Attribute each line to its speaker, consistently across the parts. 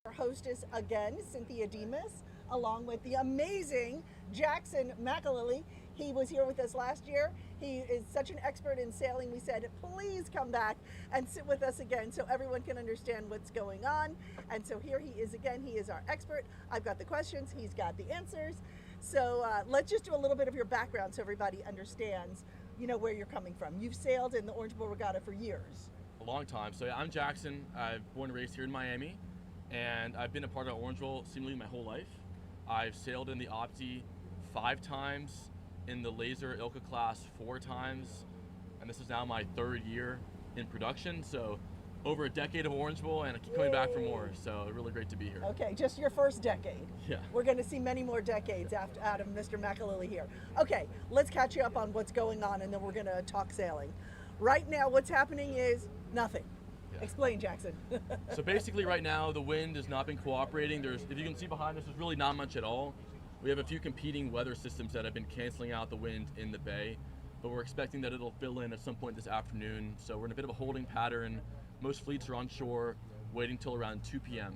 Speaker 1: Our hostess again, Cynthia Demas, along with the amazing Jackson McAlilly. He was here with us last year. He is such an expert in sailing. We said, please come back and sit with us again so everyone can understand what's going on. And so here he is again. He is our expert. I've got the questions. He's got the answers. So let's just do a little bit of your background so everybody understands, where you're coming from. You've sailed in the Orange Bowl Regatta for years.
Speaker 2: A long time. So I'm Jackson. I've born and raised here in Miami, and I've been a part of Orange Bowl seemingly my whole life. I've sailed in the Opti 5 times, in the Laser Ilka class 4 times, and this is now my 3rd year in production. So over a decade of Orange Bowl, and I keep coming back for more. So really great to be here.
Speaker 1: Okay, just your first decade.
Speaker 2: Yeah.
Speaker 1: We're going to see many more decades out of Mr. McAlilly here. Okay, let's catch you up on what's going on, and then we're going to talk sailing. Right now, what's happening is nothing. Yeah. Explain, Jackson.
Speaker 2: So basically right now, the wind has not been cooperating. If you can see behind us, there's really not much at all. We have a few competing weather systems that have been canceling out the wind in the bay, but we're expecting that it'll fill in at some point this afternoon. So we're in a bit of a holding pattern. Most fleets are on shore, waiting till around 2 p.m.,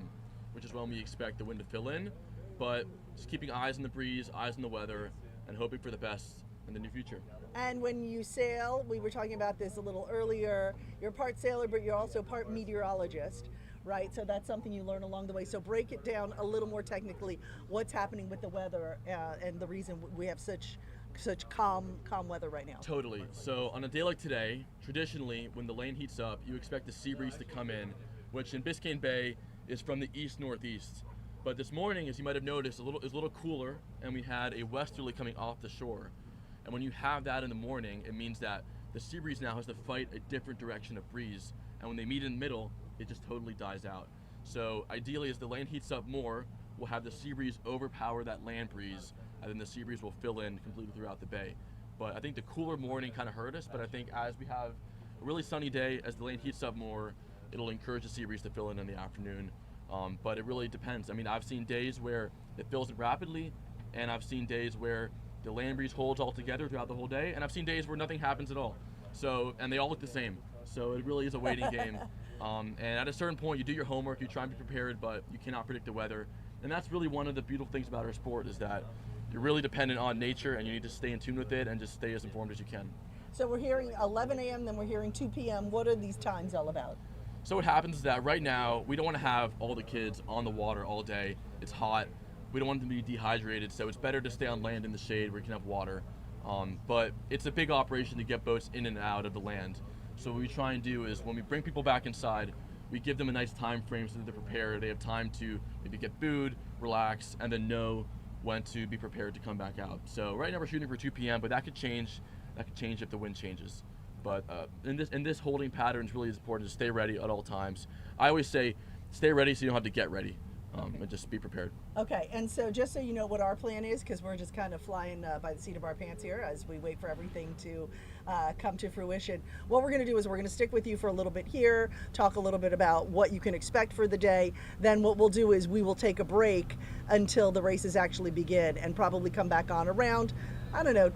Speaker 2: which is when we expect the wind to fill in, but just keeping eyes on the breeze, eyes on the weather, and hoping for the best in the near future.
Speaker 1: And when you sail, we were talking about this a little earlier, you're part sailor, but you're also part meteorologist, right? So that's something you learn along the way. So break it down a little more technically, what's happening with the weather and the reason we have such calm weather right now.
Speaker 2: Totally. So on a day like today, traditionally, when the lane heats up, you expect the sea breeze to come in, which in Biscayne Bay is from the east-northeast. But this morning, as you might have noticed, is a little cooler, and we had a westerly coming off the shore. And when you have that in the morning, it means that the sea breeze now has to fight a different direction of breeze. And when they meet in the middle, it just totally dies out. So ideally, as the land heats up more, we'll have the sea breeze overpower that land breeze, and then the sea breeze will fill in completely throughout the bay. But I think the cooler morning kind of hurt us, but I think as we have a really sunny day, as the land heats up more, it'll encourage the sea breeze to fill in the afternoon. But it really depends. I mean, I've seen days where it fills in rapidly, and I've seen days where the land breeze holds all together throughout the whole day, and I've seen days where nothing happens at all. So, and they all look the same. So it really is a waiting game. And at a certain point, you do your homework, you try and be prepared, but you cannot predict the weather. And that's really one of the beautiful things about our sport, is that you're really dependent on nature, and you need to stay in tune with it and just stay as informed as you can.
Speaker 1: So we're hearing 11 a.m., then we're hearing 2 p.m. What are these times all about?
Speaker 2: So what happens is that right now, we don't want to have all the kids on the water all day. It's hot. We don't want them to be dehydrated, so it's better to stay on land in the shade where you can have water. But it's a big operation to get boats in and out of the land. So what we try and do is when we bring people back inside, we give them a nice time frame so that they're prepared. They have time to maybe get food, relax, and then know when to be prepared to come back out. So right now we're shooting for 2 p.m., but that could change. That could change if the wind changes. But in this holding pattern, it's really important to stay ready at all times. I always say, stay ready so you don't have to get ready. And just be prepared.
Speaker 1: Okay, and so just so you know what our plan is, because we're just kind of flying by the seat of our pants here as we wait for everything to come to fruition. What we're going to do is we're going to stick with you for a little bit here, talk a little bit about what you can expect for the day. Then what we'll do is we will take a break until the races actually begin and probably come back on around, I don't know,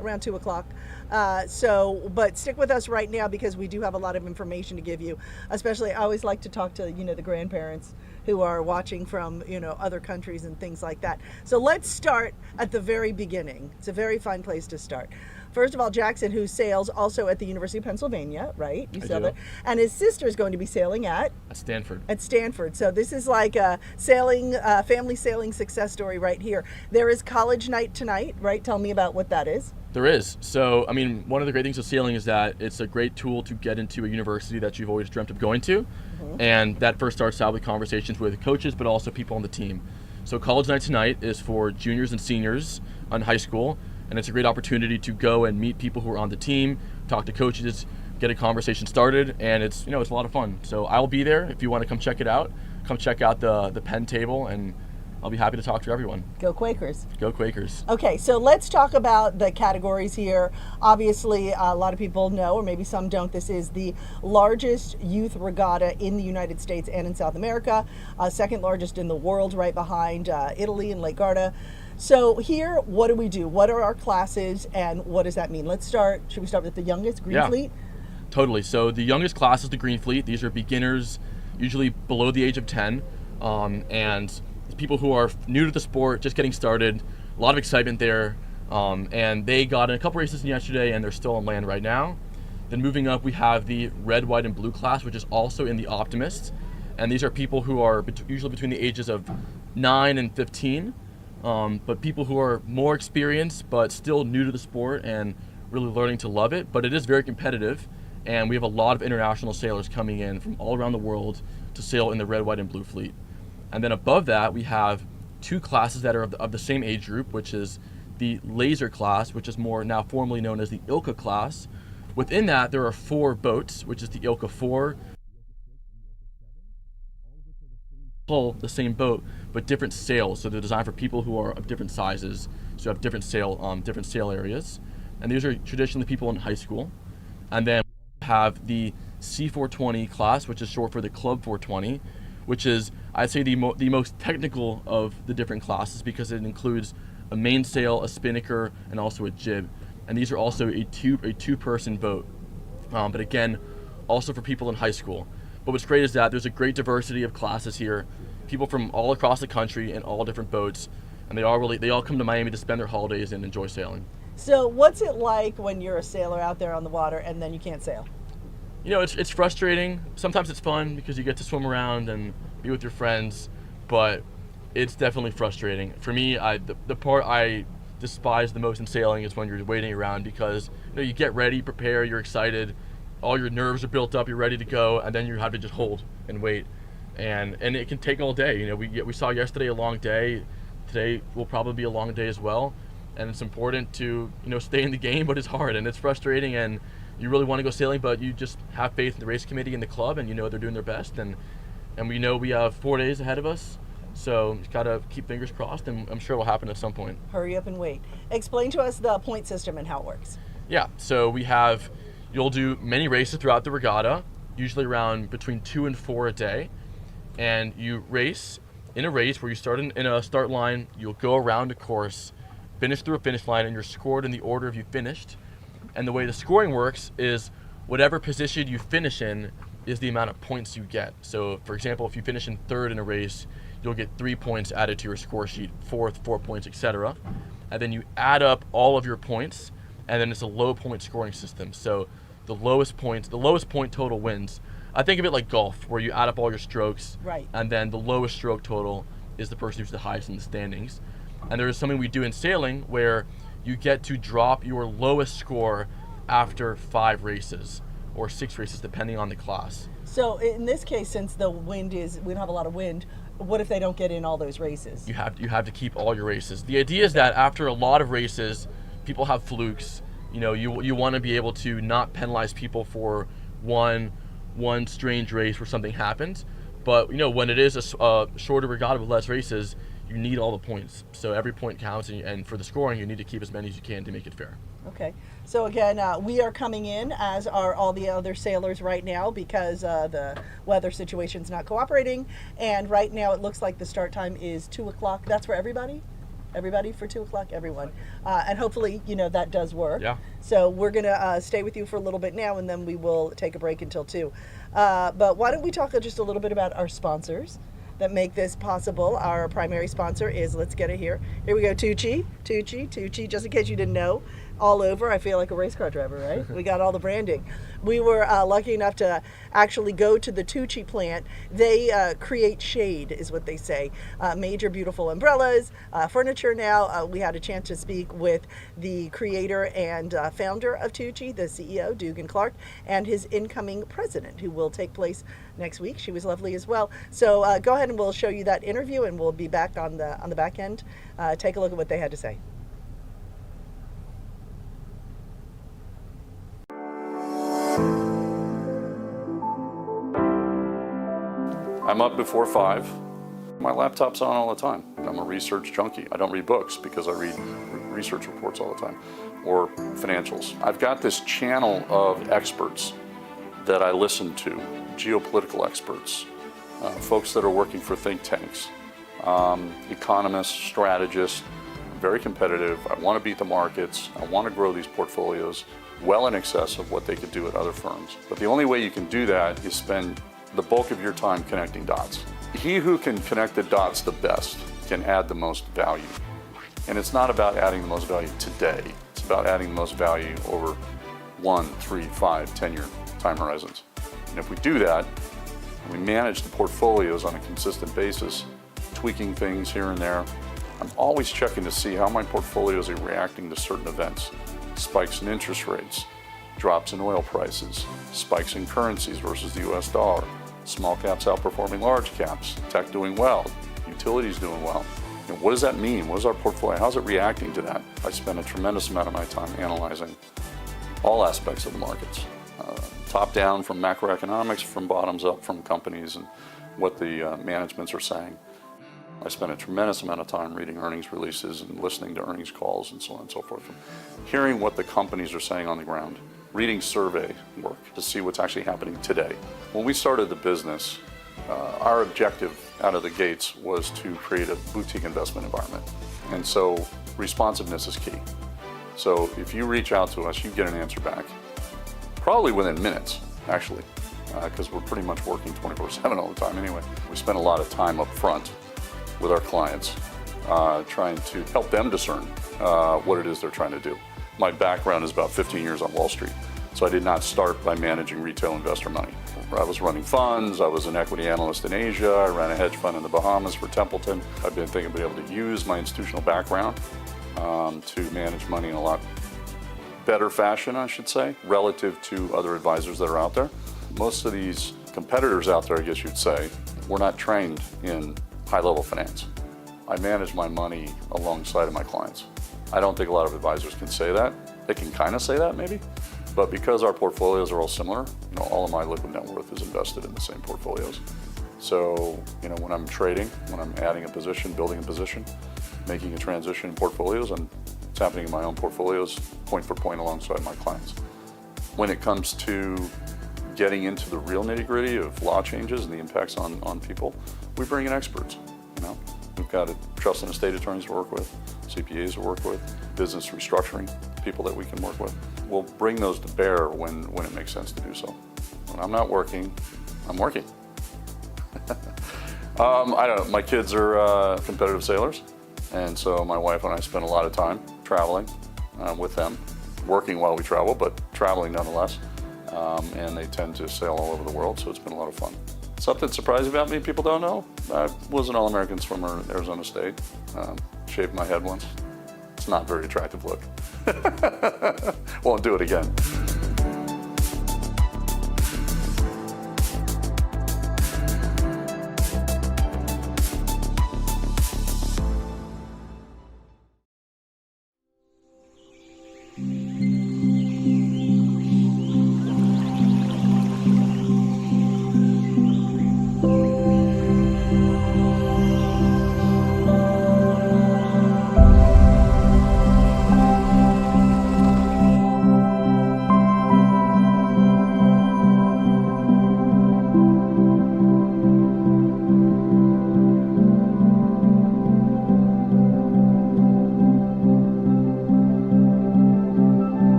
Speaker 1: around 2 o'clock. But stick with us right now because we do have a lot of information to give you. Especially, I always like to talk to, the grandparents who are watching from, other countries and things like that. So let's start at the very beginning. It's a very fun place to start. First of all, Jackson, who sails also at the University of Pennsylvania, right? You said that. And his sister is going to be sailing at
Speaker 2: Stanford.
Speaker 1: At Stanford. So this is like a family sailing success story right here. There is college night tonight, right? Tell me about what that is.
Speaker 2: There is. So, I mean, one of the great things of sailing is that it's a great tool to get into a university that you've always dreamt of going to. Mm-hmm. And that first starts out with conversations with coaches, but also people on the team. So college night tonight is for juniors and seniors on high school. And it's a great opportunity to go and meet people who are on the team, talk to coaches, get a conversation started, and it's a lot of fun. So I'll be there if you want to come check it out. Come check out the Penn table, and I'll be happy to talk to everyone.
Speaker 1: Go Quakers.
Speaker 2: Go Quakers.
Speaker 1: Okay, so let's talk about the categories here. Obviously, a lot of people know, or maybe some don't, this is the largest youth regatta in the United States and in South America, second largest in the world, right behind Italy and Lake Garda. So here, what do we do? What are our classes, and what does that mean? Should we start with the youngest, Green Fleet?
Speaker 2: Totally. So the youngest class is the Green Fleet. These are beginners, usually below the age of 10. and people who are new to the sport, just getting started. A lot of excitement there, and they got in a couple races yesterday, and they're still on land right now. Then moving up, we have the red, white, and blue class, which is also in the Optimist, and these are people who are usually between the ages of 9 and 15, but people who are more experienced but still new to the sport and really learning to love it. But it is very competitive, and we have a lot of international sailors coming in from all around the world to sail in the red, white, and blue fleet. And then above that, we have two classes that are of the same age group, which is the laser class, which is more now formally known as the ILCA class. Within that, there are 4 boats, which is the ILCA 4, pull the same boat, but different sails. So they're designed for people who are of different sizes, so have different sail areas. And these are traditionally people in high school. And then we have the C420 class, which is short for the Club 420, which is, I'd say, the most technical of the different classes because it includes a mainsail, a spinnaker, and also a jib. And these are also a two-person boat. But again, also for people in high school. But what's great is that there's a great diversity of classes here, people from all across the country in all different boats, and they all come to Miami to spend their holidays and enjoy sailing.
Speaker 1: So what's it like when you're a sailor out there on the water and then you can't sail?
Speaker 2: You know, it's frustrating. Sometimes it's fun because you get to swim around and be with your friends, but it's definitely frustrating. For me, the part I despise the most in sailing is when you're waiting around because you get ready, prepare, you're excited, all your nerves are built up, you're ready to go, and then you have to just hold and wait, and it can take all day. We saw yesterday a long day. Today will probably be a long day as well, and it's important to stay in the game, but it's hard and it's frustrating, and you really want to go sailing, but you just have faith in the race committee and the club, and they're doing their best, and we know we have 4 days ahead of us. So just gotta keep fingers crossed, and I'm sure it will happen at some point.
Speaker 1: Hurry up and wait. Explain to us the point system and how it works.
Speaker 2: Yeah, so you'll do many races throughout the regatta, usually around between 2 and 4 a day, and you race in a race where you start in a start line, you'll go around a course, finish through a finish line, and you're scored in the order of you finished. And the way the scoring works is whatever position you finish in is the amount of points you get. So for example, if you finish in 3rd in a race, you'll get 3 points added to your score sheet, 4th, 4 points, etc. And then you add up all of your points, and then it's a low point scoring system. So the lowest point total wins. I think of it like golf, where you add up all your strokes,
Speaker 1: right,
Speaker 2: and then the lowest stroke total is the person who's the highest in the standings. And there is something we do in sailing where you get to drop your lowest score after 5 races or 6 races, depending on the class.
Speaker 1: So in this case, since we don't have a lot of wind, what if they don't get in all those races?
Speaker 2: You have to keep all your races. The idea is that after a lot of races, people have flukes. You want to be able to not penalize people for one strange race where something happens. But when it is a shorter regatta with less races, you need all the points. So every point counts, and for the scoring, you need to keep as many as you can to make it fair.
Speaker 1: Okay. So again, we are coming in, as are all the other sailors right now, because the weather situation's not cooperating. And right now it looks like the start time is 2 o'clock. That's for everybody? Everybody for 2 o'clock? Everyone. And hopefully, that does work.
Speaker 2: Yeah.
Speaker 1: So we're going to stay with you for a little bit now, and then we will take a break until 2. But why don't we talk just a little bit about our sponsors that make this possible. Our primary sponsor is, let's get it here. Here we go, TUUCI, just in case you didn't know. All over. I feel like a race car driver, right? We got all the branding. We were lucky enough to actually go to the TUUCI plant. They create shade, is what they say. Major beautiful umbrellas, furniture now. We had a chance to speak with the creator and founder of TUUCI, the CEO, Dugan Clark, and his incoming president, who will take place next week. She was lovely as well. So go ahead and we'll show you that interview, and we'll be back on the back end. Take a look at what they had to say.
Speaker 3: I'm up before 5. My laptop's on all the time. I'm a research junkie. I don't read books because I read research reports all the time, or financials. I've got this channel of experts that I listen to, geopolitical experts, folks that are working for think tanks, economists, strategists, very competitive. I want to beat the markets. I want to grow these portfolios well in excess of what they could do at other firms. But the only way you can do that is spend the bulk of your time connecting dots. He who can connect the dots the best can add the most value. And it's not about adding the most value today. It's about adding the most value over 1, 3, 5, 10-year time horizons. And if we do that, we manage the portfolios on a consistent basis, tweaking things here and there. I'm always checking to see how my portfolios are reacting to certain events. Spikes in interest rates, drops in oil prices, spikes in currencies versus the US dollar, small caps outperforming large caps, tech doing well, utilities doing well. And what does that mean? What is our portfolio? How's it reacting to that? I spend a tremendous amount of my time analyzing all aspects of the markets. Top down from macroeconomics, from bottoms up from companies and what the managements are saying. I spend a tremendous amount of time reading earnings releases and listening to earnings calls and so on and so forth. Hearing what the companies are saying on the ground. Reading survey work to see what's actually happening today. When we started the business, our objective out of the gates was to create a boutique investment environment. And so responsiveness is key. So if you reach out to us, you get an answer back. Probably within minutes, actually, because we're pretty much working 24/7 all the time anyway. We spend a lot of time up front with our clients, trying to help them discern what it is they're trying to do. My background is about 15 years on Wall Street, so I did not start by managing retail investor money. I was running funds, I was an equity analyst in Asia, I ran a hedge fund in the Bahamas for Templeton. I've been thinking of being able to use my institutional background to manage money in a lot better fashion, I should say, relative to other advisors that are out there. Most of these competitors out there, I guess you'd say, were not trained in high-level finance. I manage my money alongside of my clients. I don't think a lot of advisors can say that. They can kind of say that maybe, but because our portfolios are all similar, all of my liquid net worth is invested in the same portfolios. So, when I'm trading, when I'm adding a position, building a position, making a transition in portfolios, it's happening in my own portfolios, point for point alongside my clients. When it comes to getting into the real nitty-gritty of law changes and the impacts on people, we bring in experts. We've got trust and estate attorneys to work with, CPAs to work with, business restructuring people that we can work with. We'll bring those to bear when it makes sense to do so. When I'm not working, I'm working. I don't know, my kids are competitive sailors, and so my wife and I spend a lot of time traveling with them, working while we travel, but traveling nonetheless. And they tend to sail all over the world, so it's been a lot of fun. Something surprising about me people don't know, I was an All-American swimmer at Arizona State. Shaved my head once. It's not a very attractive look. Won't do it again.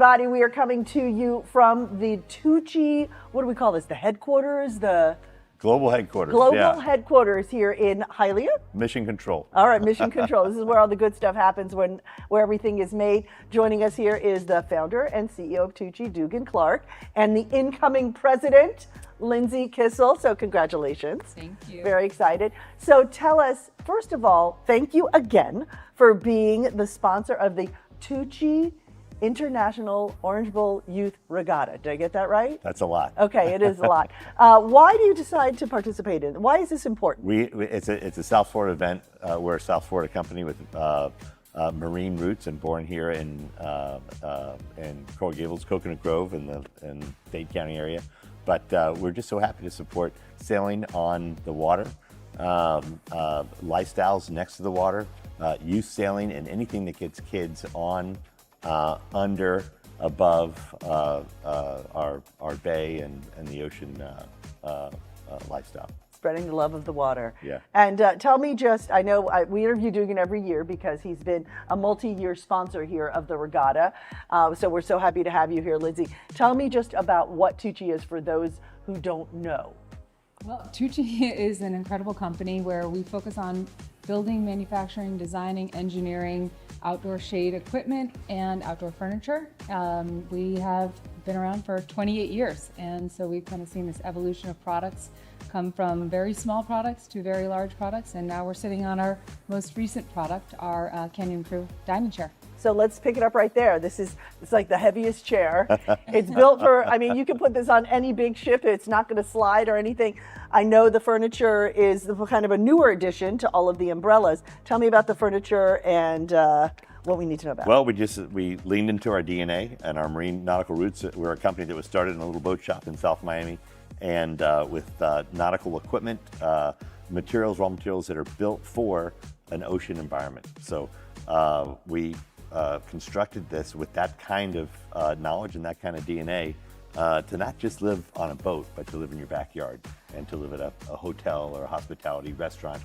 Speaker 1: everybody. We are coming to you from the TUUCI, what do we call this? The headquarters? The
Speaker 4: Global headquarters.
Speaker 1: global headquarters here in Hialeah?
Speaker 4: Mission control.
Speaker 1: All right, mission control. This is where all the good stuff happens, where everything is made. Joining us here is the founder and CEO of TUUCI, Dugan Clark, and the incoming president, Lindsay Kissel. So congratulations.
Speaker 5: Thank you.
Speaker 1: Very excited. So tell us, first of all, thank you again for being the sponsor of the TUUCI International Orange Bowl Youth Regatta. Did I get that right?
Speaker 4: That's a lot.
Speaker 1: Okay, it is a lot. Why do you decide to participate in it? Why is this important?
Speaker 4: It's a South Florida event. We're a South Florida company with marine roots and born here in Coral Gables, Coconut Grove in Dade County area. But we're just so happy to support sailing on the water, lifestyles next to the water, youth sailing, and anything that gets kids on, under, above our bay and the ocean lifestyle.
Speaker 1: Spreading the love of the water.
Speaker 4: Yeah.
Speaker 1: And tell me just, I know we interview Dugan every year because he's been a multi-year sponsor here of the regatta. So we're so happy to have you here, Lindsay. Tell me just about what TUUCI is for those who don't know.
Speaker 5: Well, TUUCI is an incredible company where we focus on building, manufacturing, designing, engineering, outdoor shade equipment, and outdoor furniture. We have been around for 28 years, and so we've kind of seen this evolution of products come from very small products to very large products, and now we're sitting on our most recent product, our Canyon Crew dining chair.
Speaker 1: So let's pick it up right there. It's like the heaviest chair. It's built for, I mean, you can put this on any big ship. It's not going to slide or anything. I know the furniture is kind of a newer addition to all of the umbrellas. Tell me about the furniture and what we need to know about.
Speaker 4: Well, we leaned into our DNA and our marine nautical roots. We're a company that was started in a little boat shop in South Miami, and with nautical equipment, raw materials that are built for an ocean environment. So we constructed this with that kind of knowledge and that kind of DNA to not just live on a boat, but to live in your backyard and to live at a hotel or a hospitality restaurant,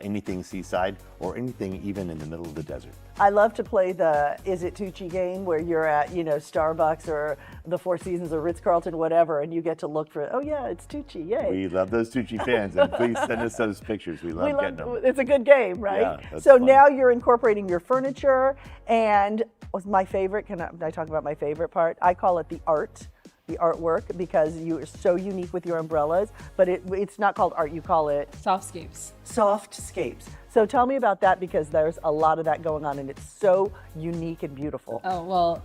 Speaker 4: anything seaside or anything even in the middle of the desert.
Speaker 1: I love to play the Is It TUUCI game where you're at, Starbucks or the Four Seasons or Ritz-Carlton, whatever, and you get to look for, oh yeah, it's TUUCI, yay.
Speaker 4: We love those TUUCI fans, and please send us those pictures. We love getting them.
Speaker 1: It's a good game, right?
Speaker 4: Yeah, that's
Speaker 1: so
Speaker 4: fun.
Speaker 1: now you're incorporating your furniture, and was my favorite, can I talk about my favorite part? I call it the artwork, because you are so unique with your umbrellas, but it's not called art, you call it
Speaker 5: Softscapes.
Speaker 1: Softscapes. So tell me about that, because there's a lot of that going on and it's so unique and beautiful.
Speaker 5: Oh, well,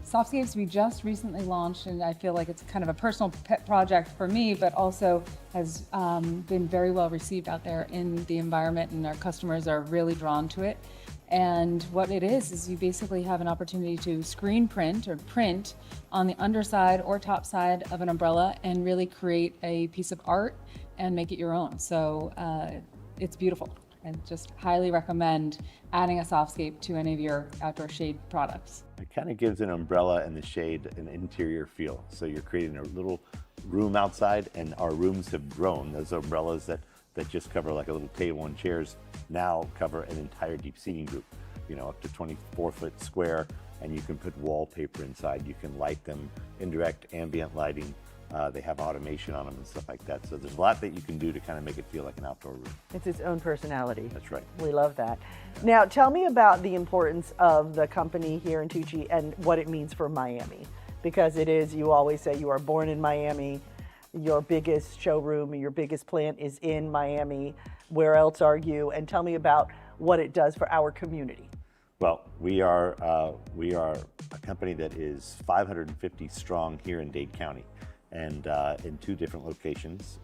Speaker 5: Softscapes we just recently launched, and I feel like it's kind of a personal pet project for me, but also has been very well received out there in the environment, and our customers are really drawn to it. And what it is you basically have an opportunity to screen print or print on the underside or top side of an umbrella and really create a piece of art and make it your own. So it's beautiful, and just highly recommend adding a softscape to any of your outdoor shade products.
Speaker 4: It kind of gives an umbrella and the shade an interior feel. So you're creating a little room outside, and our rooms have grown. Those umbrellas that just cover like a little table and chairs now cover an entire deep seating group, up to 24-foot square, and you can put wallpaper inside. You can light them, indirect ambient lighting. They have automation on them and stuff like that. So there's a lot that you can do to kind of make it feel like an outdoor room.
Speaker 1: It's its own personality.
Speaker 4: That's right.
Speaker 1: We love that. Now, tell me about the importance of the company here in TUUCI and what it means for Miami, because it is, you always say you are born in Miami. Your biggest showroom, your biggest plant is in Miami. Where else are you? And tell me about what it does for our community.
Speaker 4: Well, we are a company that is 550 strong here in Dade County, and in 2 different locations.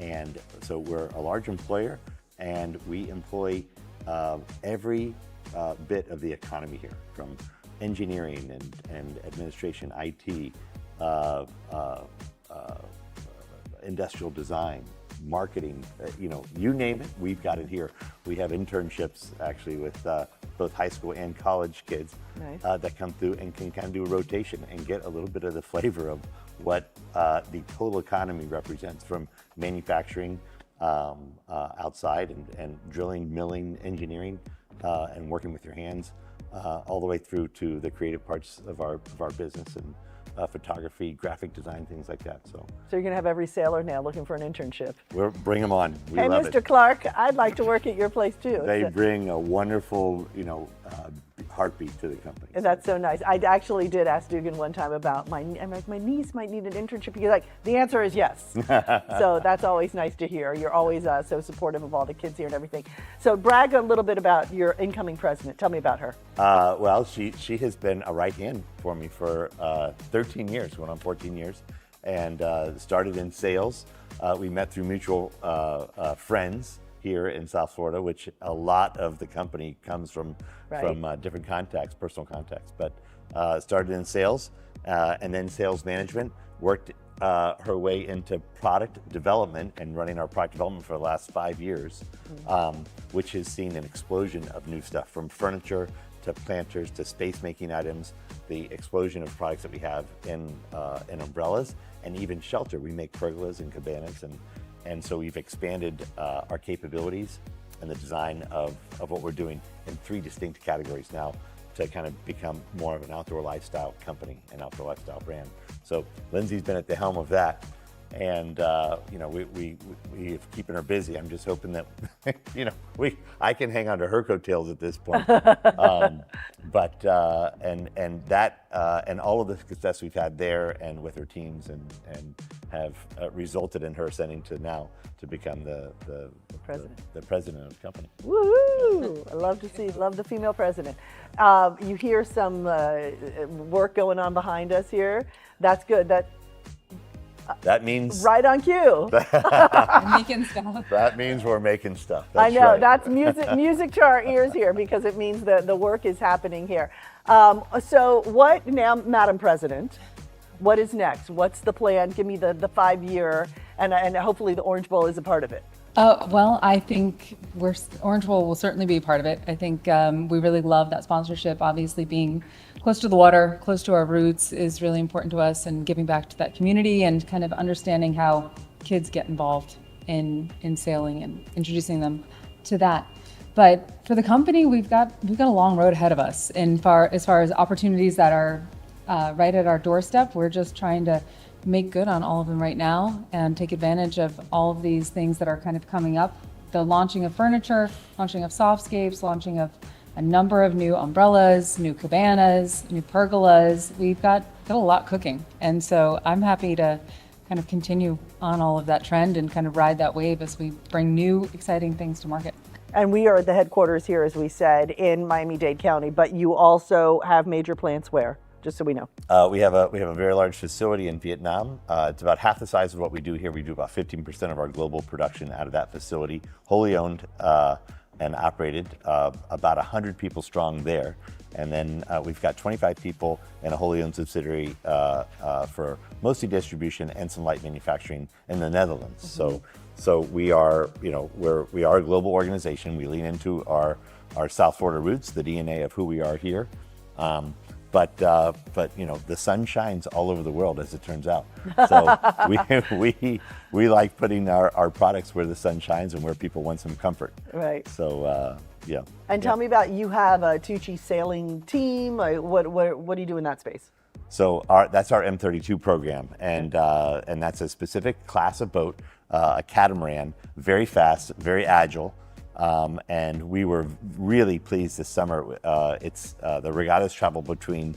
Speaker 4: And so we're a large employer, and we employ every bit of the economy here, from engineering and administration, IT, industrial design, marketing, you name it, we've got it here. We have internships actually with both high school and college kids.
Speaker 1: Nice.
Speaker 4: That come through and can kind of do a rotation and get a little bit of the flavor of what the total economy represents, from manufacturing outside and drilling, milling, engineering, and working with your hands, all the way through to the creative parts of our business and photography, graphic design, things like that. So
Speaker 1: you're going to have every sailor now looking for an internship.
Speaker 4: we'll bring them on. We
Speaker 1: Hey,
Speaker 4: love
Speaker 1: Mr.
Speaker 4: it.
Speaker 1: Clark, I'd like to work at your place too.
Speaker 4: They bring a wonderful, heartbeat to the company.
Speaker 1: And that's so nice. I actually did ask Dugan one time about my niece might need an internship. He's like, the answer is yes. So that's always nice to hear. You're always so supportive of all the kids here and everything. So brag a little bit about your incoming president. Tell me about her.
Speaker 4: Well, she has been a right hand for me for 13 years, going on 14 years, and started in sales. We met through mutual friends here in South Florida, which a lot of the company comes from different contacts, personal contacts. But started in sales and then sales management, worked her way into product development and running our product development for the last 5 years, which has seen an explosion of new stuff from furniture to planters to space making items, the explosion of products that we have in umbrellas and even shelter. We make pergolas and cabanas, and so we've expanded our capabilities and the design of what we're doing in 3 distinct categories now to kind of become more of an outdoor lifestyle company and outdoor lifestyle brand. So Lindsay's been at the helm of that, and we're keeping her busy. I'm just hoping that I can hang on to her coattails at this point. But all of the success we've had there and with her teams and have resulted in her ascending to now to become the president of the company.
Speaker 1: Woo! I love the female president. You hear some work going on behind us here. That's good.
Speaker 4: That means
Speaker 1: right on cue.
Speaker 5: Making stuff.
Speaker 4: That means we're making stuff.
Speaker 1: I
Speaker 4: That's
Speaker 1: know,
Speaker 4: right.
Speaker 1: that's music to our ears here, because it means that the work is happening here. So what now, Madam President, what is next? What's the plan? Give me the 5-year, and hopefully the Orange Bowl is a part of it.
Speaker 5: Well, I think Orange Bowl will certainly be a part of it. I think we really love that sponsorship. Obviously, being close to the water, close to our roots is really important to us, and giving back to that community and kind of understanding how kids get involved in sailing and introducing them to that. But for the company, we've got a long road ahead of us. And as far as opportunities that are right at our doorstep, we're just trying to make good on all of them right now and take advantage of all of these things that are kind of coming up. The launching of furniture, launching of softscapes, launching of a number of new umbrellas, new cabanas, new pergolas. We've got a lot cooking. And so I'm happy to kind of continue on all of that trend and kind of ride that wave as we bring new exciting things to market.
Speaker 1: And we are at the headquarters here, as we said, in Miami-Dade County, but you also have major plants where? Just so we know.
Speaker 4: We have a very large facility in Vietnam. It's about half the size of what we do here. We do about 15% of our global production out of that facility, wholly owned and operated, about 100 people strong there. And then we've got 25 people in a wholly owned subsidiary for mostly distribution and some light manufacturing in the Netherlands. Mm-hmm. So we are, we are a global organization. We lean into our South Florida roots, the DNA of who we are here. But the sun shines all over the world, as it turns out. So we like putting our products where the sun shines and where people want some comfort.
Speaker 1: Right.
Speaker 4: So yeah.
Speaker 1: And tell me about, you have a TUUCI sailing team. What do you do in that space?
Speaker 4: So that's our M32 program, and that's a specific class of boat, a catamaran, very fast, very agile. And we were really pleased this summer. It's the regattas travel between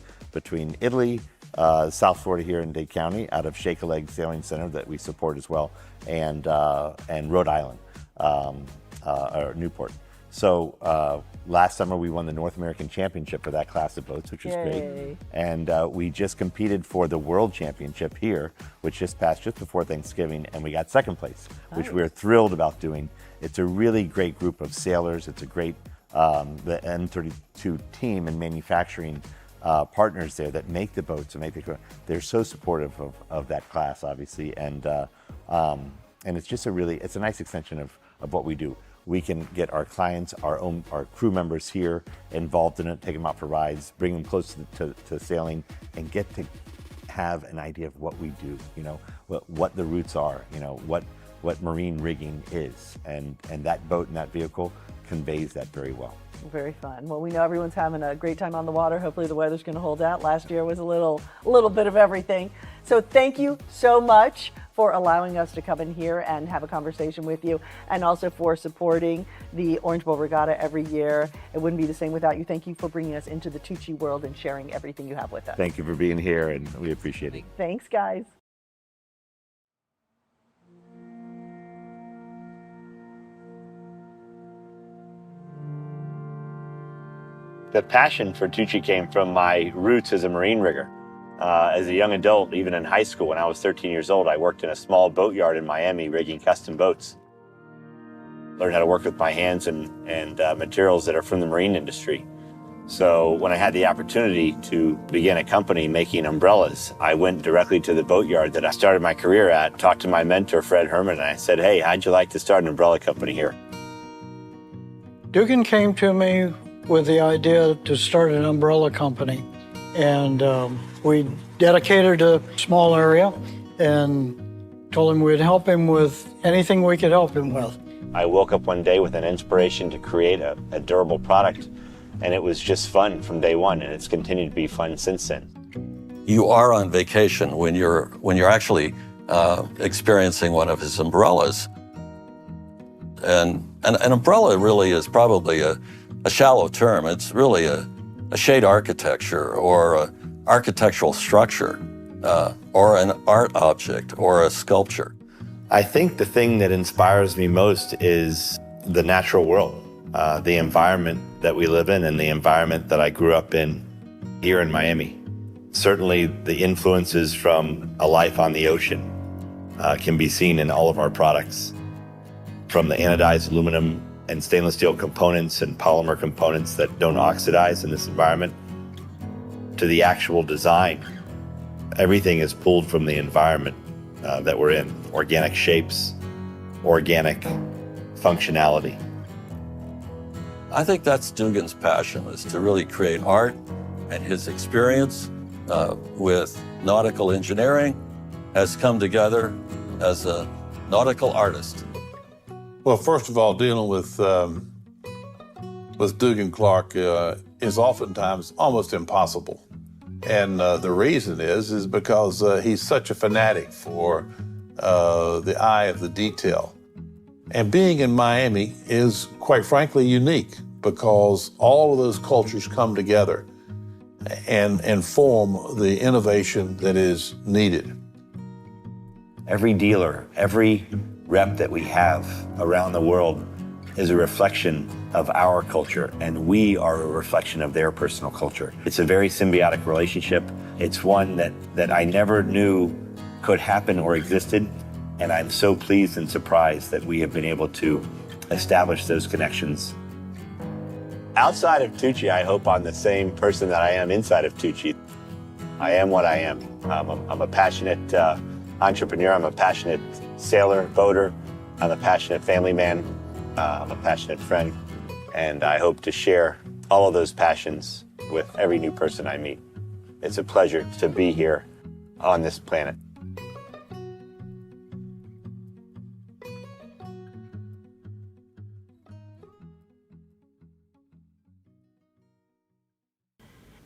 Speaker 4: Italy, South Florida here in Dade County, out of Shake a Leg Sailing Center that we support as well, and Rhode Island, or Newport. So last summer we won the North American Championship for that class of boats, which was great. And we just competed for the World Championship here, which just passed just before Thanksgiving, and we got second place, which we're thrilled about doing. It's a really great group of sailors. It's a great, the M32 team and manufacturing partners there that make the boats and they're so supportive of that class, obviously. And it's just it's a nice extension of what we do. We can get our clients, our crew members here involved in it, take them out for rides, bring them close to sailing, and get to have an idea of what we do, what the roots are, what marine rigging is, and that boat and that vehicle conveys that very well.
Speaker 1: Very fun. Well, we know everyone's having a great time on the water. Hopefully the weather's going to hold out. Last year was a little bit of everything. So thank you so much for allowing us to come in here and have a conversation with you, and also for supporting the Orange Bowl Regatta every year. It wouldn't be the same without you. Thank you for bringing us into the TUUCI world and sharing everything you have with us.
Speaker 4: Thank you for being here, and we appreciate it.
Speaker 1: Thanks, guys.
Speaker 4: The passion for TUUCI came from my roots as a marine rigger. As a young adult, even in high school, when I was 13 years old, I worked in a small boatyard in Miami rigging custom boats. Learned how to work with my hands and materials that are from the marine industry. So when I had the opportunity to begin a company making umbrellas, I went directly to the boatyard that I started my career at, talked to my mentor, Fred Herman, and I said, hey, how'd you like to start an umbrella company here?
Speaker 6: Dugan came to me with the idea to start an umbrella company, and we dedicated a small area and told him we'd help him with anything we could help him with.
Speaker 4: I woke up one day with an inspiration to create a durable product, and it was just fun from day one, and it's continued to be fun since then.
Speaker 7: You are on vacation when you're actually experiencing one of his umbrellas. And an umbrella really is probably a shallow term. It's really a shade architecture or an architectural structure or an art object or a sculpture.
Speaker 4: I think the thing that inspires me most is the natural world, the environment that we live in and the environment that I grew up in here in Miami. Certainly the influences from a life on the ocean can be seen in all of our products. From the anodized aluminum and stainless steel components and polymer components that don't oxidize in this environment, to the actual design. Everything is pulled from the environment that we're in. Organic shapes, organic functionality.
Speaker 7: I think that's Dugan's passion, is to really create art, and his experience with nautical engineering has come together as a nautical artist.
Speaker 8: Well, first of all, dealing with Dugan Clark is oftentimes almost impossible. And the reason is because he's such a fanatic for the eye of the detail. And being in Miami is, quite frankly, unique because all of those cultures come together and form the innovation that is needed.
Speaker 4: Every dealer, every rep that we have around the world is a reflection of our culture, and we are a reflection of their personal culture. It's a very symbiotic relationship. It's one that I never knew could happen or existed, and I'm so pleased and surprised that we have been able to establish those connections. Outside of TUUCI, I hope I'm the same person that I am inside of TUUCI. I am what I am. I'm a passionate entrepreneur. I'm a passionate sailor, boater. I'm a passionate family man. I'm a passionate friend. And I hope to share all of those passions with every new person I meet. It's a pleasure to be here on this planet.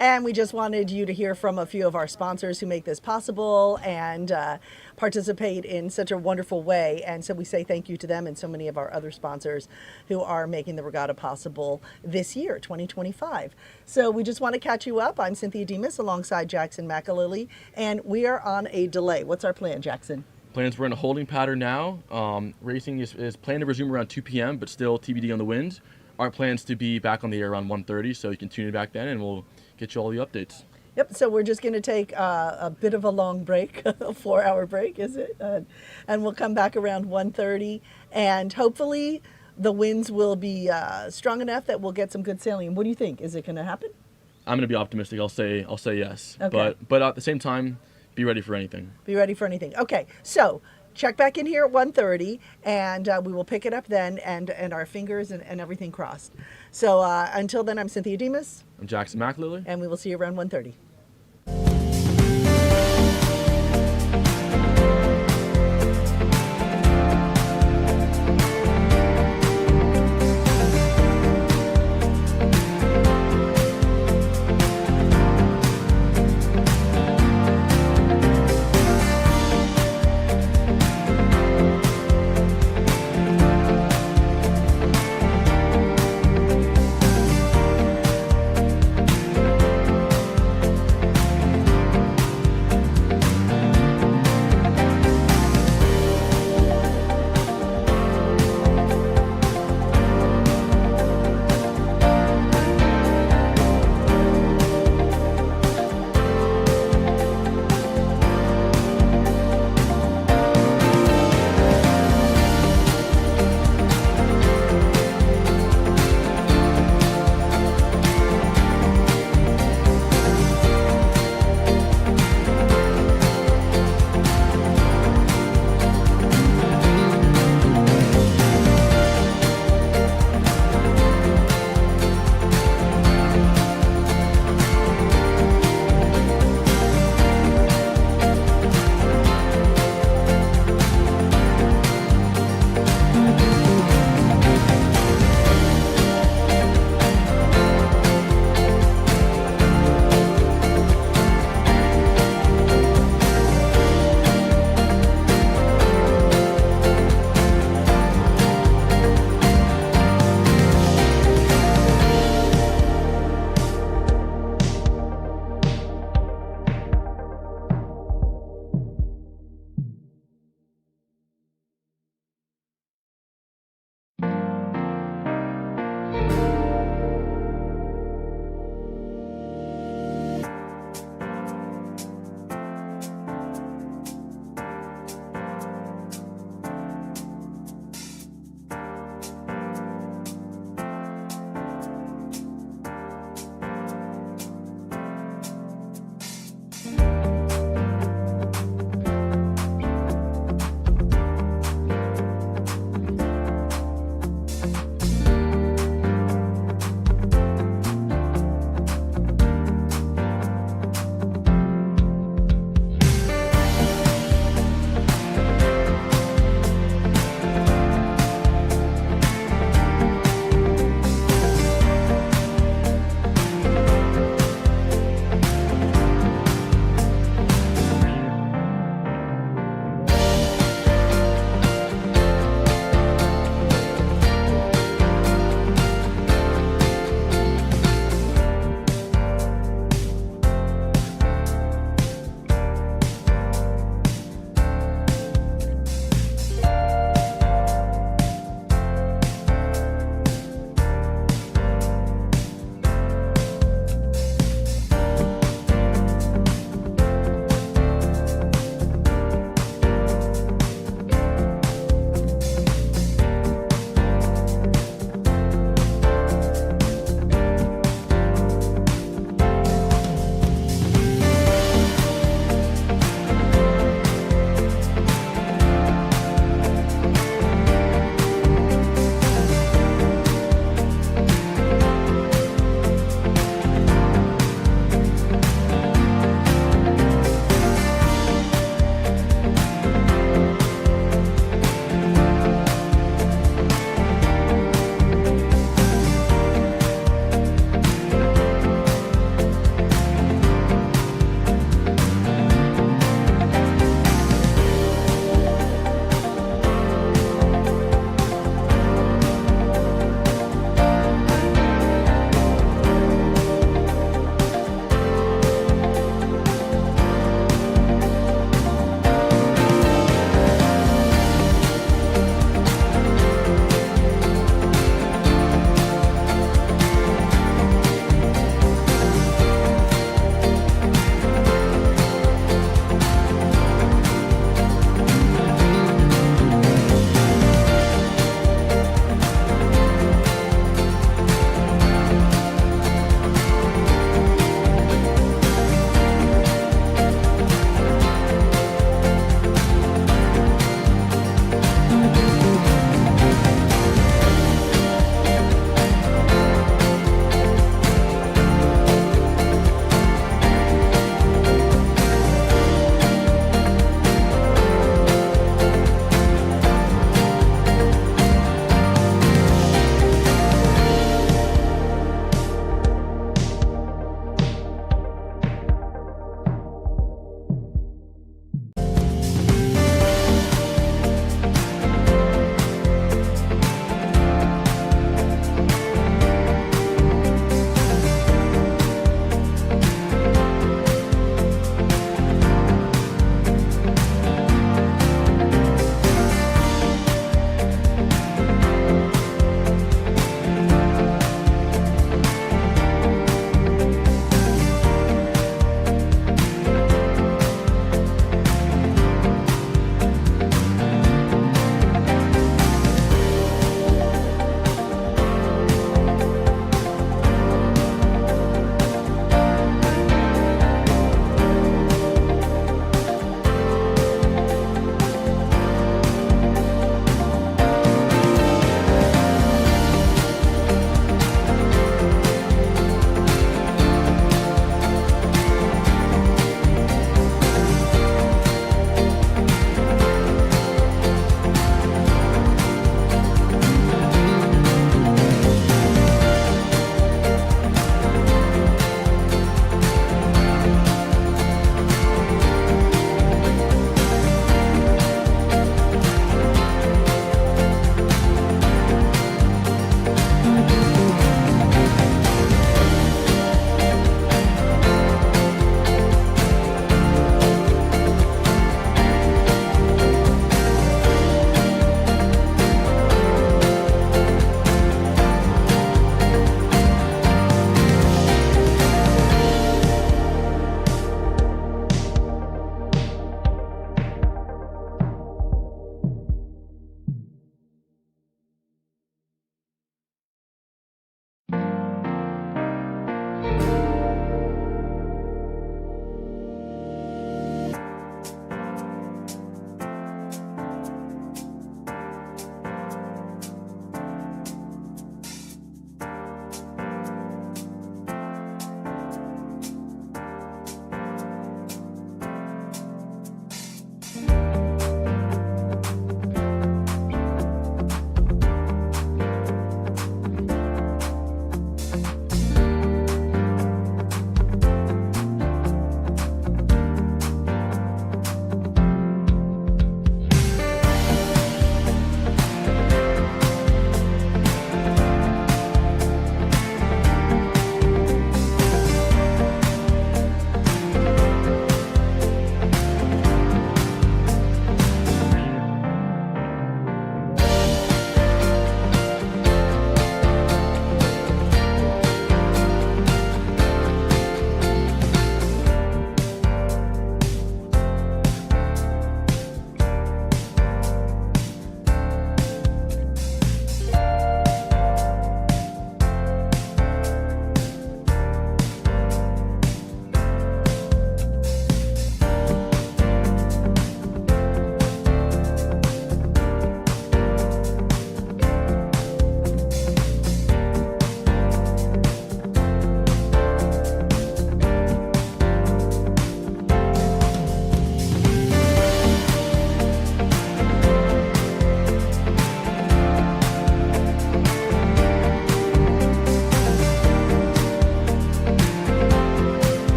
Speaker 1: And we just wanted you to hear from a few of our sponsors who make this possible and participate in such a wonderful way. And so we say thank you to them and so many of our other sponsors who are making the regatta possible this year, 2025. So we just want to catch you up. I'm Cynthia Demas alongside Jackson McAlilly, and we are on a delay. What's our plan, Jackson?
Speaker 2: Plans, we're in a holding pattern now. Racing is planned to resume around 2 p.m., but still TBD on the wind. Our plans to be back on the air around 1:30, so you can tune in back then, and we'll get you all the updates.
Speaker 1: Yep, so we're just going to take a bit of a long break, a 4-hour break, is it? And we'll come back around 1:30, and hopefully the winds will be strong enough that we'll get some good sailing. What do you think? Is it going to happen?
Speaker 2: I'm going to be optimistic. I'll say yes.
Speaker 1: Okay.
Speaker 2: But at the same time, be ready for anything.
Speaker 1: Be ready for anything. Okay, so check back in here at 1:30, and we will pick it up then, and our fingers and everything crossed. So until then, I'm Cynthia Demas.
Speaker 2: I'm Jackson McAlilly.
Speaker 1: And we will see you around 1:30.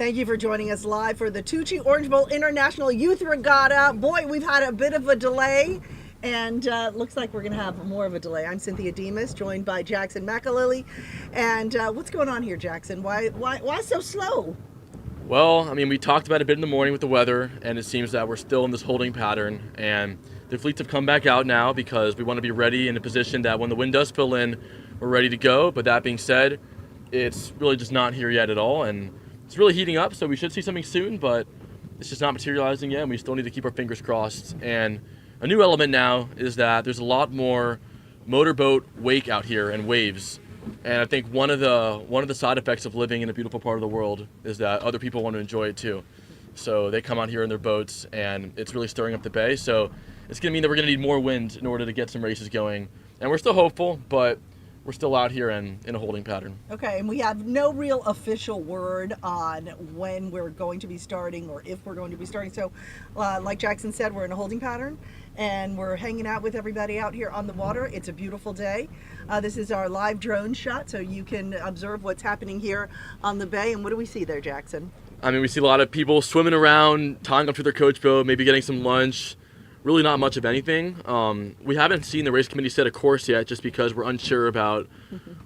Speaker 1: Thank you for joining us live for the TUUCI Orange Bowl International Youth Regatta. Boy, we've had a bit of a delay, and looks like we're going to have more of a delay. I'm Cynthia Demas, joined by Jackson McAlilly. And what's going on here, Jackson? Why so slow?
Speaker 2: Well, I mean, we talked about it a bit in the morning with the weather, and it seems that we're still in this holding pattern. And the fleets have come back out now because we want to be ready in a position that when the wind does fill in, we're ready to go. But that being said, it's really just not here yet at all. And it's really heating up, so we should see something soon, but it's just not materializing yet, and we still need to keep our fingers crossed. And a new element now is that there's a lot more motorboat wake out here and waves. And I think one of the side effects of living in a beautiful part of the world is that other people want to enjoy it too. So they come out here in their boats, and it's really stirring up the bay. So it's going to mean that we're going to need more wind in order to get some races going. And we're still hopeful, but we're still out here and in a holding pattern.
Speaker 1: Okay, and we have no real official word on when we're going to be starting or if we're going to be starting. So like Jackson said, we're in a holding pattern, and we're hanging out with everybody out here on the water. It's a beautiful day. This is our live drone shot, so you can observe what's happening here on the bay. And what do we see there, Jackson?
Speaker 2: I mean, we see a lot of people swimming around, tying up to their coach boat, maybe getting some lunch. Really not much of anything. We haven't seen the race committee set a course yet just because we're unsure about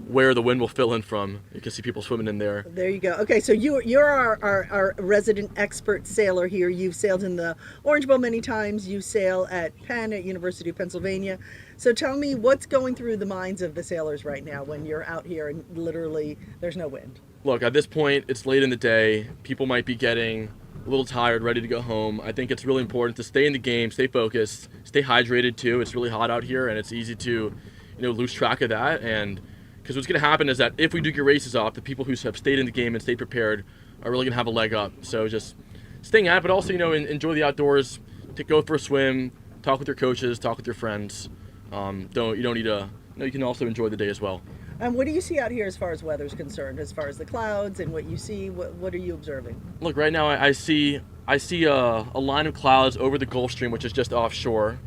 Speaker 2: where the wind will fill in from. You can see people swimming in there.
Speaker 1: There you go. Okay, so you're our resident expert sailor here. You've sailed in the Orange Bowl many times. You sail at Penn at University of Pennsylvania. So tell me what's going through the minds of the sailors right now when you're out here and literally there's no wind.
Speaker 2: Look, at this point, it's late in the day. People might be getting a little tired, ready to go home. I think it's really important to stay in the game, stay focused, stay hydrated too. It's really hot out here, and it's easy to, lose track of that. And because what's going to happen is that if we do get races off, the people who have stayed in the game and stayed prepared are really going to have a leg up. So just staying at it, but also enjoy the outdoors. Go for a swim, talk with your coaches, talk with your friends. You don't need to. You can also enjoy the day as well.
Speaker 1: And what do you see out here as far as weather is concerned, as far as the clouds and what you see? What are you observing?
Speaker 2: Look, right now I see a line of clouds over the Gulf Stream, which is just offshore,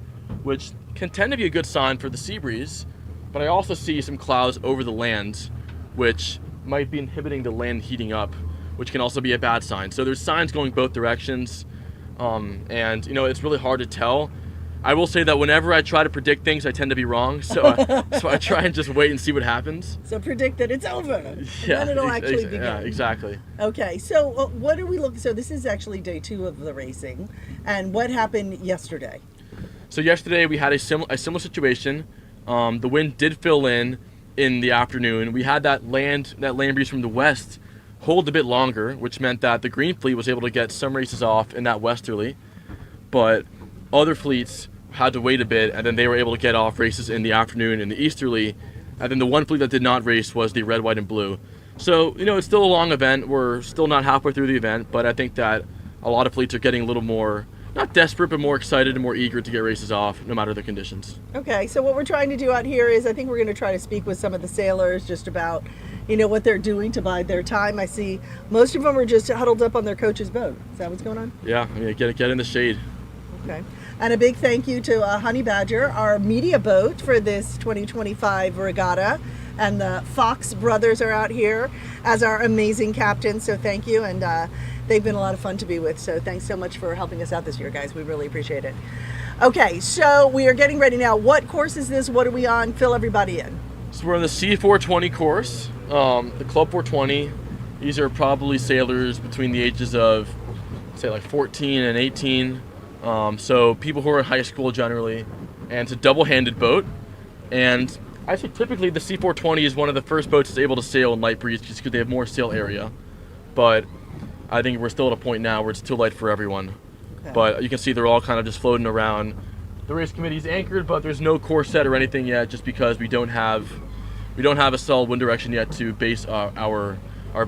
Speaker 2: which can tend to be a good sign for the sea breeze. But I also see some clouds over the land, which might be inhibiting the land heating up, which can also be a bad sign. So there's signs going both directions, and it's really hard to tell. I will say that whenever I try to predict things, I tend to be wrong. So I try and just wait and see what happens.
Speaker 1: So predict that it's over.
Speaker 2: Yeah,
Speaker 1: then it'll actually begin.
Speaker 2: Yeah, exactly.
Speaker 1: Okay, so what are we looking? So this is actually day 2 of the racing, and what happened yesterday?
Speaker 2: So yesterday we had a similar situation. The wind did fill in the afternoon. We had that land breeze from the west hold a bit longer, which meant that the green fleet was able to get some races off in that westerly, but other fleets had to wait a bit, and then they were able to get off races in the afternoon in the easterly, and then the one fleet that did not race was the red, white, and blue. So, it's still a long event. We're still not halfway through the event, but I think that a lot of fleets are getting a little more, not desperate, but more excited and more eager to get races off, no matter the conditions.
Speaker 1: Okay, so what we're trying to do out here is I think we're going to try to speak with some of the sailors just about, what they're doing to bide their time. I see most of them are just huddled up on their coach's boat. Is that what's going on?
Speaker 2: Yeah, get in the shade.
Speaker 1: Okay. And a big thank you to Honey Badger, our media boat for this 2025 regatta. And the Fox brothers are out here as our amazing captains. So thank you. And they've been a lot of fun to be with. So thanks so much for helping us out this year, guys. We really appreciate it. Okay, so we are getting ready now. What course is this? What are we on? Fill everybody in.
Speaker 2: So we're on the C420 course, the Club 420. These are probably sailors between the ages of, say, like 14 and 18. So people who are in high school generally, and it's a double-handed boat. And I say typically the C420 is one of the first boats that's able to sail in light breeze just because they have more sail area. But I think we're still at a point now where it's too light for everyone. Okay. But you can see they're all kind of just floating around. The race committee's anchored, but there's no course set or anything yet, just because we don't have a solid wind direction yet to base our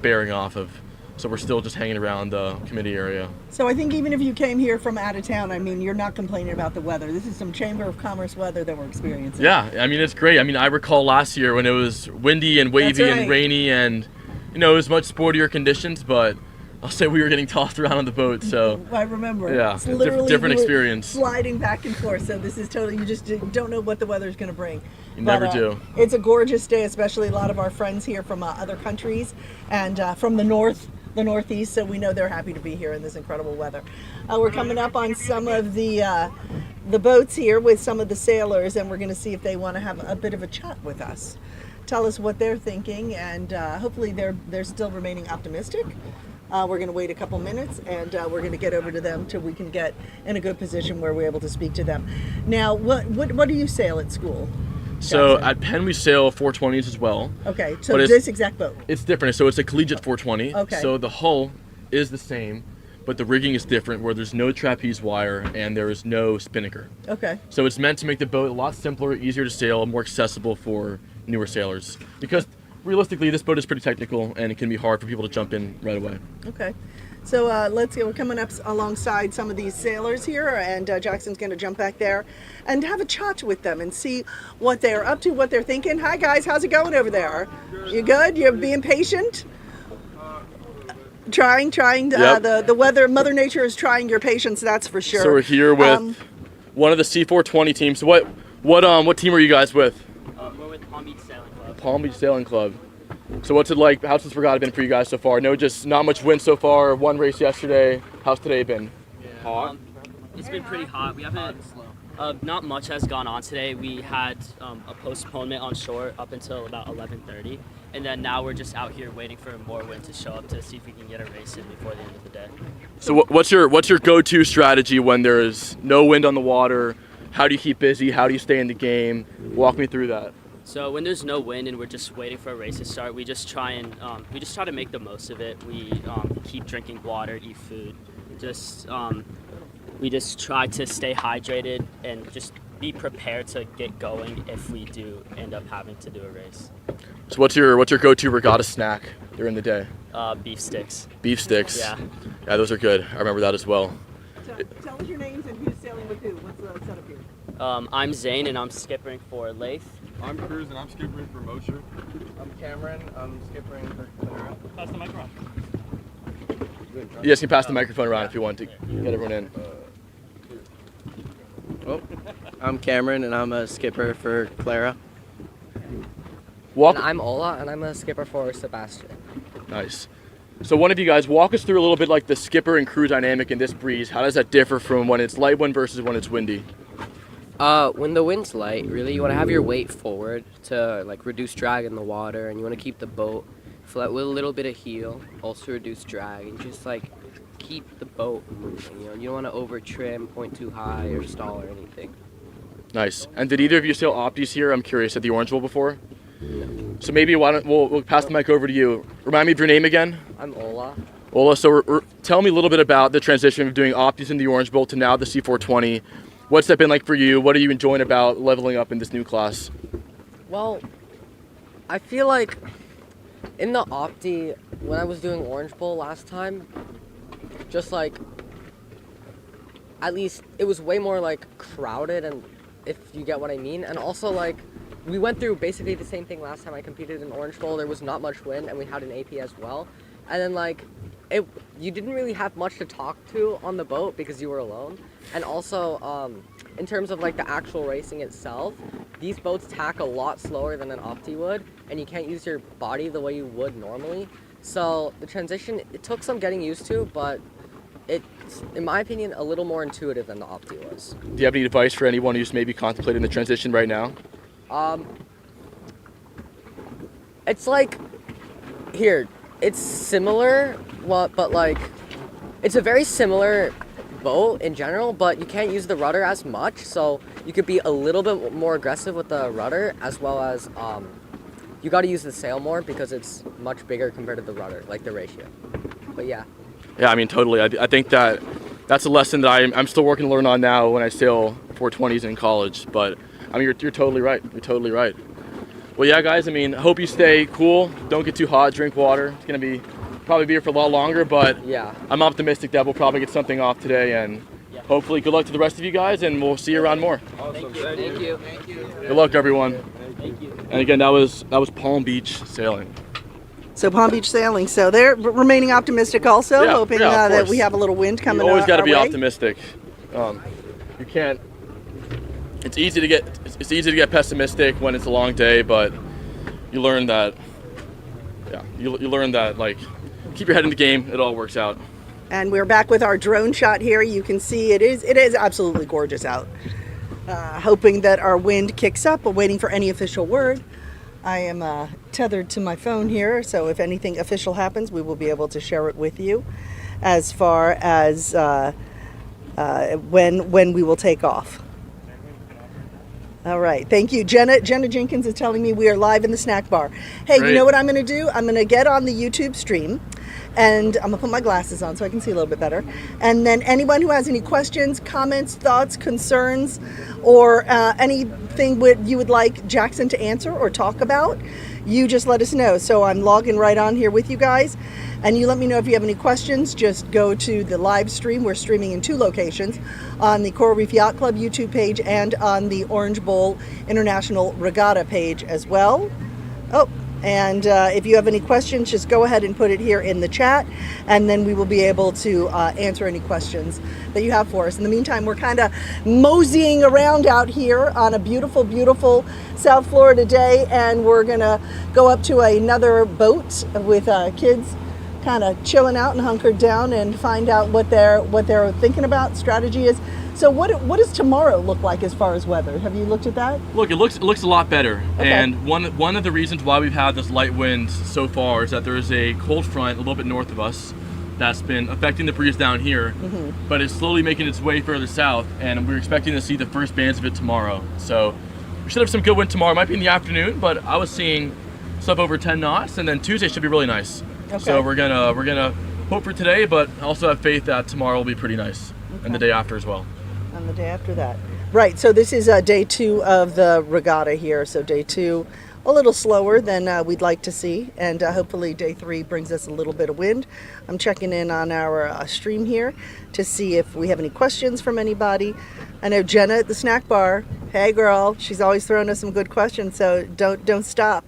Speaker 2: bearing off of. So we're still just hanging around the committee area.
Speaker 1: So I think even if you came here from out of town, I mean, you're not complaining about the weather. This is some Chamber of Commerce weather that we're experiencing.
Speaker 2: Yeah, I mean, it's great. I mean, I recall last year when it was windy and wavy and rainy and, it was much sportier conditions, but I'll say we were getting tossed around on the boat, so.
Speaker 1: I remember.
Speaker 2: Yeah,
Speaker 1: it's literally
Speaker 2: different experience.
Speaker 1: Sliding back and forth, so this is totally, you just don't know what the weather's going to bring.
Speaker 2: You never do.
Speaker 1: It's a gorgeous day, especially a lot of our friends here from other countries and from the north the Northeast, so we know they're happy to be here in this incredible weather. We're coming up on some of the boats here with some of the sailors, and we're going to see if they want to have a bit of a chat with us. Tell us what they're thinking, and hopefully they're still remaining optimistic. We're going to wait a couple minutes, and we're going to get over to them till we can get in a good position where we're able to speak to them. Now, what do you sail at school?
Speaker 2: So
Speaker 1: Jackson?
Speaker 2: at Penn we sail 420s as well.
Speaker 1: Okay, so
Speaker 2: But
Speaker 1: this exact boat.
Speaker 2: It's different. So it's a collegiate 420.
Speaker 1: Okay.
Speaker 2: So the hull is the same, but the rigging is different, where there's no trapeze wire and there is no spinnaker.
Speaker 1: Okay.
Speaker 2: So it's meant to make the boat a lot simpler, easier to sail, more accessible for newer sailors. Because realistically, this boat is pretty technical and it can be hard for people to jump in right away.
Speaker 1: Okay. So let's go. We're coming up alongside some of these sailors here, and Jackson's going to jump back there and have a chat with them and see what they're up to, what they're thinking. Hi guys, how's it going over there? You good? You're being patient? Trying.
Speaker 2: Yep.
Speaker 1: The weather, Mother Nature is trying your patience, that's for sure.
Speaker 2: So we're here with one of the C420 teams. So what team are you guys with?
Speaker 9: We're with Palm Beach Sailing Club.
Speaker 2: Palm Beach Sailing Club. So what's it like? How's this regatta been for you guys so far? No, just not much wind so far. One race yesterday. How's today been?
Speaker 9: Hot. It's been pretty hot. We haven't. Not much has gone on today. We had a postponement on shore up until about 11:30, and then now we're just out here waiting for more wind to show up to see if we can get a race in before the end of the day.
Speaker 2: So what's your go-to strategy when there is no wind on the water? How do you keep busy? How do you stay in the game? Walk me through that.
Speaker 9: So when there's no wind and we're just waiting for a race to start, we just try to make the most of it. We keep drinking water, eat food, we just try to stay hydrated and just be prepared to get going if we do end up having to do a race.
Speaker 2: So what's your go-to regatta snack during the day?
Speaker 9: Beef sticks.
Speaker 2: Beef sticks.
Speaker 9: Yeah.
Speaker 2: Yeah, those are good. I remember that as well.
Speaker 1: Tell us your names and who's sailing with who. What's the setup here?
Speaker 9: I'm Zane and I'm skippering for Lath.
Speaker 10: I'm Cruz and I'm skippering for Mosher. I'm Cameron. I'm skippering for Clara.
Speaker 9: Pass the microphone.
Speaker 2: You guys can pass the microphone around if you want to get everyone in.
Speaker 10: I'm Cameron and I'm a skipper for Clara.
Speaker 2: Walk.
Speaker 11: And I'm Ola and I'm a skipper for Sebastian.
Speaker 2: Nice. So one of you guys walk us through a little bit like the skipper and crew dynamic in this breeze. How does that differ from when it's light wind versus when it's windy?
Speaker 11: When the wind's light, really you want to have your weight forward to like reduce drag in the water, and you want to keep the boat flat with a little bit of heel, also reduce drag, and just like keep the boat moving. You don't want to over trim, point too high, or stall or anything.
Speaker 2: Nice. And did either of you sail Optis here? I'm curious, at the Orange Bowl before? So maybe why don't we'll pass the mic over to you. Remind me of your name again.
Speaker 11: I'm Ola.
Speaker 2: Ola, so tell me a little bit about the transition of doing Optis in the Orange Bowl to now the C420. What's that been like for you? What are you enjoying about leveling up in this new class?
Speaker 11: Well, I feel like in the Opti, when I was doing Orange Bowl last time, just like, at least it was way more like crowded, and if you get what I mean. And also like, we went through basically the same thing last time I competed in Orange Bowl. There was not much wind and we had an AP as well. And then like, you didn't really have much to talk to on the boat because you were alone. And also, in terms of like the actual racing itself, these boats tack a lot slower than an Opti would, and you can't use your body the way you would normally. So the transition, it took some getting used to, but it's, in my opinion, a little more intuitive than the Opti was.
Speaker 2: Do you have any advice for anyone who's maybe contemplating the transition right now?
Speaker 11: It's like, here, it's similar, but like, it's a very similar boat in general, but you can't use the rudder as much, so you could be a little bit more aggressive with the rudder, as well as you got to use the sail more because it's much bigger compared to the rudder, like the ratio. But yeah.
Speaker 2: Yeah, I mean, totally. I think that's a lesson that I'm still working to learn on now when I sail 420s in college. But I mean, you're totally right. You're totally right. Well, yeah, guys. I mean, I hope you stay cool. Don't get too hot. Drink water. It's gonna probably be here for a lot longer. But
Speaker 11: yeah,
Speaker 2: I'm optimistic that we'll probably get something off today, and hopefully, good luck to the rest of you guys, and we'll see you around more.
Speaker 10: Awesome.
Speaker 11: Thank you.
Speaker 2: Good luck, everyone.
Speaker 9: Thank you.
Speaker 2: And again, that was Palm Beach Sailing.
Speaker 1: So Palm Beach Sailing. So they're remaining optimistic also,
Speaker 2: Yeah,
Speaker 1: hoping
Speaker 2: yeah, of
Speaker 1: that
Speaker 2: course.
Speaker 1: we have a little wind coming.
Speaker 2: You always got to be
Speaker 1: way.
Speaker 2: optimistic. You can't. It's easy to get pessimistic when it's a long day, but you learn that. Yeah, you learn that like keep your head in the game. It all works out.
Speaker 1: And we're back with our drone shot here. You can see it is absolutely gorgeous out. Hoping that our wind kicks up, but waiting for any official word. I am tethered to my phone here, so if anything official happens, we will be able to share it with you as far as when we will take off. All right, thank you. Jenna Jenkins is telling me we are live in the snack bar. Hey,
Speaker 2: Great.
Speaker 1: You know what I'm going to do? I'm going to get on the YouTube stream, and I'm going to put my glasses on so I can see a little bit better. And then anyone who has any questions, comments, thoughts, concerns, or anything you would like Jackson to answer or talk about, you just let us know. So I'm logging right on here with you guys. And you let me know if you have any questions. Just go to the live stream. We're streaming in 2 locations, on the Coral Reef Yacht Club YouTube page and on the Orange Bowl International Regatta page as well. Oh, and if you have any questions, just go ahead and put it here in the chat, and then we will be able to answer any questions that you have for us. In the meantime, we're kind of moseying around out here on a beautiful, beautiful South Florida day, and we're gonna go up to another boat with kids kind of chilling out and hunkered down and find out what they're thinking about, strategy is. So what does tomorrow look like as far as weather? Have you looked at that?
Speaker 2: Look, it looks a lot better.
Speaker 1: Okay.
Speaker 2: And one of the reasons why we've had this light wind so far is that there is a cold front a little bit north of us that's been affecting the breeze down here, but it's slowly making its way further south, and we're expecting to see the first bands of it tomorrow. So we should have some good wind tomorrow. It might be in the afternoon, but I was seeing stuff over 10 knots, and then Tuesday should be really nice.
Speaker 1: Okay.
Speaker 2: So we're gonna hope for today, but also have faith that tomorrow will be pretty nice, and the day after as well.
Speaker 1: And the day after that. Right, so this is day 2 of the regatta here. So day 2, a little slower than we'd like to see, and hopefully day 3 brings us a little bit of wind. I'm checking in on our stream here to see if we have any questions from anybody. I know Jenna at the snack bar, hey girl, she's always throwing us some good questions, so don't stop.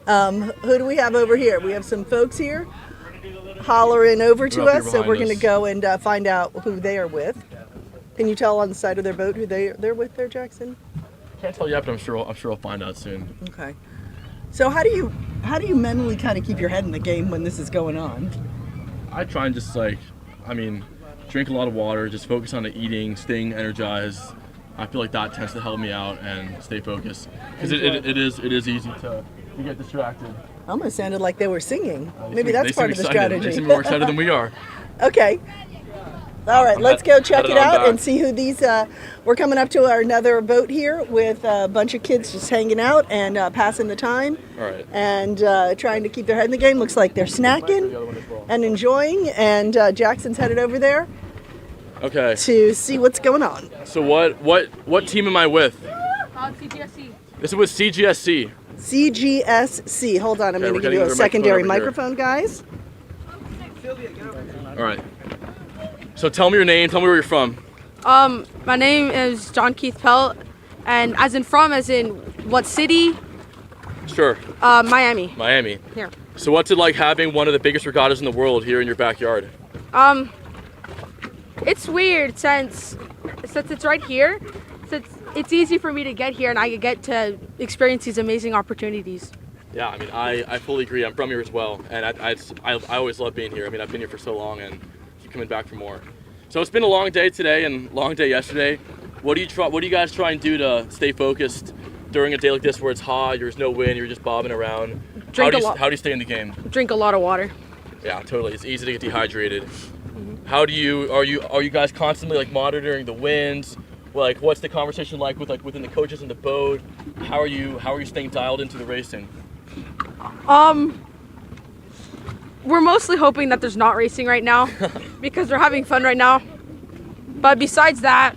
Speaker 1: Who do we have over here? We have some folks here hollering over to
Speaker 2: They're up here
Speaker 1: us, so we're
Speaker 2: behind
Speaker 1: going to
Speaker 2: us.
Speaker 1: go and find out who they are with. Can you tell on the side of their boat who they're with there, Jackson?
Speaker 2: Can't tell yet, but I'm sure I'll find out soon.
Speaker 1: Okay. So how do you mentally kind of keep your head in the game when this is going on?
Speaker 2: I try and just drink a lot of water, just focus on the eating, staying energized. I feel like that tends to help me out and stay focused, because it is easy to get distracted.
Speaker 1: Almost sounded like they were singing.
Speaker 2: They
Speaker 1: Maybe
Speaker 2: seem-
Speaker 1: that's
Speaker 2: they
Speaker 1: part
Speaker 2: seem
Speaker 1: of the
Speaker 2: excited.
Speaker 1: strategy.
Speaker 2: They seem more excited than we are.
Speaker 1: Okay. All right, let's go check
Speaker 2: headed
Speaker 1: it
Speaker 2: on
Speaker 1: out
Speaker 2: back.
Speaker 1: and see who these. We're coming up to another boat here with a bunch of kids just hanging out and passing the time.
Speaker 2: All right.
Speaker 1: And trying to keep their head in the game. Looks like they're snacking and enjoying. And Jackson's headed over there
Speaker 2: Okay.
Speaker 1: to see what's going on.
Speaker 2: So what team am I with?
Speaker 5: CGSC.
Speaker 2: This is with CGSC.
Speaker 1: CGSC. Hold on, I'm
Speaker 2: Okay,
Speaker 1: going
Speaker 2: we're
Speaker 1: to give
Speaker 2: getting
Speaker 1: you a
Speaker 2: their
Speaker 1: secondary
Speaker 2: microphone
Speaker 1: microphone,
Speaker 2: over
Speaker 1: guys.
Speaker 2: All right. So tell me your name. Tell me where you're from.
Speaker 12: My name is John Keith Pelt, and as in what city?
Speaker 2: Sure.
Speaker 12: Miami.
Speaker 2: Miami.
Speaker 12: Here.
Speaker 2: So what's it like having one of the biggest regattas in the world here in your backyard?
Speaker 12: It's weird since it's right here. Since it's easy for me to get here, and I get to experience these amazing opportunities.
Speaker 2: Yeah, I fully agree. I'm from here as well, and I always love being here. I've been here for so long and keep coming back for more. So it's been a long day today and long day yesterday. What do you guys try and do to stay focused during a day like this where it's hot, there's no wind, you're just bobbing around? How do you stay in the game?
Speaker 12: Drink a lot of water.
Speaker 2: Yeah, totally. It's easy to get dehydrated. How do you are you guys constantly monitoring the winds? What's the conversation like within the coaches in the boat? How are you staying dialed into the racing?
Speaker 12: We're mostly hoping that there's not racing right now because we're having fun right now. But besides that,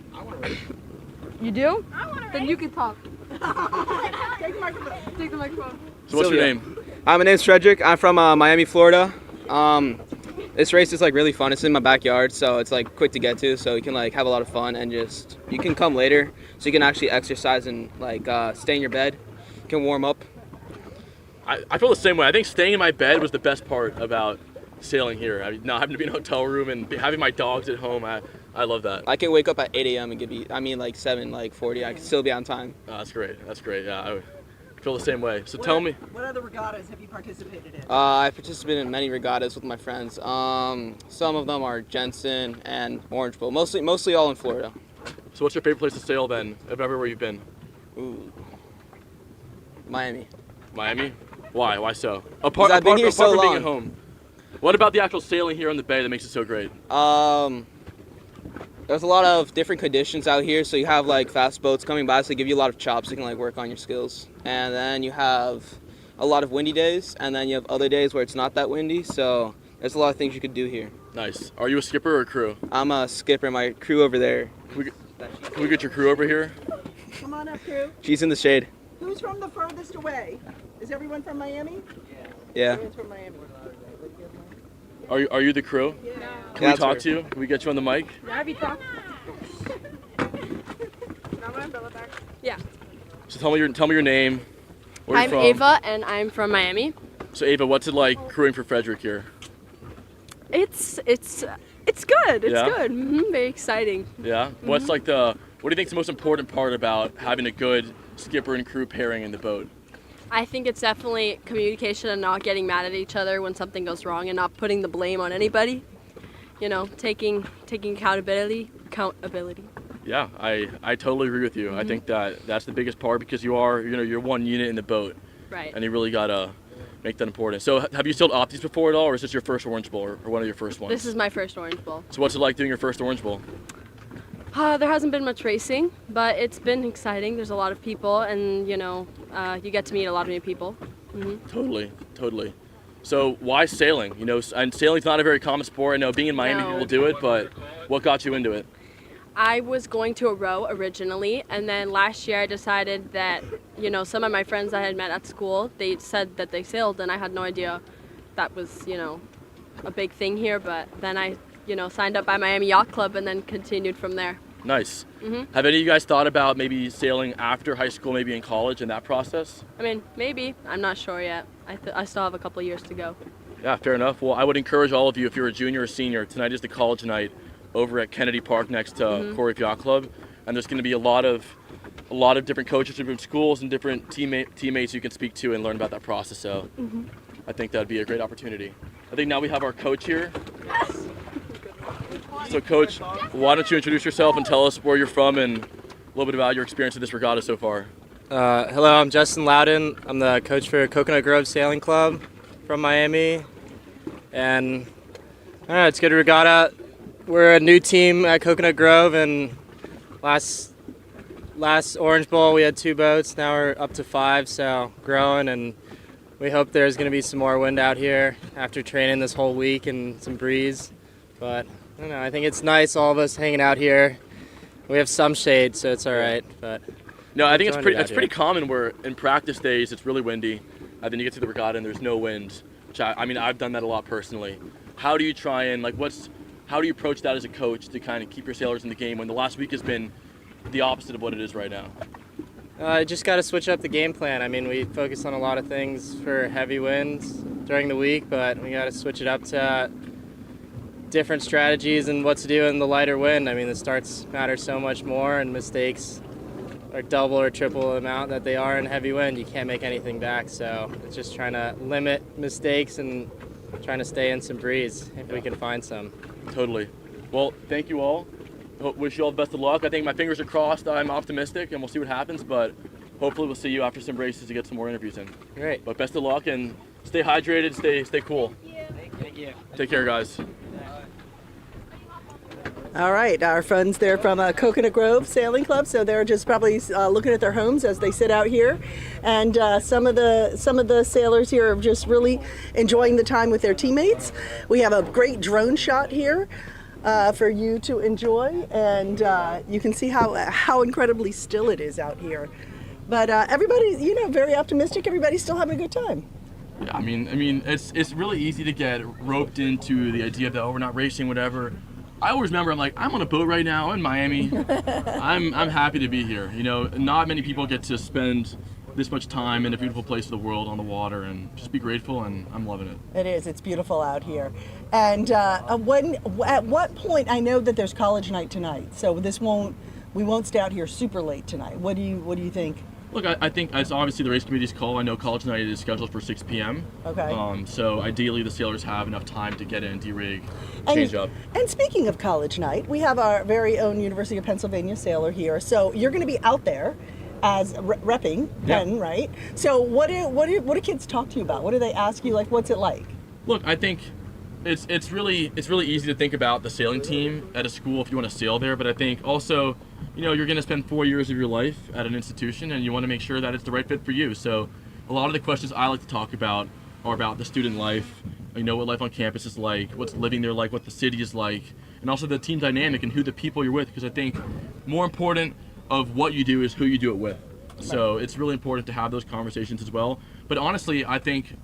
Speaker 12: you do? Then you can talk. Take the microphone. Take the microphone.
Speaker 2: So what's your name?
Speaker 10: My name's Frederick. I'm from Miami, Florida. This race is really fun. It's in my backyard, so it's quick to get to. So you can have a lot of fun and you can come later, so you can actually exercise and stay in your bed. You can warm up.
Speaker 2: I feel the same way. I think staying in my bed was the best part about sailing here. Not having to be in a hotel room and having my dogs at home. I love that.
Speaker 10: I can wake up at 8 a.m. and 7:40. I can still be on time.
Speaker 2: That's great. That's great. Yeah. Feel the same way. So tell me.
Speaker 1: What other regattas have you participated in?
Speaker 10: I participated in many regattas with my friends. Some of them are Jensen and Orange Bowl. Mostly all in Florida.
Speaker 2: So what's your favorite place to sail then, of everywhere you've been?
Speaker 10: Ooh. Miami.
Speaker 2: Miami? Why? Why so?
Speaker 10: I've been here so
Speaker 2: from being
Speaker 10: long.
Speaker 2: at home. What about the actual sailing here on the bay that makes it so great?
Speaker 10: There's a lot of different conditions out here, so you have like fast boats coming by, so they give you a lot of chops, so you can like work on your skills. And then you have a lot of windy days, and then you have other days where it's not that windy, so there's a lot of things you could do here.
Speaker 2: Nice. Are you a skipper or a crew?
Speaker 10: I'm a skipper, my crew over there.
Speaker 2: Can we get your crew over here?
Speaker 1: Come on up, crew.
Speaker 10: She's in the shade.
Speaker 1: Who's from the furthest away? Is everyone from Miami?
Speaker 10: Yeah.
Speaker 1: Everyone's from Miami.
Speaker 2: Are you the crew?
Speaker 1: Yeah.
Speaker 2: Can we talk to you? Can we get you on the mic?
Speaker 12: Yeah.
Speaker 2: So tell me your name. Where
Speaker 12: I'm
Speaker 2: you're from.
Speaker 12: Ava, and I'm from Miami.
Speaker 2: So Ava, what's it like crewing for Frederick here?
Speaker 12: It's good. It's
Speaker 2: Yeah?
Speaker 12: good. Very exciting.
Speaker 2: Yeah. What do you think is the most important part about having a good skipper and crew pairing in the boat?
Speaker 12: I think it's definitely communication and not getting mad at each other when something goes wrong and not putting the blame on anybody. You know, taking accountability.
Speaker 2: Yeah, I totally agree with you. I think that's the biggest part because you're one unit in the boat.
Speaker 12: Right.
Speaker 2: And you really gotta make that important. So have you sailed Opties before at all, or is this your first Orange Bowl or one of your first ones?
Speaker 12: This is my first Orange Bowl.
Speaker 2: So what's it like doing your first Orange Bowl?
Speaker 12: There hasn't been much racing, but it's been exciting. There's a lot of people, and you get to meet a lot of new people.
Speaker 2: Totally. So why sailing? And sailing's not a very common sport. I know being in Miami,
Speaker 12: No.
Speaker 2: people do it, but what got you into it?
Speaker 12: I was going to a row originally, and then last year I decided that, some of my friends I had met at school, they said that they sailed, and I had no idea that was, a big thing here. But then I, signed up by Miami Yacht Club and then continued from there.
Speaker 2: Nice. Have any of you guys thought about maybe sailing after high school, maybe in college, in that process?
Speaker 12: I mean, maybe. I'm not sure yet. I still have a couple years to go.
Speaker 2: Yeah, fair enough. Well, I would encourage all of you, if you're a junior or senior, tonight is the college night over at Kennedy Park next to Corey Yacht Club, and there's going to be a lot of different coaches from different schools and different teammates you can speak to and learn about that process. So I think that'd be a great opportunity. I think now we have our coach here. So Coach, why don't you introduce yourself and tell us where you're from and a little bit about your experience with this regatta so far.
Speaker 13: Hello, I'm Justin Loudon. I'm the coach for Coconut Grove Sailing Club from Miami. And I don't know, it's a good regatta. We're a new team at Coconut Grove, and last Orange Bowl we had 2 boats. Now we're up to 5, so growing, and we hope there's going to be some more wind out here after training this whole week and some breeze. But I don't know, I think it's nice, all of us hanging out here. We have some shade, so it's all right. But
Speaker 2: no, I think it's pretty common where in practice days it's really windy, and then you get to the regatta and there's no wind. Which I mean, I've done that a lot personally. How do you try and how do you approach that as a coach to kind of keep your sailors in the game when the last week has been the opposite of what it is right now?
Speaker 13: Just got to switch up the game plan. I mean, we focus on a lot of things for heavy winds during the week, but we got to switch it up to different strategies and what to do in the lighter wind. I mean, the starts matter so much more, and mistakes are double or triple the amount that they are in heavy wind. You can't make anything back, so it's just trying to limit mistakes and trying to stay in some breeze if we can find some.
Speaker 2: Totally. Well, thank you all. Wish you all the best of luck. I think my fingers are crossed. I'm optimistic, and we'll see what happens, but hopefully we'll see you after some races to get some more interviews in.
Speaker 13: Great.
Speaker 2: But best of luck, and stay hydrated, stay cool.
Speaker 13: Thank you.
Speaker 2: Take care, guys.
Speaker 1: All right, our friends there from Coconut Grove Sailing Club, so they're just probably looking at their homes as they sit out here, and some of the sailors here are just really enjoying the time with their teammates. We have a great drone shot here for you to enjoy, and you can see how incredibly still it is out here. But everybody's very optimistic. Everybody's still having a good time.
Speaker 2: Yeah, I mean, it's really easy to get roped into the idea that we're not racing, whatever. I always remember, I'm on a boat right now in Miami. I'm happy to be here. Not many people get to spend this much time in a beautiful place of the world on the water, and just be grateful, and I'm loving it.
Speaker 1: It is. It's beautiful out here. And at what point, I know that there's college night tonight, so we won't stay out here super late tonight. What do you think?
Speaker 2: Look, I think it's obviously the race committee's call. I know college night is scheduled for 6 p.m.
Speaker 1: Okay.
Speaker 2: So ideally the sailors have enough time to get in, de-rig, change up.
Speaker 1: And speaking of college night, we have our very own University of Pennsylvania sailor here. So you're going to be out there as repping Penn, right? So what do kids talk to you about? What do they ask you? Like, what's it like?
Speaker 2: Look, I think it's really easy to think about the sailing team at a school if you want to sail there, but I think also, you're going to spend 4 years of your life at an institution, and you want to make sure that it's the right fit for you. So a lot of the questions I like to talk about are about the student life, what life on campus is like, what's living there like, what the city is like, and also the team dynamic and who the people you're with, because I think more important of what you do is who you do it with. So it's really important to have those conversations as well. But honestly, I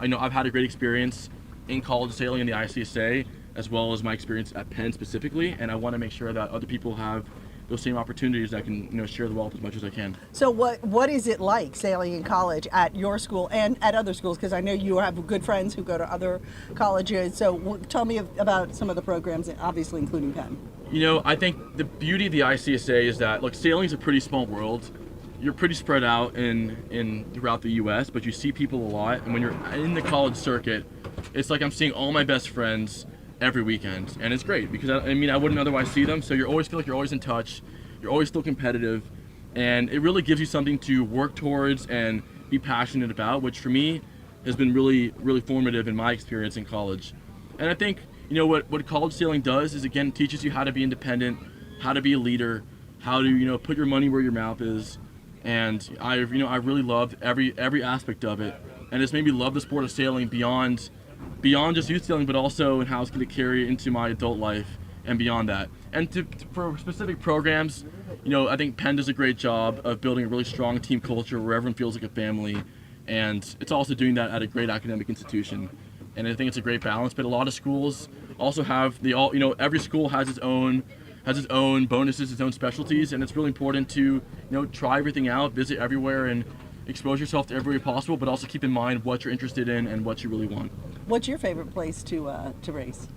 Speaker 2: know I've had a great experience in college sailing in the ICSA, as well as my experience at Penn specifically, and I want to make sure that other people have those same opportunities that can share the wealth as much as I can.
Speaker 1: So what is it like sailing in college at your school and at other schools? Because I know you have good friends who go to other colleges. So tell me about some of the programs, obviously including Penn.
Speaker 2: I think the beauty of the ICSA is that, look, sailing is a pretty small world. You're pretty spread out in throughout the U.S., but you see people a lot. And when you're in the college circuit, it's like I'm seeing all my best friends every weekend, and it's great because I wouldn't otherwise see them. So you always feel like you're always in touch, you're always still competitive, and it really gives you something to work towards and be passionate about, which for me has been really formative in my experience in college. And I think what college sailing does is, again, teaches you how to be independent, how to be a leader, how to put your money where your mouth is, and I really loved every aspect of it, and it's made me love the sport of sailing beyond just youth sailing, but also in how it's going to carry into my adult life and beyond that. And for specific programs, I think Penn does a great job of building a really strong team culture where everyone feels like a family, and it's also doing that at a great academic institution. And I think it's a great balance. But a lot of schools also have every school has its own bonuses, its own specialties, and it's really important to try everything out, visit everywhere, and expose yourself to everywhere possible, but also keep in mind what you're interested in and what you really want.
Speaker 1: What's your favorite place to race?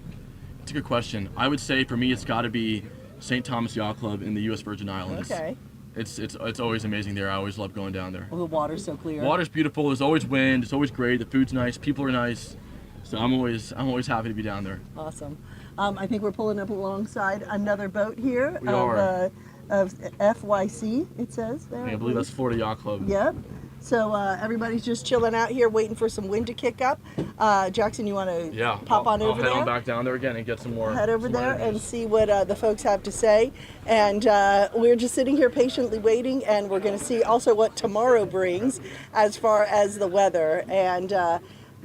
Speaker 2: It's a good question. I would say for me it's got to be St. Thomas Yacht Club in the U.S. Virgin Islands.
Speaker 1: Okay.
Speaker 2: It's always amazing there. I always love going down there.
Speaker 1: Well, the water's so clear.
Speaker 2: Water's beautiful. There's always wind. It's always great. The food's nice. People are nice. So I'm always happy to be down there.
Speaker 1: Awesome. I think we're pulling up alongside another boat here
Speaker 2: of
Speaker 1: FYC. It says there.
Speaker 2: I believe that's Florida Yacht Club.
Speaker 1: Yep. So everybody's just chilling out here, waiting for some wind to kick up. Jackson, you want to pop on over there?
Speaker 2: I'll head on back down there again and get some more.
Speaker 1: Head over there and see what the folks have to say. And we're just sitting here patiently waiting, and we're going to see also what tomorrow brings as far as the weather, and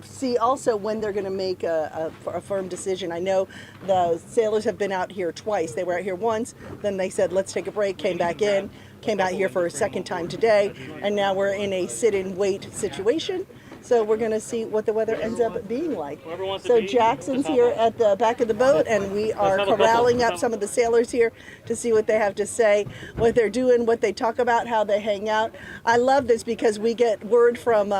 Speaker 1: see also when they're going to make a firm decision. I know the sailors have been out here twice. They were out here once, then they said, let's take a break, came back out here for a second time today, and now we're in a sit-and-wait situation. So we're going to see what the weather ends up being like. So Jackson's here at the back of the boat, and we are corralling up some of the sailors here to see what they have to say, what they're doing, what they talk about, how they hang out. I love this because we get word from,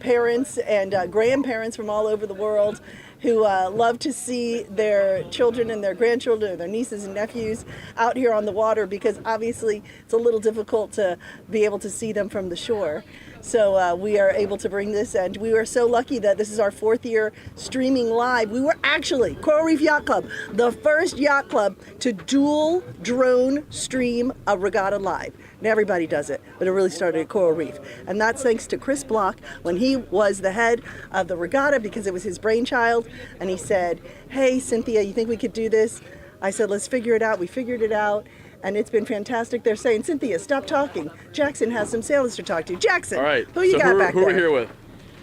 Speaker 1: parents and grandparents from all over the world who love to see their children and their grandchildren, their nieces and nephews out here on the water, because obviously it's a little difficult to be able to see them from the shore. So we are able to bring this, and we are so lucky that this is our 4th year streaming live. We were actually, Coral Reef Yacht Club, the first yacht club to dual drone stream a regatta live. And everybody does it, but it really started at Coral Reef. And that's thanks to Chris Block when he was the head of the regatta, because it was his brainchild. And he said, hey, Cynthia, you think we could do this? I said, let's figure it out. We figured it out. And it's been fantastic. They're saying, Cynthia, stop talking. Jackson has some sailors to talk to. Jackson,
Speaker 2: all right.
Speaker 1: who you got back there?
Speaker 2: Who are we here with?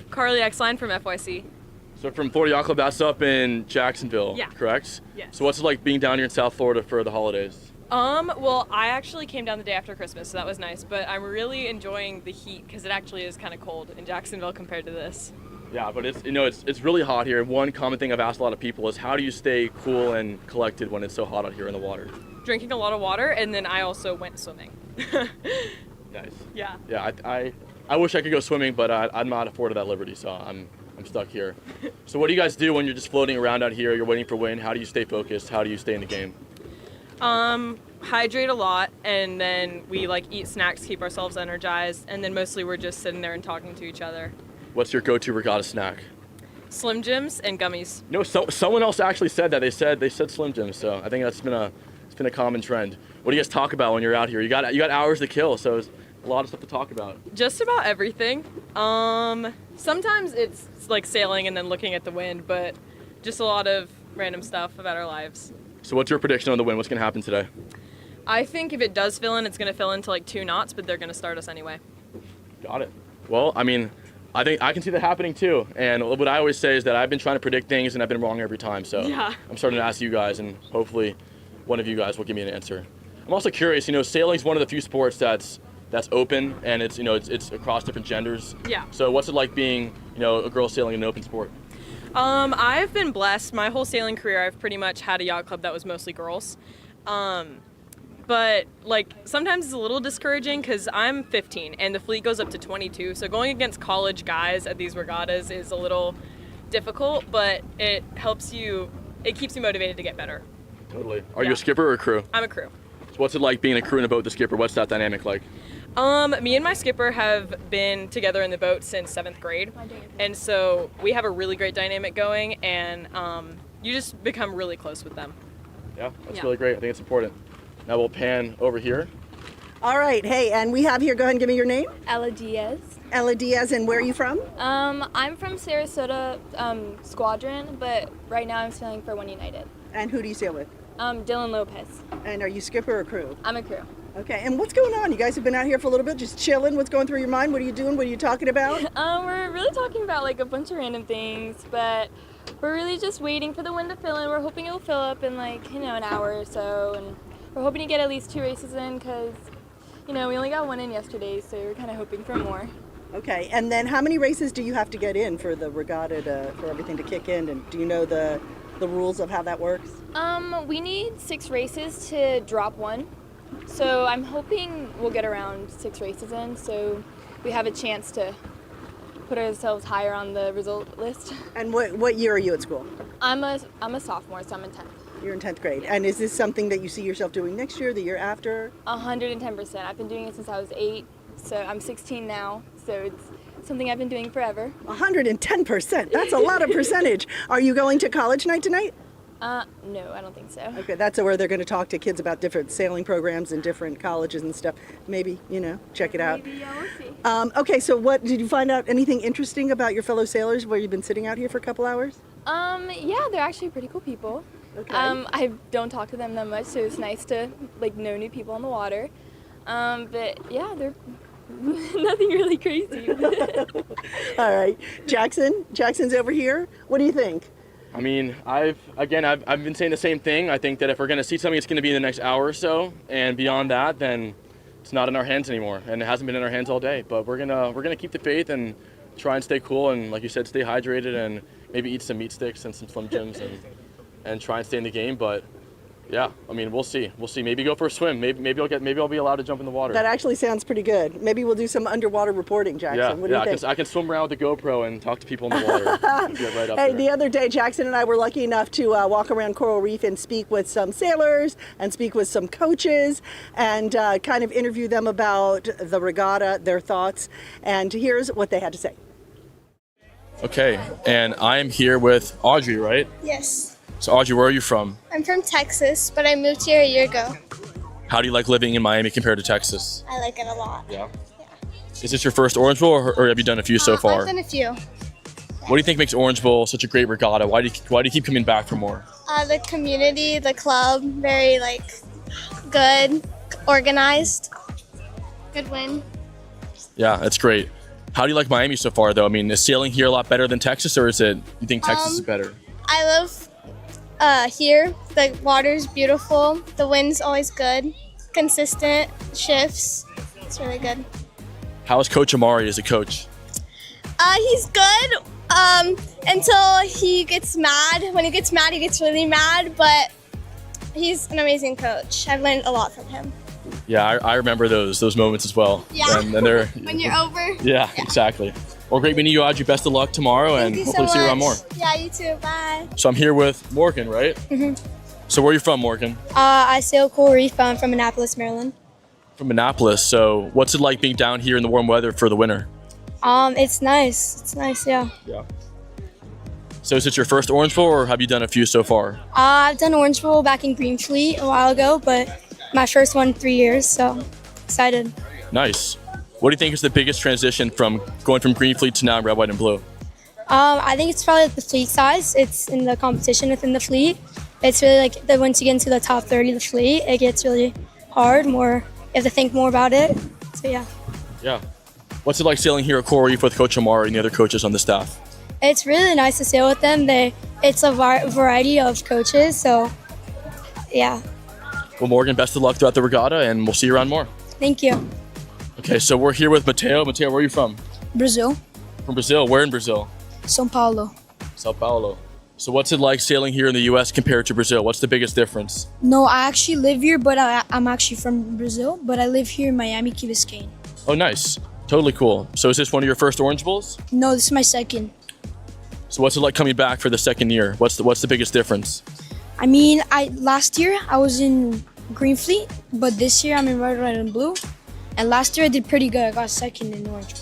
Speaker 14: Carly Exline from FYC.
Speaker 2: So from Florida Yacht Club, that's up in Jacksonville, correct?
Speaker 14: Yes.
Speaker 2: So what's it like being down here in South Florida for the holidays?
Speaker 14: Well, I actually came down the day after Christmas, so that was nice. But I'm really enjoying the heat because it actually is kind of cold in Jacksonville compared to this.
Speaker 2: Yeah, but it's really hot here. One common thing I've asked a lot of people is, how do you stay cool and collected when it's so hot out here in the water?
Speaker 14: Drinking a lot of water, and then I also went swimming.
Speaker 2: Nice.
Speaker 14: Yeah.
Speaker 2: Yeah, I wish I could go swimming, but I'm not afforded that liberty, so I'm stuck here. So what do you guys do when you're just floating around out here? You're waiting for wind. How do you stay focused? How do you stay in the game?
Speaker 14: Hydrate a lot, and then we like eat snacks, keep ourselves energized, and then mostly we're just sitting there and talking to each other.
Speaker 2: What's your go-to regatta snack?
Speaker 14: Slim Jims and gummies.
Speaker 2: No, someone else actually said that. They said Slim Jims, so I think it's been a common trend. What do you guys talk about when you're out here? You got hours to kill, so there's a lot of stuff to talk about.
Speaker 14: Just about everything. Sometimes it's like sailing and then looking at the wind, but just a lot of random stuff about our lives.
Speaker 2: So what's your prediction on the wind? What's gonna happen today?
Speaker 14: I think if it does fill in, it's gonna fill into like 2 knots, but they're gonna start us anyway.
Speaker 2: Got it. Well, I mean, I think I can see that happening too. And what I always say is that I've been trying to predict things and I've been wrong every time. So
Speaker 14: yeah.
Speaker 2: I'm starting to ask you guys, and hopefully one of you guys will give me an answer. I'm also curious, sailing is one of the few sports that's open, and it's across different genders.
Speaker 14: Yeah.
Speaker 2: So what's it like being, a girl sailing in an open sport?
Speaker 14: I've been blessed. My whole sailing career, I've pretty much had a yacht club that was mostly girls. But like sometimes it's a little discouraging because I'm 15 and the fleet goes up to 22. So going against college guys at these regattas is a little difficult, but it helps you. It keeps you motivated to get better.
Speaker 2: Totally. Are you a skipper or a crew?
Speaker 14: I'm a crew.
Speaker 2: So what's it like being a crew in a boat with the skipper? What's that dynamic like?
Speaker 14: Me and my skipper have been together in the boat since 7th grade, and so we have a really great dynamic going, and you just become really close with them.
Speaker 2: Yeah, that's really great. I think it's important. Now we'll pan over here.
Speaker 1: All right, hey, and we have here, go ahead and give me your name.
Speaker 15: Ella Diaz.
Speaker 1: Ella Diaz, and where are you from?
Speaker 15: I'm from Sarasota Squadron, but right now I'm sailing for One United.
Speaker 1: And who do you sail with?
Speaker 15: Dylan Lopez.
Speaker 1: And are you skipper or crew?
Speaker 15: I'm a crew.
Speaker 1: Okay, and what's going on? You guys have been out here for a little bit, just chilling. What's going through your mind? What are you doing? What are you talking about?
Speaker 15: We're really talking about like a bunch of random things, but we're really just waiting for the wind to fill in. We're hoping it will fill up in like, an hour or so, and we're hoping to get at least 2 races in because, we only got 1 in yesterday, so we're kind of hoping for more.
Speaker 1: Okay, and then how many races do you have to get in for the regatta for everything to kick in? And do you know the rules of how that works?
Speaker 15: We need 6 races to drop 1. So I'm hoping we'll get around 6 races in, so we have a chance to put ourselves higher on the result list.
Speaker 1: And what year are you at school?
Speaker 15: I'm a sophomore, so I'm in 10th.
Speaker 1: You're in 10th grade. And is this something that you see yourself doing next year, the year after?
Speaker 15: 110%. I've been doing it since I was 8, so I'm 16 now, so it's something I've been doing forever.
Speaker 1: 110%. That's a lot of percentage. Are you going to college night tonight?
Speaker 15: No, I don't think so.
Speaker 1: Okay, that's where they're going to talk to kids about different sailing programs and different colleges and stuff. Maybe, check it out.
Speaker 15: Maybe, yeah, we'll see.
Speaker 1: Okay, so what did you find out anything interesting about your fellow sailors where you've been sitting out here for a couple hours?
Speaker 15: Yeah, they're actually pretty cool people.
Speaker 1: Okay.
Speaker 15: I don't talk to them that much, so it's nice to know new people on the water. But yeah, they're nothing really crazy.
Speaker 1: All right, Jackson's over here. What do you think?
Speaker 2: I mean, I've been saying the same thing. I think that if we're going to see something, it's going to be in the next hour or so, and beyond that, then it's not in our hands anymore, and it hasn't been in our hands all day. But we're gonna keep the faith and try and stay cool, and like you said, stay hydrated, and maybe eat some meat sticks and some Slim Jims, and try and stay in the game. But yeah, I mean, we'll see. Maybe go for a swim. Maybe I'll be allowed to jump in the water.
Speaker 1: That actually sounds pretty good. Maybe we'll do some underwater reporting, Jackson.
Speaker 2: Yeah,
Speaker 1: what do you think?
Speaker 2: I can swim around with the GoPro and talk to people in the water. Get right up
Speaker 1: Hey,
Speaker 2: there.
Speaker 1: the other day, Jackson and I were lucky enough to walk around Coral Reef and speak with some sailors and speak with some coaches and kind of interview them about the regatta, their thoughts. And here's what they had to say.
Speaker 2: Okay, and I am here with Audrey, right?
Speaker 16: Yes.
Speaker 2: So Audrey, where are you from?
Speaker 16: I'm from Texas, but I moved here a year ago.
Speaker 2: How do you like living in Miami compared to Texas?
Speaker 16: I like it a lot.
Speaker 2: Yeah. Is this your first Orange Bowl, or have you done a few so far?
Speaker 16: I've done a few.
Speaker 2: What do you think makes Orange Bowl such a great regatta? Why do you keep coming back for more?
Speaker 16: The community, the club, very good, organized, good win.
Speaker 2: Yeah, that's great. How do you like Miami so far, though? I mean, is sailing here a lot better than Texas, or you think Texas is better?
Speaker 16: I love here. The water's beautiful. The wind's always good. Consistent shifts. It's really good.
Speaker 2: How is Coach Amari as a coach?
Speaker 16: He's good until he gets mad. When he gets mad, he gets really mad, but he's an amazing coach. I've learned a lot from him.
Speaker 2: Yeah, I remember those moments as well.
Speaker 16: Yeah,
Speaker 2: and they're,
Speaker 16: when you're over.
Speaker 2: Yeah, exactly. Well, great meeting you, Audrey. Best of luck tomorrow, and hopefully see you around more.
Speaker 16: Yeah, you too. Bye.
Speaker 2: So I'm here with Morgan, right?
Speaker 16: Mm-hmm.
Speaker 2: So where are you from, Morgan?
Speaker 16: I sail Coral Reef. I'm from Annapolis, Maryland.
Speaker 2: From Annapolis. So what's it like being down here in the warm weather for the winter?
Speaker 16: It's nice. It's nice, yeah.
Speaker 2: Yeah. So is it your first Orange Bowl, or have you done a few so far?
Speaker 16: I've done Orange Bowl back in Greenfleet a while ago, but my first one in 3 years, so excited.
Speaker 2: Nice. What do you think is the biggest transition from going from Greenfleet to now red, white, and blue?
Speaker 16: I think it's probably the fleet size. It's in the competition within the fleet. It's really like that once you get into the top 30 of the fleet, it gets really hard. You have to think more about it. So yeah.
Speaker 2: Yeah. What's it like sailing here at Coral Reef with Coach Amar and the other coaches on the staff?
Speaker 16: It's really nice to sail with them. It's a variety of coaches, so yeah.
Speaker 2: Well, Morgan, best of luck throughout the regatta, and we'll see you around more.
Speaker 16: Thank you.
Speaker 2: Okay, so we're here with Mateo. Mateo, where are you from?
Speaker 17: Brazil,
Speaker 2: From Brazil. Where in Brazil?
Speaker 17: São Paulo.
Speaker 2: Sao Paulo. So what's it like sailing here in the U.S. compared to Brazil? What's the biggest difference?
Speaker 17: No, I actually live here, but I'm actually from Brazil, but I live here in Miami, Key Biscayne.
Speaker 2: Oh, nice. Totally cool. So is this one of your first Orange Bowls?
Speaker 17: No, this is my second.
Speaker 2: So what's it like coming back for the second year? What's the biggest difference?
Speaker 17: I mean, last year I was in Greenfleet, but this year I'm in red, white, and blue. And last year I did pretty good. I got second in Orange.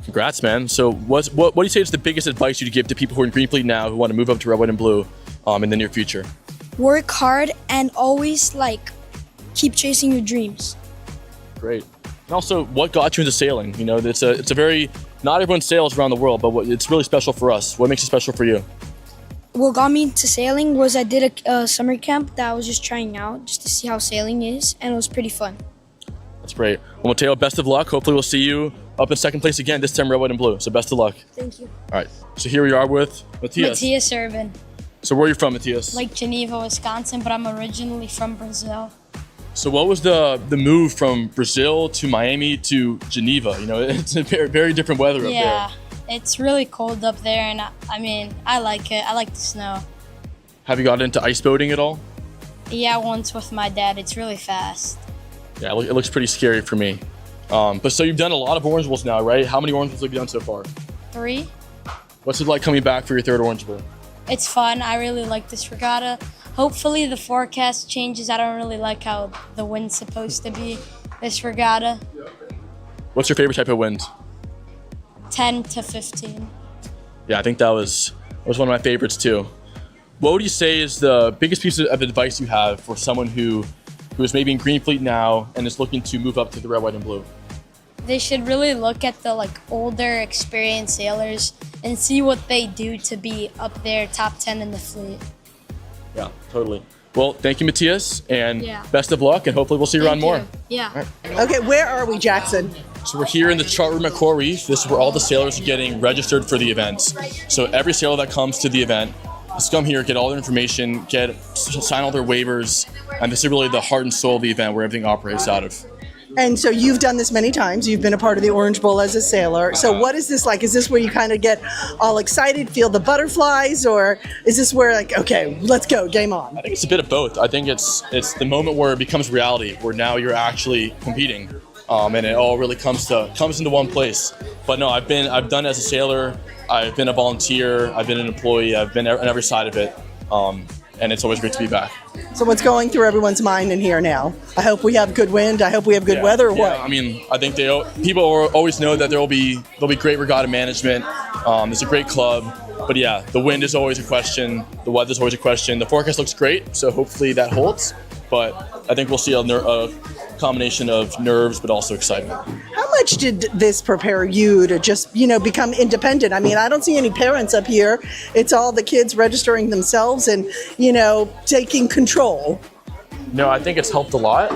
Speaker 2: Congrats, man. So what do you say is the biggest advice you'd give to people who are in Greenfleet now who want to move up to red, white, and blue in the near future?
Speaker 17: Work hard and always keep chasing your dreams.
Speaker 2: Great. And also, what got you into sailing? You know, it's a very, not everyone sails around the world, but it's really special for us. What makes it special for you?
Speaker 17: What got me into sailing was I did a summer camp that I was just trying out just to see how sailing is, and it was pretty fun.
Speaker 2: That's great. Well, Mateo, best of luck. Hopefully we'll see you up in second place again, this time red, white, and blue. So best of luck.
Speaker 17: Thank you.
Speaker 2: All right. So here we are with Matthias.
Speaker 18: Matthias Urban,
Speaker 2: So where are you from, Matthias?
Speaker 18: Lake Geneva, Wisconsin, but I'm originally from Brazil.
Speaker 2: So what was the move from Brazil to Miami to Geneva? You know, it's a very, very different weather up there.
Speaker 18: Yeah, it's really cold up there, and I mean, I like it. I like the snow.
Speaker 2: Have you got into ice boating at all?
Speaker 18: Yeah, once with my dad. It's really fast.
Speaker 2: Yeah, it looks pretty scary for me. But so you've done a lot of Orange Bowls now, right? How many Orange Bowls have you done so far?
Speaker 18: 3.
Speaker 2: What's it like coming back for your third Orange Bowl?
Speaker 18: It's fun. I really like this regatta. Hopefully the forecast changes. I don't really like how the wind's supposed to be this regatta.
Speaker 2: What's your favorite type of wind?
Speaker 18: 10 to 15.
Speaker 2: Yeah, I think that was one of my favorites too. What would you say is the biggest piece of advice you have for someone who is maybe in Greenfleet now and is looking to move up to the red, white, and blue?
Speaker 18: They should really look at the older experienced sailors and see what they do to be up there top 10 in the fleet.
Speaker 2: Yeah, totally. Well, thank you, Matthias, and
Speaker 18: Yeah.
Speaker 2: best of luck, and hopefully we'll see you around more.
Speaker 18: Yeah.
Speaker 1: Okay, where are we, Jackson?
Speaker 2: So we're here in the chart room at Coral Reef. This is where all the sailors are getting registered for the events. So every sailor that comes to the event has come here, get all their information, sign all their waivers, and this is really the heart and soul of the event where everything operates out of.
Speaker 1: And so you've done this many times. You've been a part of the Orange Bowl as a sailor. So what is this like? Is this where you kind of get all excited, feel the butterflies, or is this where okay, let's go, game on?
Speaker 2: I think it's a bit of both. I think it's the moment where it becomes reality, where now you're actually competing, and it all really comes into one place. But no, I've done it as a sailor. I've been a volunteer. I've been an employee. I've been on every side of it, and it's always great to be back.
Speaker 1: So what's going through everyone's mind in here now? I hope we have good wind. I hope we have good weather. Or what?
Speaker 2: I mean, I think people always know that there'll be great regatta management. It's a great club, but yeah, the wind is always a question. The weather's always a question. The forecast looks great, so hopefully that holds. But I think we'll see a combination of nerves, but also excitement.
Speaker 1: How much did this prepare you to just, become independent? I mean, I don't see any parents up here. It's all the kids registering themselves and, taking control.
Speaker 2: No, I think it's helped a lot.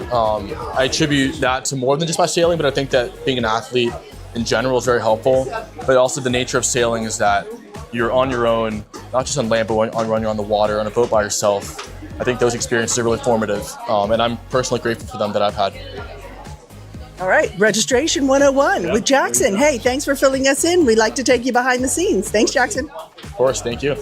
Speaker 2: I attribute that to more than just my sailing, but I think that being an athlete in general is very helpful. But also the nature of sailing is that you're on your own, not just on land, but when you're on the water, on a boat by yourself. I think those experiences are really formative, and I'm personally grateful for them that I've had.
Speaker 1: All right, Registration 101 with Jackson. Hey, thanks for filling us in. We'd like to take you behind the scenes. Thanks, Jackson.
Speaker 2: Of course, thank you.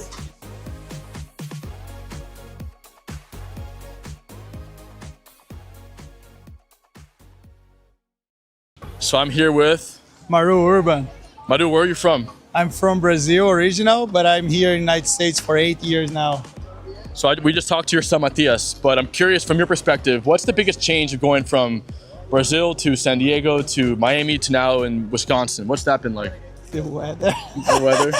Speaker 2: So I'm here with
Speaker 19: Maru Urban.
Speaker 2: Maru, where are you from?
Speaker 19: I'm from Brazil original, but I'm here in the United States for 8 years now.
Speaker 2: So we just talked to your son Matias, but I'm curious from your perspective, what's the biggest change of going from Brazil to San Diego to Miami to now in Wisconsin? What's that been like?
Speaker 19: The weather.
Speaker 2: The weather?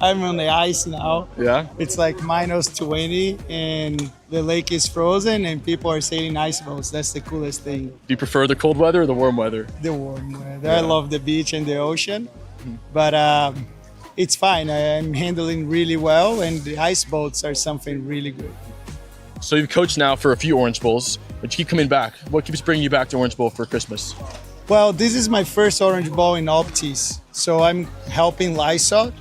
Speaker 19: I'm on the ice now.
Speaker 2: Yeah?
Speaker 19: It's like -20 and the lake is frozen and people are sailing ice boats. That's the coolest thing.
Speaker 2: Do you prefer the cold weather or the warm weather?
Speaker 19: The warm weather. I love the beach and the ocean, but it's fine. I'm handling really well and the ice boats are something really good.
Speaker 2: So you've coached now for a few Orange Bowls, but you keep coming back. What keeps bringing you back to Orange Bowl for Christmas?
Speaker 19: Well, this is my first Orange Bowl in Optis, so I'm helping Lysol.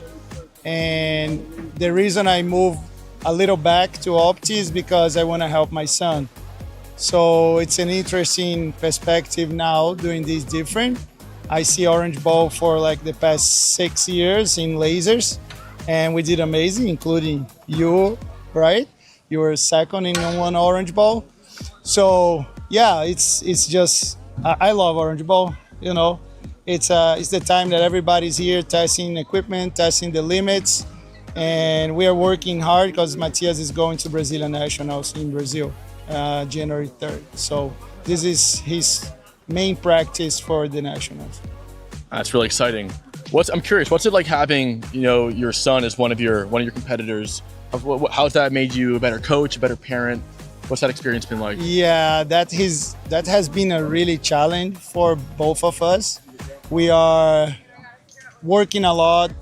Speaker 19: And the reason I moved a little back to Optis is because I want to help my son. So it's an interesting perspective now doing this different. I see Orange Bowl for like the past 6 years in lasers, and we did amazing, including you, right? You were second in one Orange Bowl. So yeah, it's just, I love Orange Bowl, you know. It's the time that everybody's here testing equipment, testing the limits, and we are working hard because Matias is going to Brazilian Nationals in Brazil, January 3rd. So this is his main practice for the Nationals.
Speaker 2: That's really exciting. I'm curious, what's it like having, your son as one of your competitors? How's that made you a better coach, a better parent? What's that experience been like?
Speaker 19: Yeah, that has been a really challenge for both of us. We are working a lot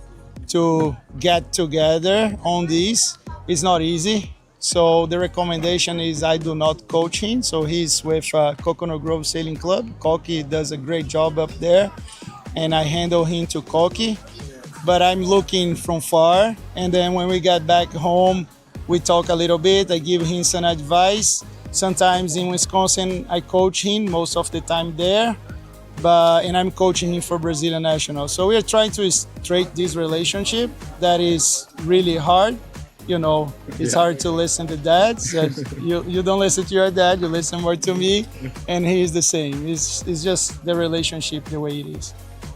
Speaker 19: to get together on this. It's not easy. So the recommendation is I do not coach him. So he's with Coconut Grove Sailing Club. Koki does a great job up there. And I handle him to Koki. But I'm looking from far. And then when we get back home, we talk a little bit. I give him some advice. Sometimes in Wisconsin, I coach him most of the time there. And I'm coaching him for Brazilian National. So we are trying to straighten this relationship that is really hard. It's hard to listen to dads. You don't listen to your dad, you listen more to me, and he is the same. It's just the relationship the way it is.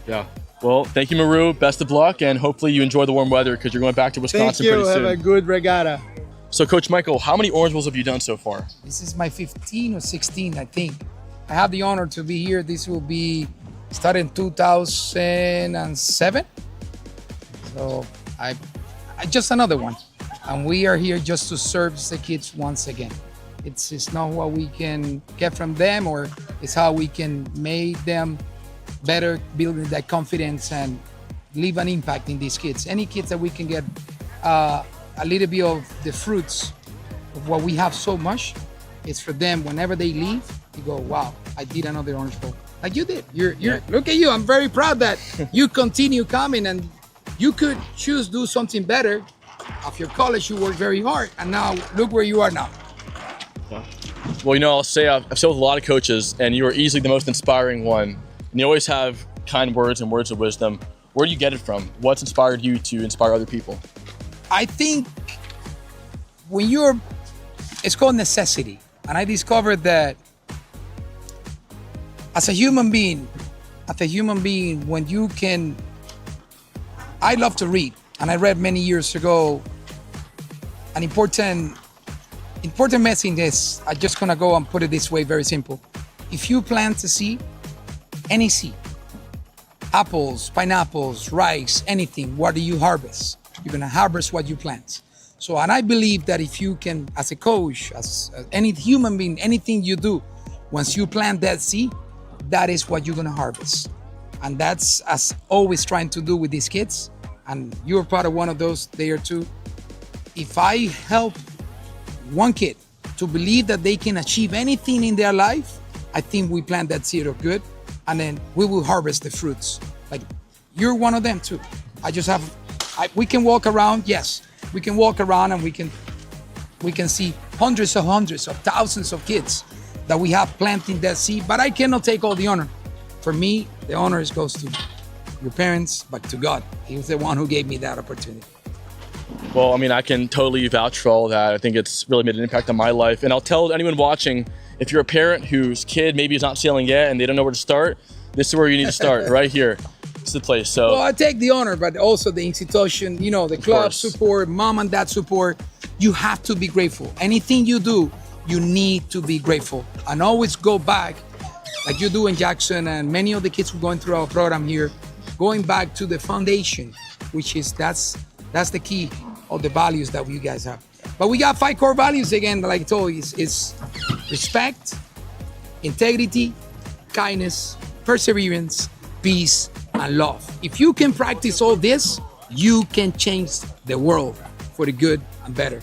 Speaker 2: Yeah. Well, thank you, Maru. Best of luck, and hopefully you enjoy the warm weather because you're going back to Wisconsin pretty soon.
Speaker 19: Have a good regatta.
Speaker 2: So, Coach Michael, how many Orange Bowls have you done so far?
Speaker 20: This is my 15 or 16, I think. I have the honor to be here. This will be started in 2007. So I just another one. And we are here just to serve the kids once again. It's not what we can get from them, or it's how we can make them better, building that confidence and leave an impact in these kids. Any kids that we can get a little bit of the fruits of what we have so much, it's for them whenever they leave, you go, wow, I did another Orange Bowl. Like you did. Look at you. I'm very proud that you continue coming, and you could choose do something better. After college, you worked very hard, and now look where you are now.
Speaker 2: Well, I'll say I've said with a lot of coaches, and you are easily the most inspiring one. And you always have kind words and words of wisdom. Where do you get it from? What's inspired you to inspire other people?
Speaker 20: I think it's called necessity. And I discovered that as a human being, when you can, I love to read. And I read many years ago, an important message is, I'm just gonna go and put it this way, very simple. If you plant a seed, any seed, apples, pineapples, rice, anything, what do you harvest? You're gonna harvest what you plant. So, and I believe that if you can, as a coach, as any human being, anything you do, once you plant that seed, that is what you're gonna harvest. And that's as always trying to do with these kids. And you're part of one of those there too. If I help one kid to believe that they can achieve anything in their life, I think we plant that seed of good, and then we will harvest the fruits. Like you're one of them too. We can walk around, yes, we can walk around and we can see hundreds of thousands of kids that we have planting that seed, but I cannot take all the honor. For me, the honor goes to your parents, but to God. He was the one who gave me that opportunity.
Speaker 2: Well, I can totally vouch for all that. I think it's really made an impact on my life. And I'll tell anyone watching, if you're a parent whose kid maybe is not sailing yet and they don't know where to start, this is where you need to start, right here. It's the place. So
Speaker 20: Well, I take the honor, but also the institution, you know, the club
Speaker 2: course.
Speaker 20: support, mom and dad support. You have to be grateful. Anything you do, you need to be grateful and always go back, like you do in Jackson and many of the kids who are going through our program here, going back to the foundation, which is that's the key of the values that you guys have. But we got 5 core values again, like I told you, it's respect, integrity, kindness, perseverance, peace, and love. If you can practice all this, you can change the world for the good and better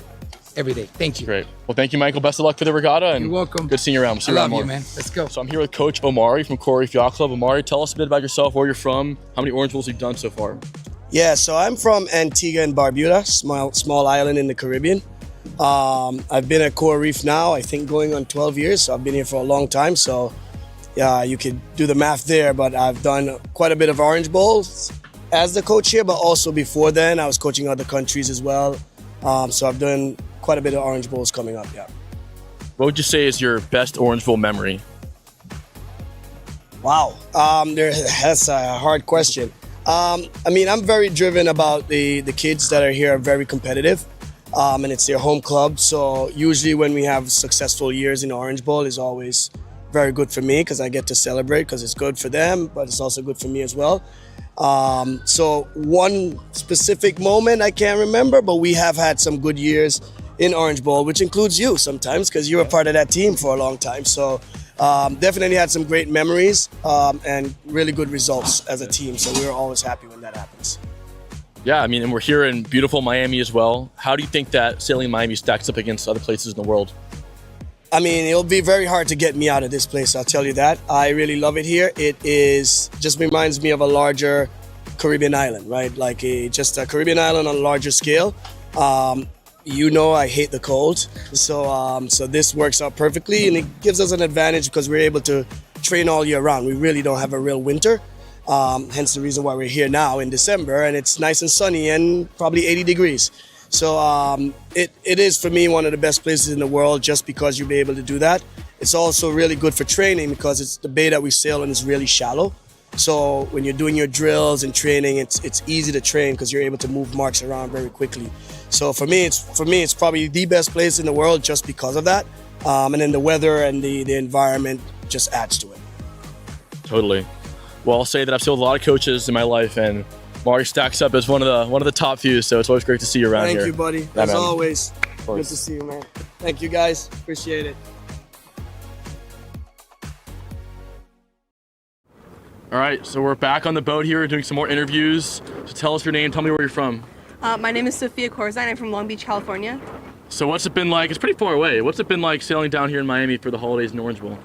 Speaker 20: every day. Thank you.
Speaker 2: Great. Well, thank you, Michael. Best of luck for the regatta. And
Speaker 20: You're welcome.
Speaker 2: Good seeing you around. We'll see
Speaker 20: I
Speaker 2: you around
Speaker 20: love you,
Speaker 2: more.
Speaker 20: man. Let's go.
Speaker 2: So I'm here with Coach Omari from Coral Reef Yacht Club. Omari, tell us a bit about yourself, where you're from, how many Orange Bowls you've done so far.
Speaker 21: Yeah, so I'm from Antigua and Barbuda, small island in the Caribbean. I've been at Coral Reef now, I think going on 12 years, so I've been here for a long time. So yeah, you could do the math there, but I've done quite a bit of Orange Bowls as the coach here, but also before then, I was coaching other countries as well. So I've done quite a bit of Orange Bowls coming up, yeah.
Speaker 2: What would you say is your best Orange Bowl memory?
Speaker 21: Wow, that's a hard question. I mean, I'm very driven about the kids that are here are very competitive, and it's their home club. So usually when we have successful years in Orange Bowl is always very good for me because I get to celebrate because it's good for them, but it's also good for me as well. So one specific moment I can't remember, but we have had some good years in Orange Bowl, which includes you sometimes because you were part of that team for a long time. So definitely had some great memories and really good results as a team. So we were always happy when that happens.
Speaker 2: Yeah, I mean, and we're here in beautiful Miami as well. How do you think that sailing in Miami stacks up against other places in the world?
Speaker 21: I mean, it'll be very hard to get me out of this place, I'll tell you that. I really love it here. It just reminds me of a larger Caribbean island, right? Like just a Caribbean island on a larger scale. You know I hate the cold, so this works out perfectly, and it gives us an advantage because we're able to train all year round. We really don't have a real winter, hence the reason why we're here now in December, and it's nice and sunny and probably 80 degrees. So it is for me one of the best places in the world just because you'll be able to do that. It's also really good for training because it's the bay that we sail in is really shallow. So when you're doing your drills and training, it's easy to train because you're able to move marks around very quickly. So for me, it's probably the best place in the world just because of that. And then the weather and the environment just adds to it.
Speaker 2: Totally. Well, I'll say that I've sailed a lot of coaches in my life, and Mari stacks up as one of the top few. So it's always great to see you around here.
Speaker 21: Thank you, buddy.
Speaker 2: Yeah,
Speaker 21: As
Speaker 2: man.
Speaker 21: always, good to see you, man. Thank you, guys. Appreciate it.
Speaker 2: All right, so we're back on the boat here doing some more interviews. So tell us your name, tell me where you're from.
Speaker 22: My name is Sophia Corzine. I'm from Long Beach, California.
Speaker 2: So what's it been like? It's pretty far away. What's it been like sailing down here in Miami for the holidays in Orange Bowl?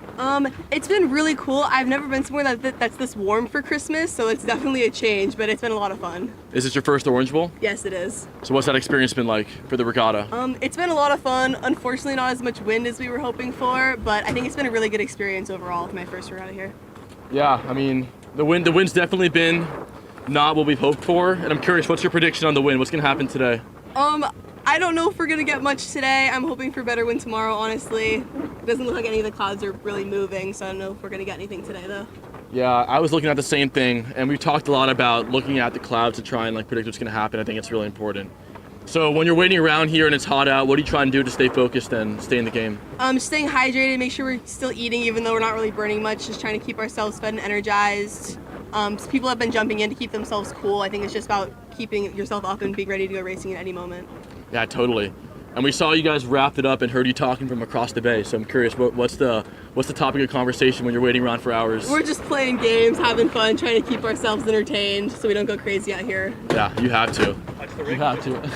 Speaker 22: It's been really cool. I've never been somewhere that's this warm for Christmas, so it's definitely a change, but it's been a lot of fun.
Speaker 2: Is this your first Orange Bowl?
Speaker 22: Yes, it is.
Speaker 2: So what's that experience been like for the regatta?
Speaker 22: It's been a lot of fun. Unfortunately, not as much wind as we were hoping for, but I think it's been a really good experience overall for my first regatta here.
Speaker 2: Yeah, I mean, the wind's definitely been not what we've hoped for, and I'm curious, what's your prediction on the wind? What's gonna happen today?
Speaker 22: I don't know if we're gonna get much today. I'm hoping for better wind tomorrow, honestly. It doesn't look like any of the clouds are really moving, so I don't know if we're gonna get anything today though.
Speaker 2: Yeah, I was looking at the same thing, and we've talked a lot about looking at the clouds to try and predict what's gonna happen. I think it's really important. So when you're waiting around here and it's hot out, what are you trying to do to stay focused and stay in the game?
Speaker 22: Staying hydrated, make sure we're still eating even though we're not really burning much, just trying to keep ourselves fed and energized. So people have been jumping in to keep themselves cool. I think it's just about keeping yourself up and being ready to go racing at any moment.
Speaker 2: Yeah, totally. And we saw you guys wrap it up and heard you talking from across the bay. So I'm curious, what's the topic of conversation when you're waiting around for hours?
Speaker 22: We're just playing games, having fun, trying to keep ourselves entertained so we don't go crazy out here.
Speaker 2: Yeah, you have to. You have to.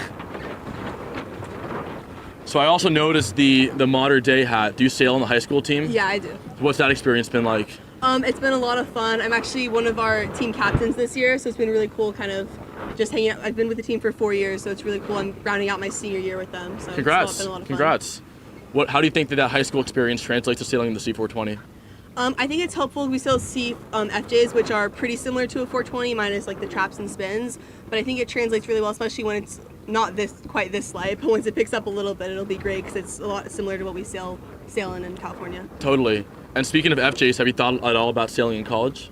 Speaker 2: So I also noticed the modern day hat. Do you sail on the high school team?
Speaker 22: Yeah, I do.
Speaker 2: What's that experience been like?
Speaker 22: It's been a lot of fun. I'm actually one of our team captains this year, so it's been really cool kind of just hanging out. I've been with the team for 4 years, so it's really cool. I'm rounding out my senior year with them. So
Speaker 2: Congrats.
Speaker 22: It's been a lot of fun.
Speaker 2: Congrats. How do you think that high school experience translates to sailing the C420?
Speaker 22: I think it's helpful. We still see FJs, which are pretty similar to a 420, minus the traps and spins. But I think it translates really well, especially when it's not quite this light. But once it picks up a little bit, it'll be great because it's a lot similar to what we sail in California.
Speaker 2: Totally. And speaking of FJs, have you thought at all about sailing in college?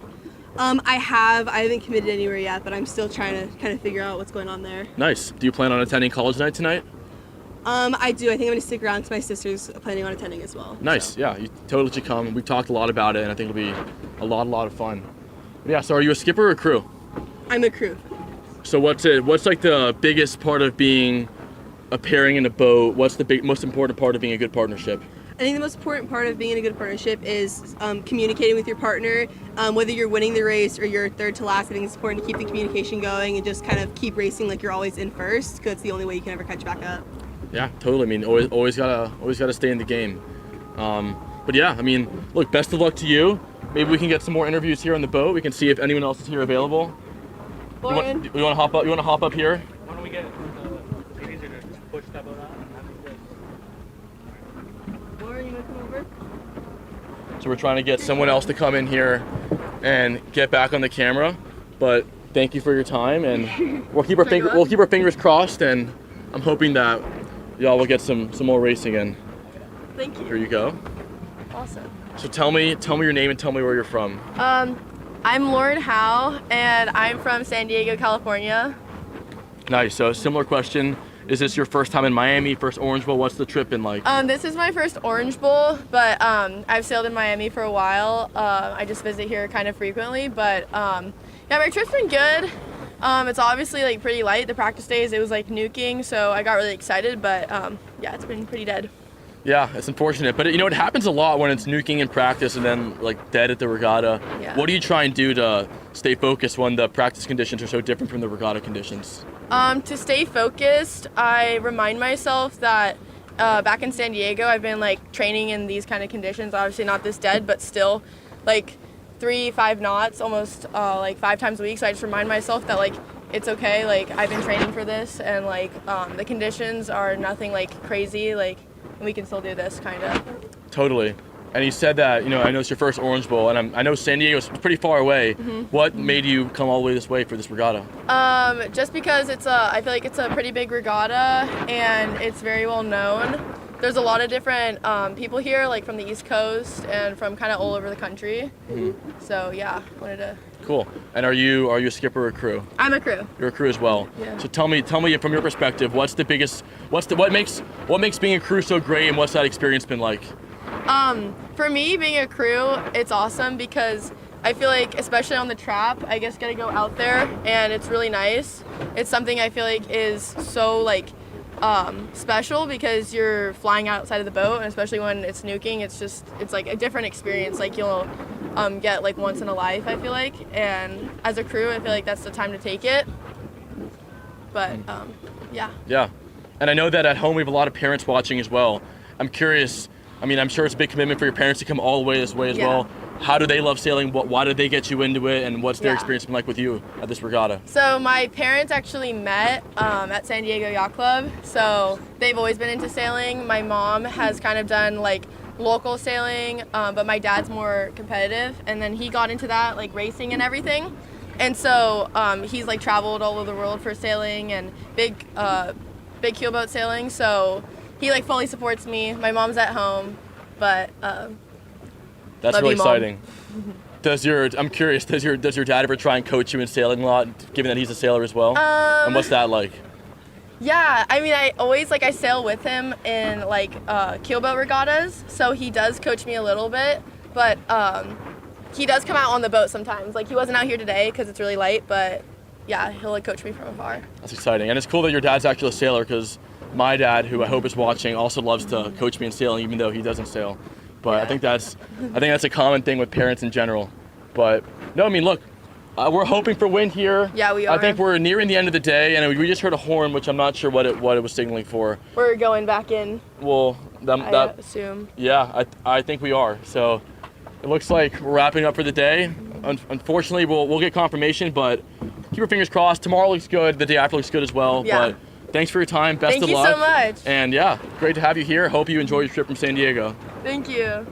Speaker 22: I haven't committed anywhere yet, but I'm still trying to kind of figure out what's going on there.
Speaker 2: Nice. Do you plan on attending college night tonight?
Speaker 22: I do. I think I'm going to stick around because my sister's planning on attending as well.
Speaker 2: Nice.
Speaker 22: So.
Speaker 2: Yeah, you totally should come. We've talked a lot about it, and I think it'll be a lot of fun. Yeah. So, are you a skipper or a crew?
Speaker 22: I'm a crew.
Speaker 2: So, what's like the biggest part of being a pairing in a boat? What's the most important part of being a good partnership?
Speaker 22: I think the most important part of being in a good partnership is communicating with your partner. Whether you're winning the race or you're third to last, I think it's important to keep the communication going and just kind of keep racing like you're always in first, because it's the only way you can ever catch back up.
Speaker 2: Yeah, totally. I mean, always gotta stay in the game. But yeah, I mean, look, best of luck to you. Maybe we can get some more interviews here on the boat. We can see if anyone else is here available. You want to hop up? You want to hop up here?
Speaker 13: Why don't we get the ladies to just push that boat out?
Speaker 22: Lauren, you want to come over?
Speaker 2: So we're trying to get someone else to come in here and get back on the camera. But thank you for your time, and we'll keep our fingers crossed, and I'm hoping that y'all will get some more racing in.
Speaker 22: Thank you.
Speaker 2: Here you go.
Speaker 3: Awesome.
Speaker 2: So tell me your name and tell me where you're from.
Speaker 3: I'm Lauren Howe, and I'm from San Diego, California.
Speaker 2: Nice. So similar question. Is this your first time in Miami, first Orange Bowl? What's the trip been like?
Speaker 3: This is my first Orange Bowl, but I've sailed in Miami for a while. I just visit here kind of frequently, but yeah, my trip's been good. It's obviously like pretty light. The practice days, it was like nuking, so I got really excited, but yeah, it's been pretty dead.
Speaker 2: Yeah, it's unfortunate, but it happens a lot when it's nuking in practice and then like dead at the regatta.
Speaker 3: Yeah.
Speaker 2: What do you try and do to stay focused when the practice conditions are so different from the regatta conditions?
Speaker 3: To stay focused, I remind myself that back in San Diego, I've been like training in these kind of conditions. Obviously not this dead, but still like 3-5 knots, almost like 5 times a week. So I just remind myself that like it's okay. Like I've been training for this, and like the conditions are nothing like crazy. Like we can still do this kind of.
Speaker 2: Totally. And you said that, I know it's your first Orange Bowl, and I know San Diego's pretty far away.
Speaker 3: Mm-hmm.
Speaker 2: What made you come all the way this way for this regatta?
Speaker 3: Just because I feel like it's a pretty big regatta, and it's very well known. There's a lot of different people here, like from the East Coast and from kind of all over the country. Mm-hmm. So yeah, wanted to.
Speaker 2: Cool. And are you a skipper or a crew?
Speaker 3: I'm a crew.
Speaker 2: You're a crew as well.
Speaker 3: Yeah.
Speaker 2: So tell me from your perspective, what makes being a crew so great, and what's that experience been like?
Speaker 3: For me, being a crew, it's awesome because I feel like, especially on the trap, I just gotta go out there, and it's really nice. It's something I feel like is so like special because you're flying outside of the boat, and especially when it's nuking, it's like a different experience. Like you'll get like once in a life, I feel like, and as a crew, I feel like that's the time to take it. But yeah.
Speaker 2: Yeah, and I know that at home we have a lot of parents watching as well. I'm curious. I mean, I'm sure it's a big commitment for your parents to come all the way this way as well. How do they love sailing? Why did they get you into it? And what's their experience been like with you at this regatta?
Speaker 3: So my parents actually met at San Diego Yacht Club. So they've always been into sailing. My mom has kind of done like local sailing, but my dad's more competitive. And then he got into that, like racing and everything. And so he's like traveled all over the world for sailing and big keelboat sailing. So he like fully supports me. My mom's at home, but
Speaker 2: that's really exciting. I'm curious, does your dad ever try and coach you in sailing a lot, given that he's a sailor as well? And what's that like?
Speaker 3: Yeah, I mean, I sail with him in like keelboat regattas, so he does coach me a little bit, but he does come out on the boat sometimes. Like he wasn't out here today because it's really light, but yeah, he'll like coach me from afar.
Speaker 2: That's exciting, and it's cool that your dad's actually a sailor, because my dad, who I hope is watching, also loves to coach me in sailing, even though he doesn't sail. But yeah. I think that's a common thing with parents in general. But no, I mean, look, we're hoping for wind here.
Speaker 3: Yeah, we are.
Speaker 2: I think we're nearing the end of the day, and we just heard a horn, which I'm not sure what it was signaling for.
Speaker 3: We're going back in.
Speaker 2: Well,
Speaker 3: I assume.
Speaker 2: Yeah, I think we are. So it looks like we're wrapping up for the day. Unfortunately, we'll get confirmation, but keep your fingers crossed. Tomorrow looks good. The day after looks good as well.
Speaker 3: Yeah.
Speaker 2: But thanks for your time. Best of luck.
Speaker 3: Thank you so much.
Speaker 2: And yeah, great to have you here. Hope you enjoy your trip from San Diego.
Speaker 3: Thank you.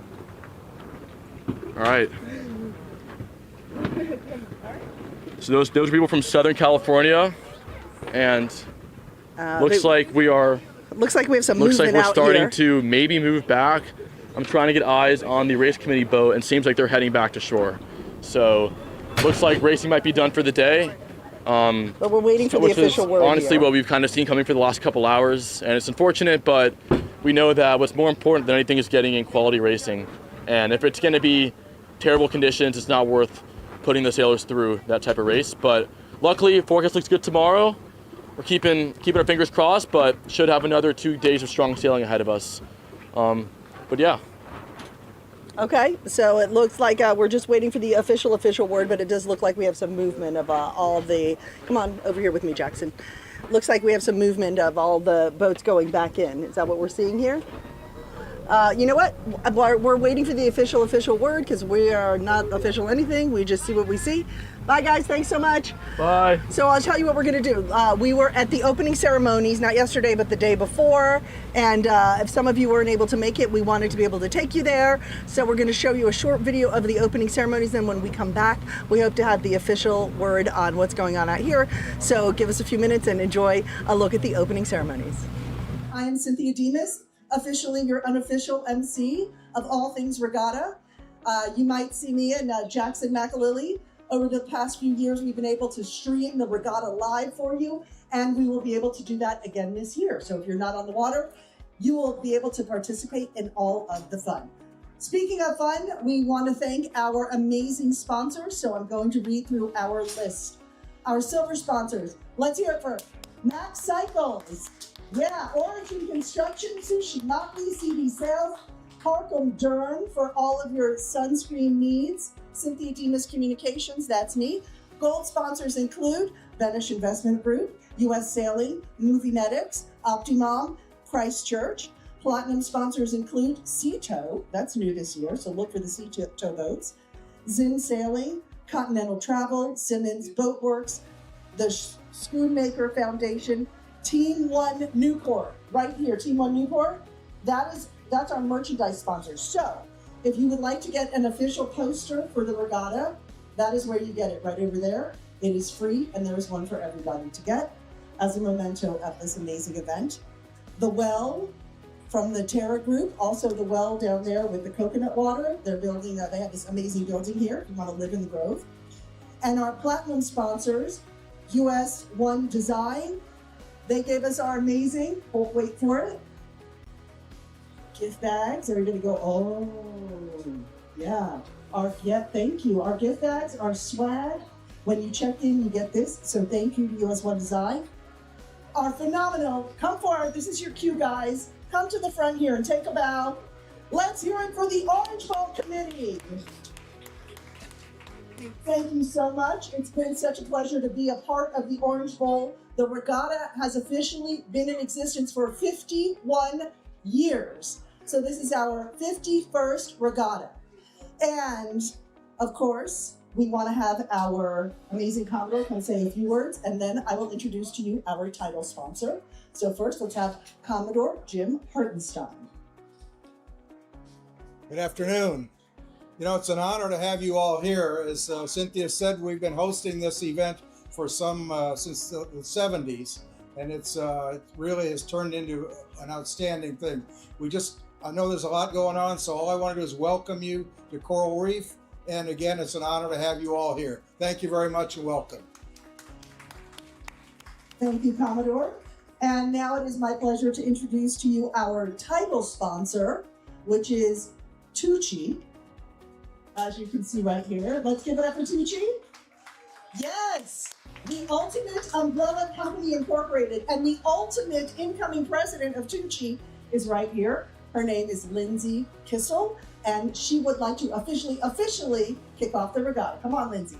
Speaker 2: All right. So those are people from Southern California, and looks like we have some
Speaker 1: Looks like we're
Speaker 2: starting
Speaker 1: out here.
Speaker 2: to maybe move back. I'm trying to get eyes on the race committee boat, and it seems like they're heading back to shore. So looks like racing might be done for the day.
Speaker 1: But we're waiting for the
Speaker 2: which is
Speaker 1: official word
Speaker 2: honestly
Speaker 1: here.
Speaker 2: what we've kind of seen coming for the last couple hours, and it's unfortunate, but we know that what's more important than anything is getting in quality racing. And if it's going to be terrible conditions, it's not worth putting the sailors through that type of race. But luckily, forecast looks good tomorrow. We're keeping our fingers crossed, but should have another 2 days of strong sailing ahead of us. But yeah.
Speaker 1: Okay, so it looks like we're just waiting for the official word, but it does look like we have some movement of all the, come on over here with me, Jackson. Looks like we have some movement of all the boats going back in. Is that what we're seeing here? You know what? We're waiting for the official word because we are not official anything. We just see what we see. Bye, guys. Thanks so much.
Speaker 2: Bye.
Speaker 1: So I'll tell you what we're going to do. We were at the opening ceremonies, not yesterday, but the day before. And if some of you weren't able to make it, we wanted to be able to take you there. So we're going to show you a short video of the opening ceremonies. Then when we come back, we hope to have the official word on what's going on out here. So give us a few minutes and enjoy a look at the opening ceremonies. I am Cynthia Demas, officially your unofficial MC of all things regatta. You might see me and Jackson McAlilly. Over the past few years, we've been able to stream the regatta live for you, and we will be able to do that again this year. So if you're not on the water, you will be able to participate in all of the fun. Speaking of fun, we want to thank our amazing sponsors. So I'm going to read through our list. Our silver sponsors. Let's hear it for Max Cycles. Yeah, Origin Construction, Sushi Motley, CD Sales, Harcum Durham for all of your sunscreen needs. Cynthia Demas Communications, that's me. Gold sponsors include Venice Investment Group, U.S. Sailing, Movie Medics, Optimom, Christchurch. Platinum sponsors include Seatow, that's new this year, so look for the Seatow boats. Zinn Sailing, Continental Travel, Simmons Boatworks, the Schoonmaker Foundation, Team One Newport, right here, Team One Newport. That's our merchandise sponsor. So if you would like to get an official poster for the regatta, that is where you get it, right over there. It is free, and there is one for everybody to get as a memento of this amazing event. The Well from the Terra Group, also the well down there with the coconut water. They're building, they have this amazing building here if you want to live in the Grove. And our platinum sponsors, US One Design. They gave us our amazing, oh, wait for it, gift bags. Everybody go, oh, yeah. Thank you. Our gift bags, our swag. When you check in, you get this. So thank you to US One Design. Our phenomenal, come forward. This is your cue, guys. Come to the front here and take a bow. Let's hear it for the Orange Bowl Committee. Thank you so much. It's been such a pleasure to be a part of the Orange Bowl. The regatta has officially been in existence for 51 years. So this is our 51st regatta. And of course, we want to have our amazing Commodore come say a few words, and then I will introduce to you our title sponsor. So first, let's have Commodore Jim Hartenstein.
Speaker 6: Good afternoon. You know, it's an honor to have you all here. As Cynthia said, we've been hosting this event for since the 70s, and it really has turned into an outstanding thing. I know there's a lot going on, so all I want to do is welcome you to Coral Reef. And again, it's an honor to have you all here. Thank you very much and welcome.
Speaker 1: Thank you, Commodore. And now it is my pleasure to introduce to you our title sponsor, which is TUUCI, as you can see right here. Let's give it up for TUUCI. Yes, the Ultimate Umbrella Company Incorporated, and the ultimate incoming president of TUUCI is right here. Her name is Lindsay Kissel, and she would like to officially kick off the regatta. Come on, Lindsay.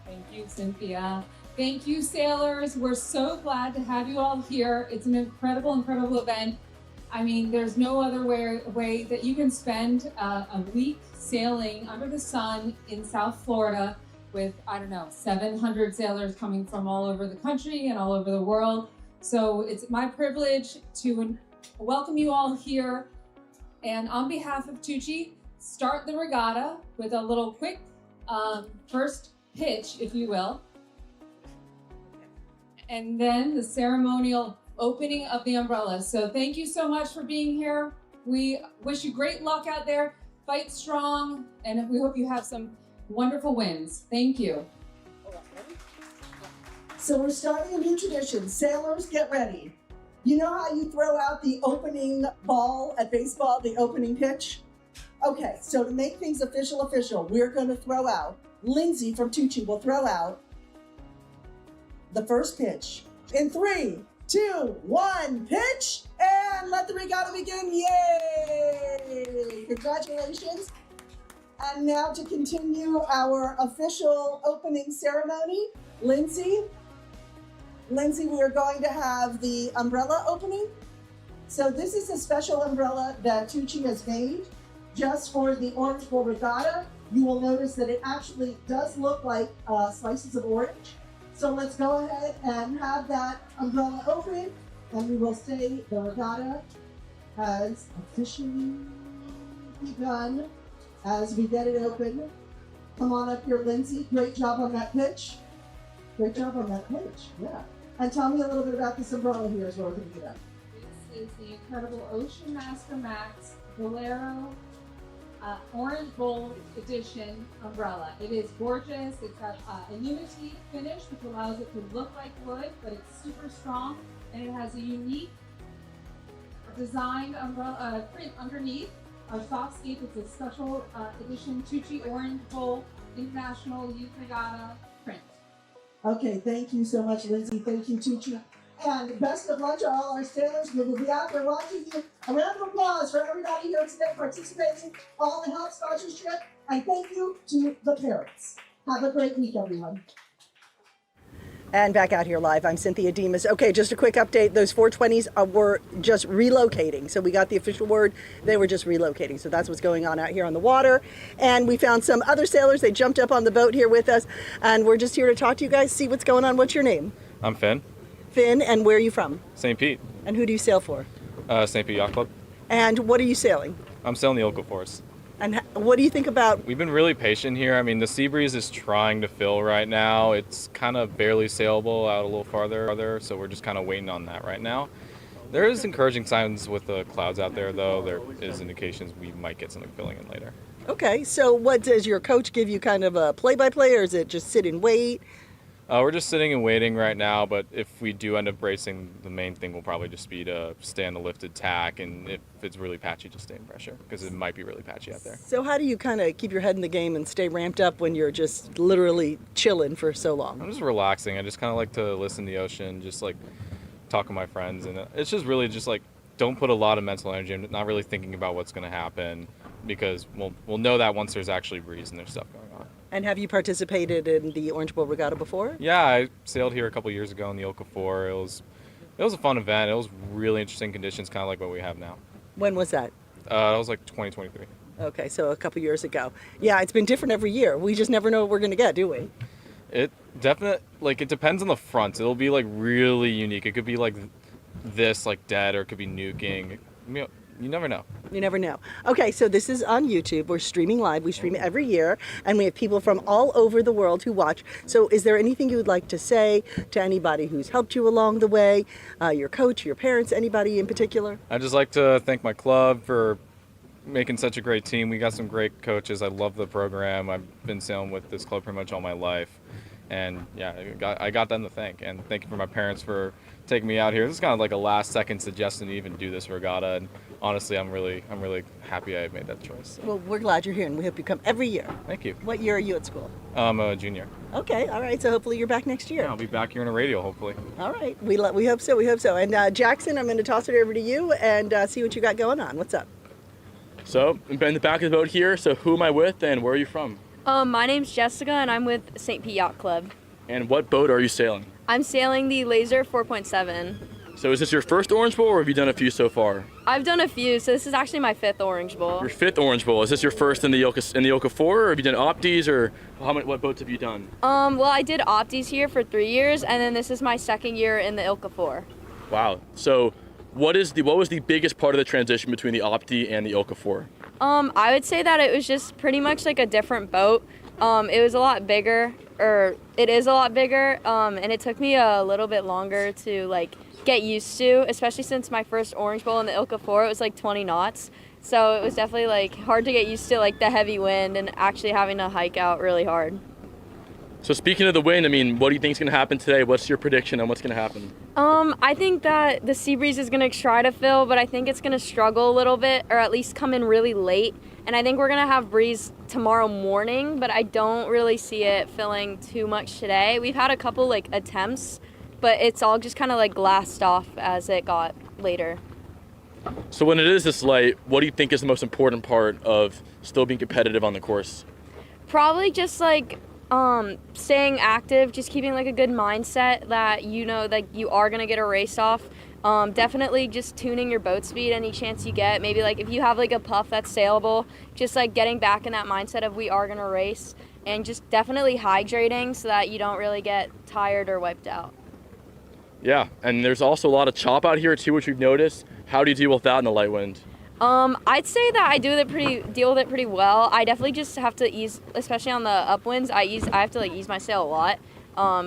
Speaker 5: Thank you, Cynthia. Thank you, sailors. We're so glad to have you all here. It's an incredible, incredible event. I mean, there's no other way that you can spend a week sailing under the sun in South Florida with, 700 sailors coming from all over the country and all over the world. So it's my privilege to welcome you all here. And on behalf of TUUCI, start the regatta with a little quick first pitch, if you will. And then the ceremonial opening of the umbrella. So thank you so much for being here. We wish you great luck out there. Fight strong, and we hope you have some Wonderful wins. Thank you.
Speaker 1: So we're starting a new tradition. Sailors, get ready. You know how you throw out the opening ball at baseball, the opening pitch? Okay, so to make things official, we're going to throw out, Lindsay from TUUCI will throw out the first pitch. In 3, 2, 1, pitch, and let the regatta begin. Yay! Congratulations. And now to continue our official opening ceremony, Lindsay, we are going to have the umbrella opening. So this is a special umbrella that TUUCI has made just for the Orange Bowl Regatta. You will notice that it actually does look like slices of orange. So let's go ahead and have that umbrella open, and we will say the regatta has officially begun as we get it open. Come on up here, Lindsay. Great job on that pitch. Great job on that pitch, yeah. And tell me a little bit about this umbrella here as well. This
Speaker 5: is the incredible Ocean Master Max Bolero Orange Bowl Edition umbrella. It is gorgeous. It's got a unity finish, which allows it to look like wood, but it's super strong, and it has a unique designed umbrella print underneath. Our softscape is a special edition TUUCI Orange Bowl International Youth Regatta print.
Speaker 1: Okay, thank you so much, Lindsay. Thank you, TUUCI. And best of luck to all our sailors. We will be out there watching you. A round of applause for everybody here today participating, all the help sponsorship, and thank you to the parents. Have a great week, everyone. And back out here live, I'm Cynthia Demas. Okay, just a quick update. Those 420s were just relocating. So we got the official word, they were just relocating. So that's what's going on out here on the water. And we found some other sailors. They jumped up on the boat here with us. And we're just here to talk to you guys, see what's going on. What's your name?
Speaker 7: I'm Finn.
Speaker 1: Finn, and where are you from?
Speaker 7: St. Pete.
Speaker 1: And who do you sail for?
Speaker 7: St. Pete Yacht Club.
Speaker 1: And what are you sailing?
Speaker 7: I'm sailing the Okafors.
Speaker 1: And what do you think about?
Speaker 7: We've been really patient here. I mean, the sea breeze is trying to fill right now. It's kind of barely sailable out a little farther, so we're just kind of waiting on that right now. There is encouraging signs with the clouds out there, though. There is indications we might get something filling in later.
Speaker 1: Okay, so what does your coach give you, kind of a play-by-play, or is it just sit and wait?
Speaker 7: We're just sitting and waiting right now, but if we do end up bracing, the main thing will probably just be to stay on the lifted tack, and if it's really patchy, just stay in pressure, because it might be really patchy out there.
Speaker 1: So how do you kind of keep your head in the game and stay ramped up when you're just literally chilling for so long?
Speaker 7: I'm just relaxing. I just kind of like to listen to the ocean, just like talk with my friends, and it's just really just like don't put a lot of mental energy. I'm not really thinking about what's going to happen, because we'll know that once there's actually breeze and there's stuff going on.
Speaker 1: And have you participated in the Orange Bowl Regatta before?
Speaker 7: Yeah, I sailed here a couple years ago in the Okafor. It was a fun event. It was really interesting conditions, kind of like what we have now.
Speaker 1: When was that?
Speaker 7: That was like 2023.
Speaker 1: Okay, so a couple years ago. Yeah, it's been different every year. We just never know what we're going to get, do we?
Speaker 7: It definitely, like, it depends on the front. It'll be like really unique. It could be like this, like dead, or it could be nuking. You never know.
Speaker 1: You never know. Okay, so this is on YouTube. We're streaming live. We stream every year, and we have people from all over the world who watch. So is there anything you would like to say to anybody who's helped you along the way, your coach, your parents, anybody in particular?
Speaker 7: I'd just like to thank my club for making such a great team. We got some great coaches. I love the program. I've been sailing with this club pretty much all my life. And yeah, I got them to thank. And thank you for my parents for taking me out here. This is kind of like a last-second suggestion to even do this regatta. And honestly, I'm really happy I made that choice. So.
Speaker 1: Well, we're glad you're here, and we hope you come every year.
Speaker 7: Thank you.
Speaker 1: What year are you at school?
Speaker 7: I'm a junior.
Speaker 1: Okay, all right. So hopefully you're back next year.
Speaker 7: Yeah, I'll be back here in a radio, hopefully.
Speaker 1: All right. We hope so. We hope so. And Jackson, I'm going to toss it over to you and see what you got going on. What's up?
Speaker 2: So I'm in the back of the boat here. So who am I with, and where are you from?
Speaker 8: My name's Jessica, and I'm with St. Pete Yacht Club.
Speaker 2: And what boat are you sailing?
Speaker 8: I'm sailing the Laser 4.7.
Speaker 2: So is this your first Orange Bowl, or have you done a few so far?
Speaker 8: I've done a few, so this is actually my 5th Orange Bowl.
Speaker 2: Your 5th Orange Bowl. Is this your first in the Okafor, or have you done Opties, or what boats have you done?
Speaker 8: Well, I did Opties here for 3 years, and then this is my 2nd year in the Okafor.
Speaker 2: Wow. So what was the biggest part of the transition between the Opti and the Okafor?
Speaker 8: I would say that it was just pretty much like a different boat. It was a lot bigger, or it is a lot bigger, and it took me a little bit longer to like get used to, especially since my first Orange Bowl in the Okafor, it was like 20 knots. So it was definitely like hard to get used to like the heavy wind and actually having to hike out really hard.
Speaker 2: So speaking of the wind, I mean, what do you think is going to happen today? What's your prediction on what's going to happen?
Speaker 8: I think that the sea breeze is going to try to fill, but I think it's going to struggle a little bit, or at least come in really late. And I think we're going to have breeze tomorrow morning, but I don't really see it filling too much today. We've had a couple like attempts, but it's all just kind of like glassed off as it got later.
Speaker 2: So when it is this light, what do you think is the most important part of still being competitive on the course?
Speaker 8: Probably just like staying active, just keeping like a good mindset that you know like you are gonna get a race off. Definitely just tuning your boat speed any chance you get. Maybe like if you have like a puff that's sailable, just like getting back in that mindset of we are gonna race, and just definitely hydrating so that you don't really get tired or wiped out.
Speaker 2: Yeah, and there's also a lot of chop out here too, which we've noticed. How do you deal with that in the light wind?
Speaker 8: I'd say that I deal with it pretty well. I definitely just have to ease, especially on the upwinds. I have to like ease my sail a lot,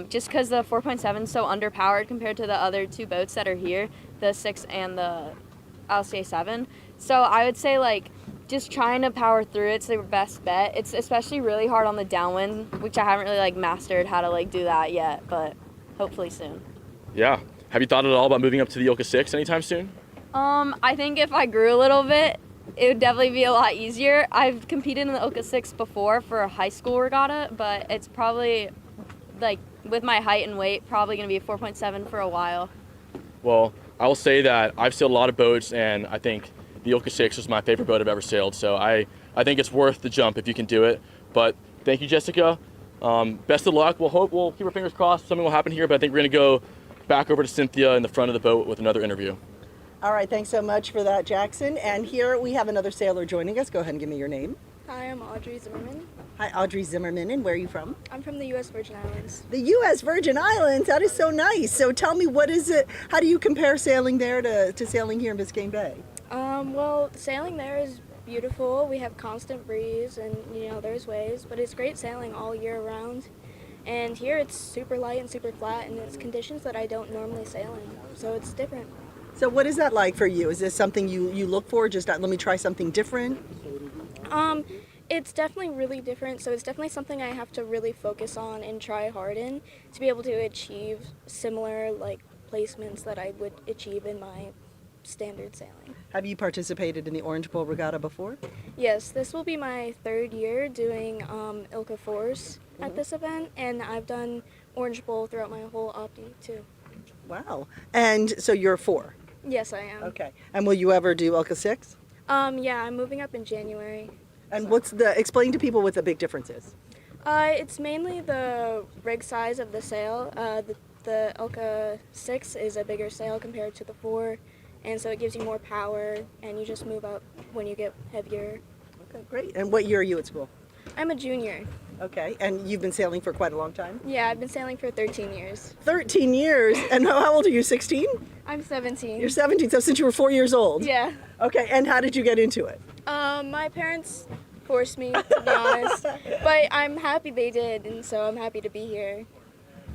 Speaker 8: just because the 4.7 is so underpowered compared to the other two boats that are here, the 6 and the LCA 7. So I would say like just trying to power through it's the best bet. It's especially really hard on the downwind, which I haven't really like mastered how to like do that yet, but hopefully soon.
Speaker 2: Yeah. Have you thought at all about moving up to the ILCA 6 anytime soon?
Speaker 8: I think if I grew a little bit, it would definitely be a lot easier. I've competed in the ILCA 6 before for a high school regatta, but it's probably, like, with my height and weight, probably going to be a 4.7 for a while.
Speaker 2: Well, I will say that I've sailed a lot of boats, and I think the ILCA 6 was my favorite boat I've ever sailed, so I think it's worth the jump if you can do it. But thank you, Jessica. Best of luck. We'll keep our fingers crossed something will happen here, but I think we're going to go back over to Cynthia in the front of the boat with another interview.
Speaker 1: All right, thanks so much for that, Jackson. And here we have another sailor joining us. Go ahead and give me your name.
Speaker 4: Hi, I'm Audrey Zimmerman.
Speaker 1: Hi, Audrey Zimmerman. And where are you from?
Speaker 4: I'm from the U.S. Virgin Islands.
Speaker 1: The U.S. Virgin Islands. That is so nice. So tell me, what is it? How do you compare sailing there to sailing here in Biscayne Bay?
Speaker 4: Well, sailing there is beautiful. We have constant breeze and, you know, there's waves, but it's great sailing all year round. And here it's super light and super flat, and it's conditions that I don't normally sail in, so it's different.
Speaker 1: So what is that like for you? Is this something you look for? Just let me try something different?
Speaker 4: It's definitely really different, so it's definitely something I have to really focus on and try hard in to be able to achieve similar like placements that I would achieve in my standard sailing.
Speaker 1: Have you participated in the Orange Bowl Regatta before?
Speaker 4: Yes, this will be my third year doing ILCA 4s at this event, and I've done Orange Bowl throughout my whole opti too.
Speaker 1: Wow. And so you're 4?
Speaker 4: Yes, I am.
Speaker 1: Okay. And will you ever do ILCA 6?
Speaker 4: Yeah, I'm moving up in January.
Speaker 1: And explain to people what the big difference is.
Speaker 4: It's mainly the rig size of the sail. The ILCA 6 is a bigger sail compared to the 4, and so it gives you more power, and you just move up when you get heavier.
Speaker 1: Okay, great. And what year are you at school?
Speaker 4: I'm a junior.
Speaker 1: Okay, and you've been sailing for quite a long time?
Speaker 4: Yeah, I've been sailing for 13 years.
Speaker 1: 13 years? And how old are you, 16?
Speaker 4: I'm 17.
Speaker 1: You're 17, so since you were 4 years old?
Speaker 4: Yeah.
Speaker 1: Okay, and how did you get into it?
Speaker 4: My parents forced me, to be honest, but I'm happy they did, and so I'm happy to be here.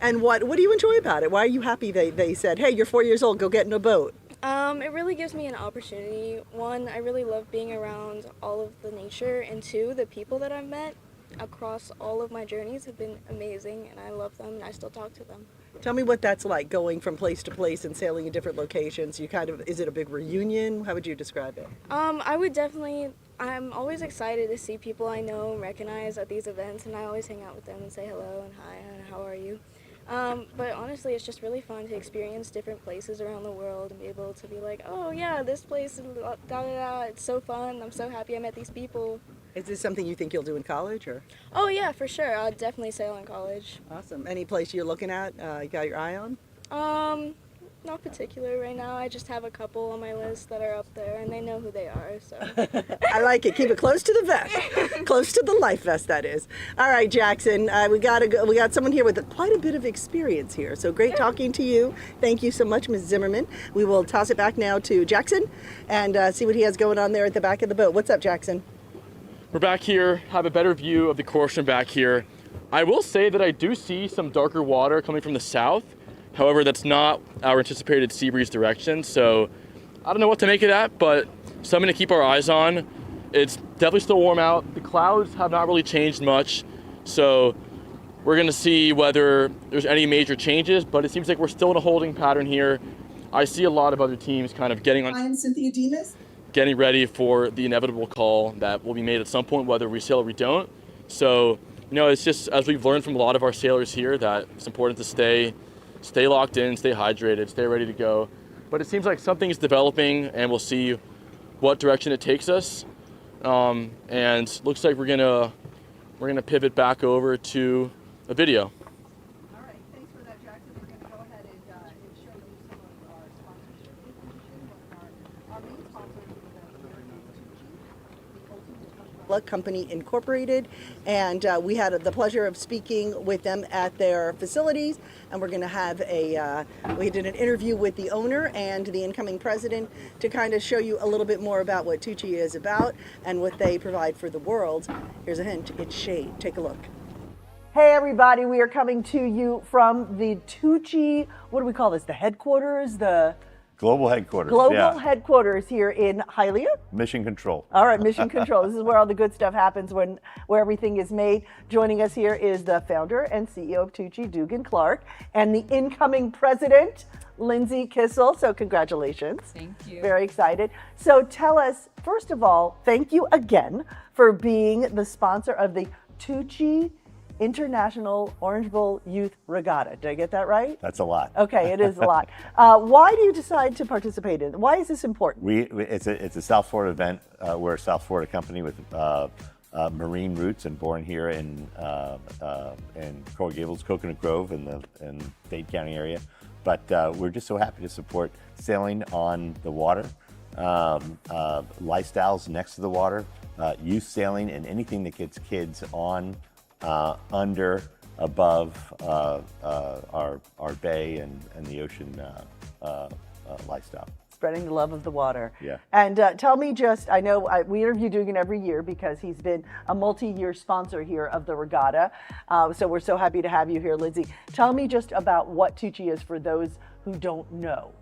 Speaker 1: And what do you enjoy about it? Why are you happy they said, hey, you're 4 years old, go get in a boat?
Speaker 4: It really gives me an opportunity. One, I really love being around all of the nature, and two, the people that I've met across all of my journeys have been amazing, and I love them, and I still talk to them.
Speaker 1: Tell me what that's like, going from place to place and sailing in different locations. Is it a big reunion? How would you describe it?
Speaker 4: I'm always excited to see people I know and recognize at these events, and I always hang out with them and say hello and hi and how are you. But honestly, it's just really fun to experience different places around the world and be able to be like, oh yeah, this place, da da da, it's so fun, I'm so happy I met these people.
Speaker 1: Is this something you think you'll do in college, or?
Speaker 4: Oh yeah, for sure, I'll definitely sail in college.
Speaker 1: Awesome. Any place you're looking at, you got your eye on?
Speaker 4: Not particular right now. I just have a couple on my list that are up there, and they know who they are, so.
Speaker 1: I like it. Keep it close to the vest. Close to the life vest, that is. All right, Jackson, we got someone here with quite a bit of experience here, so great talking to you. Thank you so much, Ms. Zimmerman. We will toss it back now to Jackson and see what he has going on there at the back of the boat. What's up, Jackson?
Speaker 2: We're back here, have a better view of the course from back here. I will say that I do see some darker water coming from the south. However, that's not our anticipated sea breeze direction, so I don't know what to make of that, but something to keep our eyes on. It's definitely still warm out. The clouds have not really changed much, so we're gonna see whether there's any major changes, but it seems like we're still in a holding pattern here. I see a lot of other teams kind of getting on.
Speaker 1: I am Cynthia Demas.
Speaker 2: Getting ready for the inevitable call that will be made at some point, whether we sail or we don't. So, it's just, as we've learned from a lot of our sailors here, that it's important to stay locked in, stay hydrated, stay ready to go. But it seems like something is developing, and we'll see what direction it takes us. And looks like we're gonna pivot back over to a video.
Speaker 1: All right, thanks for that, Jackson. We're going to go ahead and show you some of our sponsorship information. Our main sponsor is the Umbrella Company Incorporated, and we had the pleasure of speaking with them at their facilities, and we're going to have we did an interview with the owner and the incoming president to kind of show you a little bit more about what TUUCI is about and what they provide for the world. Here's a hint, it's shade. Take a look. Hey everybody, we are coming to you from the TUUCI, what do we call this, the headquarters, the
Speaker 9: Global headquarters.
Speaker 1: Headquarters here in Hialeah.
Speaker 9: Mission control.
Speaker 1: All right, mission control. This is where all the good stuff happens, where everything is made. Joining us here is the founder and CEO of TUUCI, Dugan Clark, and the incoming president, Lindsay Kissel. So congratulations.
Speaker 5: Thank you.
Speaker 1: Very excited. So tell us, first of all, thank you again for being the sponsor of the TUUCI International Orange Bowl Youth Regatta. Did I get that right?
Speaker 9: That's a lot.
Speaker 1: Okay, it is a lot. Why do you decide to participate in it? Why is this important?
Speaker 9: It's a South Florida event. We're a South Florida company with marine roots and born here in Coral Gables, Coconut Grove in the Dade County area. But we're just so happy to support sailing on the water, lifestyles next to the water, youth sailing, and anything that gets kids on, under, above our bay and the ocean lifestyle.
Speaker 1: Spreading the love of the water.
Speaker 9: Yeah.
Speaker 1: And tell me I know we interview Dugan every year because he's been a multi-year sponsor here of the regatta. So we're so happy to have you here, Lindsay. Tell me just about what TUUCI is for those who don't know.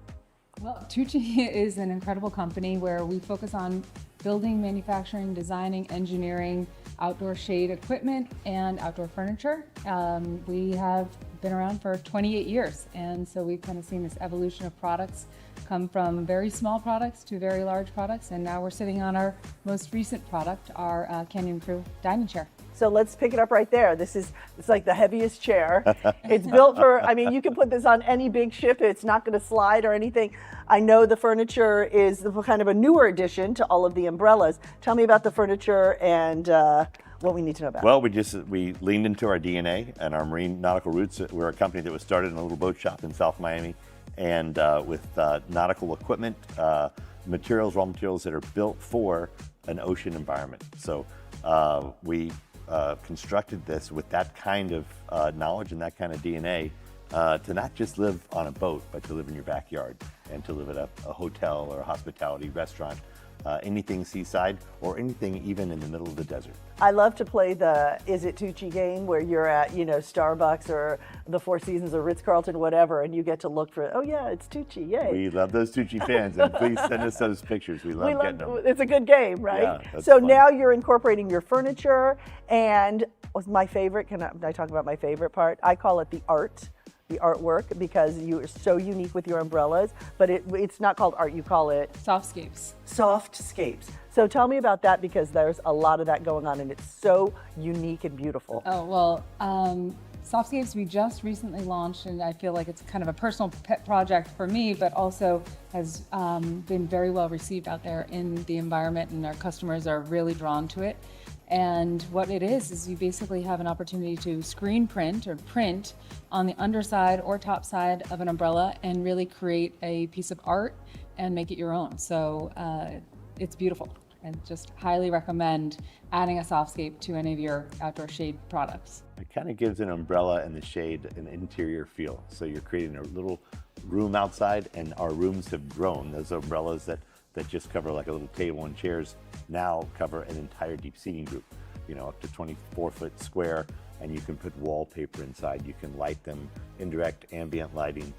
Speaker 5: Well, TUUCI is an incredible company where we focus on building, manufacturing, designing, engineering, outdoor shade equipment, and outdoor furniture. We have been around for 28 years, and so we've kind of seen this evolution of products come from very small products to very large products, and now we're sitting on our most recent product, our Canyon Crew dining chair.
Speaker 1: So let's pick it up right there. It's like the heaviest chair. It's built for, you can put this on any big ship. It's not going to slide or anything. I know the furniture is kind of a newer addition to all of the umbrellas. Tell me about the furniture and what we need to know about.
Speaker 9: Well, we leaned into our DNA and our marine nautical roots. We're a company that was started in a little boat shop in South Miami, and with nautical equipment, raw materials that are built for an ocean environment. So we constructed this with that kind of knowledge and that kind of DNA to not just live on a boat, but to live in your backyard and to live at a hotel or a hospitality restaurant, anything seaside or anything even in the middle of the desert.
Speaker 1: I love to play the Is It TUUCI game where you're at, Starbucks or the Four Seasons or Ritz-Carlton, whatever, and you get to look for, oh yeah, it's TUUCI, yay.
Speaker 9: We love those TUUCI fans, and please send us those pictures. We love getting them.
Speaker 1: It's a good game, right?
Speaker 9: Yeah, that's
Speaker 1: so
Speaker 9: fun.
Speaker 1: Now you're incorporating your furniture, and my favorite, can I talk about my favorite part? I call it the artwork, because you are so unique with your umbrellas, but it's not called art, you call it
Speaker 5: Softscapes.
Speaker 1: Softscapes. So tell me about that, because there's a lot of that going on and it's so unique and beautiful.
Speaker 5: Oh, well, Softscapes we just recently launched, and I feel like it's kind of a personal pet project for me, but also has been very well received out there in the environment, and our customers are really drawn to it. And what it is you basically have an opportunity to screen print or print on the underside or top side of an umbrella and really create a piece of art and make it your own. So it's beautiful, and just highly recommend adding a softscape to any of your outdoor shade products.
Speaker 9: It kind of gives an umbrella and the shade an interior feel. So you're creating a little room outside, and our rooms have grown. Those umbrellas that just cover like a little table and chairs now cover an entire deep seating group, up to 24-foot square, and you can put wallpaper inside. You can light them, indirect ambient lighting,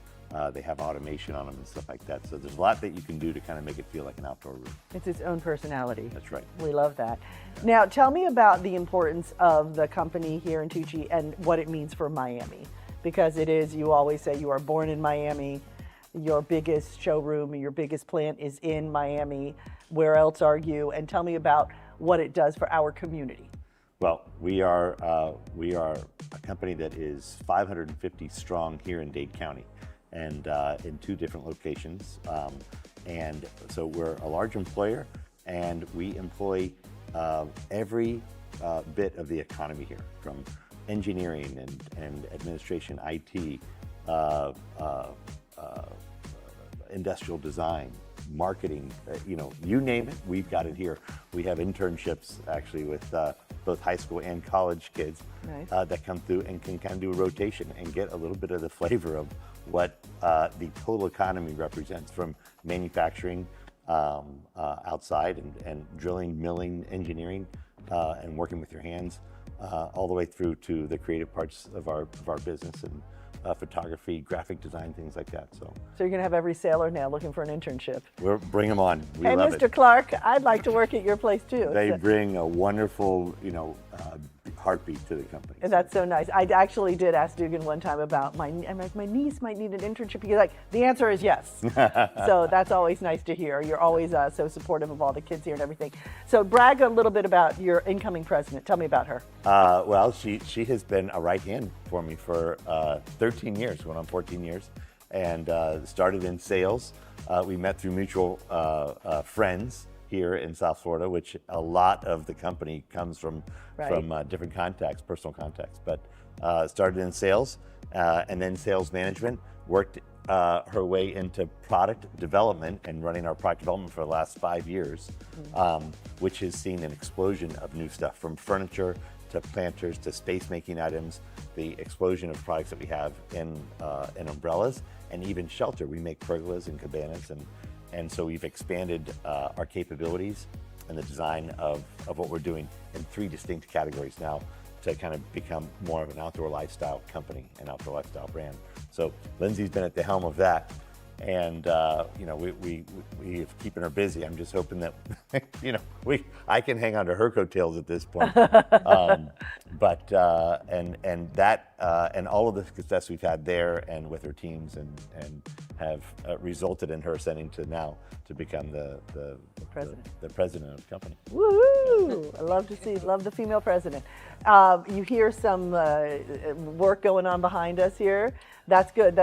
Speaker 9: They have automation on them and stuff like that. So there's a lot that you can do to kind of make it feel like an outdoor room.
Speaker 1: It's its own personality.
Speaker 9: That's right.
Speaker 1: We love that. Now, tell me about the importance of the company here in TUUCI and what it means for Miami. Because it is, you always say you are born in Miami. Your biggest showroom, your biggest plant is in Miami. Where else are you? And tell me about what it does for our community.
Speaker 9: Well, we are a company that is 550 strong here in Dade County, and in 2 different locations. And so we're a large employer, and we employ every bit of the economy here, from engineering and administration, IT, industrial design, marketing, you name it, we've got it here. We have internships actually with both high school and college kids.
Speaker 1: Nice.
Speaker 9: That come through and can kind of do a rotation and get a little bit of the flavor of what the total economy represents, from manufacturing outside and drilling, milling, engineering, and working with your hands, all the way through to the creative parts of our business, and photography, graphic design, things like that. So
Speaker 1: you're going to have every sailor now looking for an internship.
Speaker 9: Bring them on. We
Speaker 1: hey,
Speaker 9: love
Speaker 1: Mr.
Speaker 9: it.
Speaker 1: Clark, I'd like to work at your place too.
Speaker 9: They bring a wonderful, heartbeat to the company.
Speaker 1: And that's so nice. I actually did ask Dugan one time about my niece might need an internship. He's like, the answer is yes. So that's always nice to hear. You're always so supportive of all the kids here and everything. So brag a little bit about your incoming president. Tell me about her.
Speaker 9: Well, she has been a right hand for me for 13 years, going on 14 years, and started in sales. We met through mutual friends here in South Florida, which a lot of the company comes from different contacts, personal contacts. But started in sales and then sales management, worked her way into product development and running our product development for the last 5 years, which has seen an explosion of new stuff, from furniture to planters to space making items, the explosion of products that we have in umbrellas and even shelter. We make pergolas and cabanas, and so we've expanded our capabilities and the design of what we're doing in 3 distinct categories now to kind of become more of an outdoor lifestyle company, an outdoor lifestyle brand. So Lindsay's been at the helm of that, and we keeping her busy. I'm just hoping that I can hang on to her coattails at this point. But all of the success we've had there and with her teams and have resulted in her ascending to become the president of the company.
Speaker 1: Woo! I love the female president. You hear some work going on behind us here. That's good.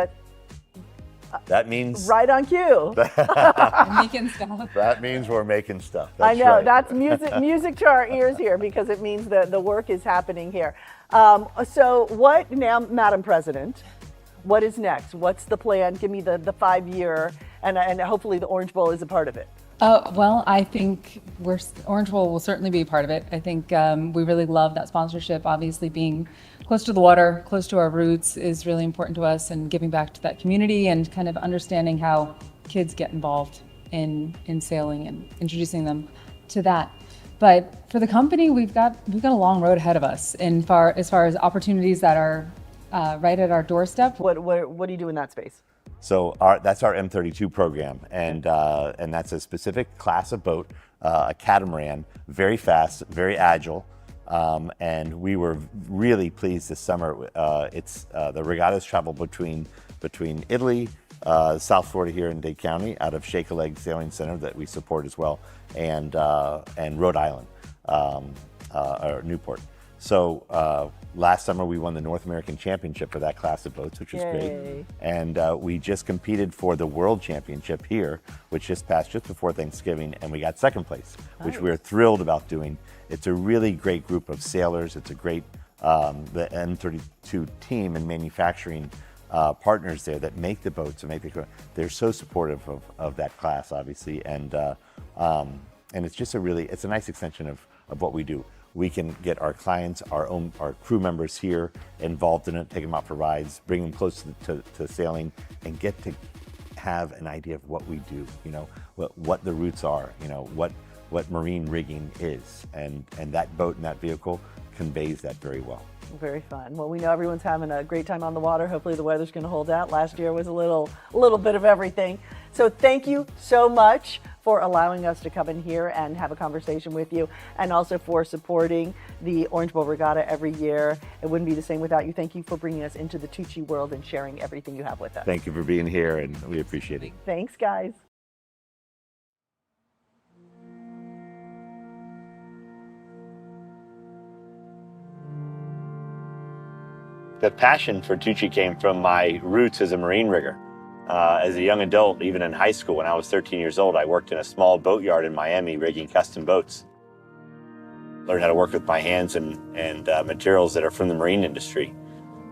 Speaker 9: That means
Speaker 1: right on cue.
Speaker 5: Making stuff.
Speaker 9: That means we're making stuff.
Speaker 1: I know,
Speaker 9: right.
Speaker 1: that's music to our ears here, because it means that the work is happening here. So what now, Madam President? What is next? What's the plan? Give me the 5-year, and hopefully the Orange Bowl is a part of it.
Speaker 5: Well, I think Orange Bowl will certainly be a part of it. I think we really love that sponsorship. Obviously, being close to the water, close to our roots is really important to us, and giving back to that community and kind of understanding how kids get involved in sailing and introducing them to that. But for the company, we've got a long road ahead of us as far as opportunities that are right at our doorstep.
Speaker 1: What do you do in that space?
Speaker 9: So that's our M32 program, and that's a specific class of boat, a catamaran, very fast, very agile, and we were really pleased this summer. It's the regattas travel between Italy, South Florida here in Dade County, out of Shake a Leg Sailing Center that we support as well, and Rhode Island, or Newport. So last summer we won the North American Championship for that class of boats, which was great. And we just competed for the World Championship here, which just passed just before Thanksgiving, and we got 2nd place, which we're thrilled about doing. It's a really great group of sailors. It's a great, the M32 team and manufacturing partners there that make the boats and they're so supportive of that class, obviously, and it's just it's a nice extension of what we do. We can get our clients, our crew members here involved in it, take them out for rides, bring them close to sailing, and get to have an idea of what we do. What the roots are. What marine rigging is, and that boat and that vehicle conveys that very well.
Speaker 1: Very fun. Well, we know everyone's having a great time on the water. Hopefully the weather's going to hold out. Last year was a little bit of everything. So thank you so much for allowing us to come in here and have a conversation with you, and also for supporting the Orange Bowl Regatta every year. It wouldn't be the same without you. Thank you for bringing us into the TUUCI world and sharing everything you have with us.
Speaker 9: Thank you for being here, and we appreciate it.
Speaker 1: Thanks, guys.
Speaker 9: The passion for TUUCI came from my roots as a Marine rigger. As a young adult, even in high school, when I was 13 years old, I worked in a small boatyard in Miami rigging custom boats. Learned how to work with my hands and materials that are from the marine industry.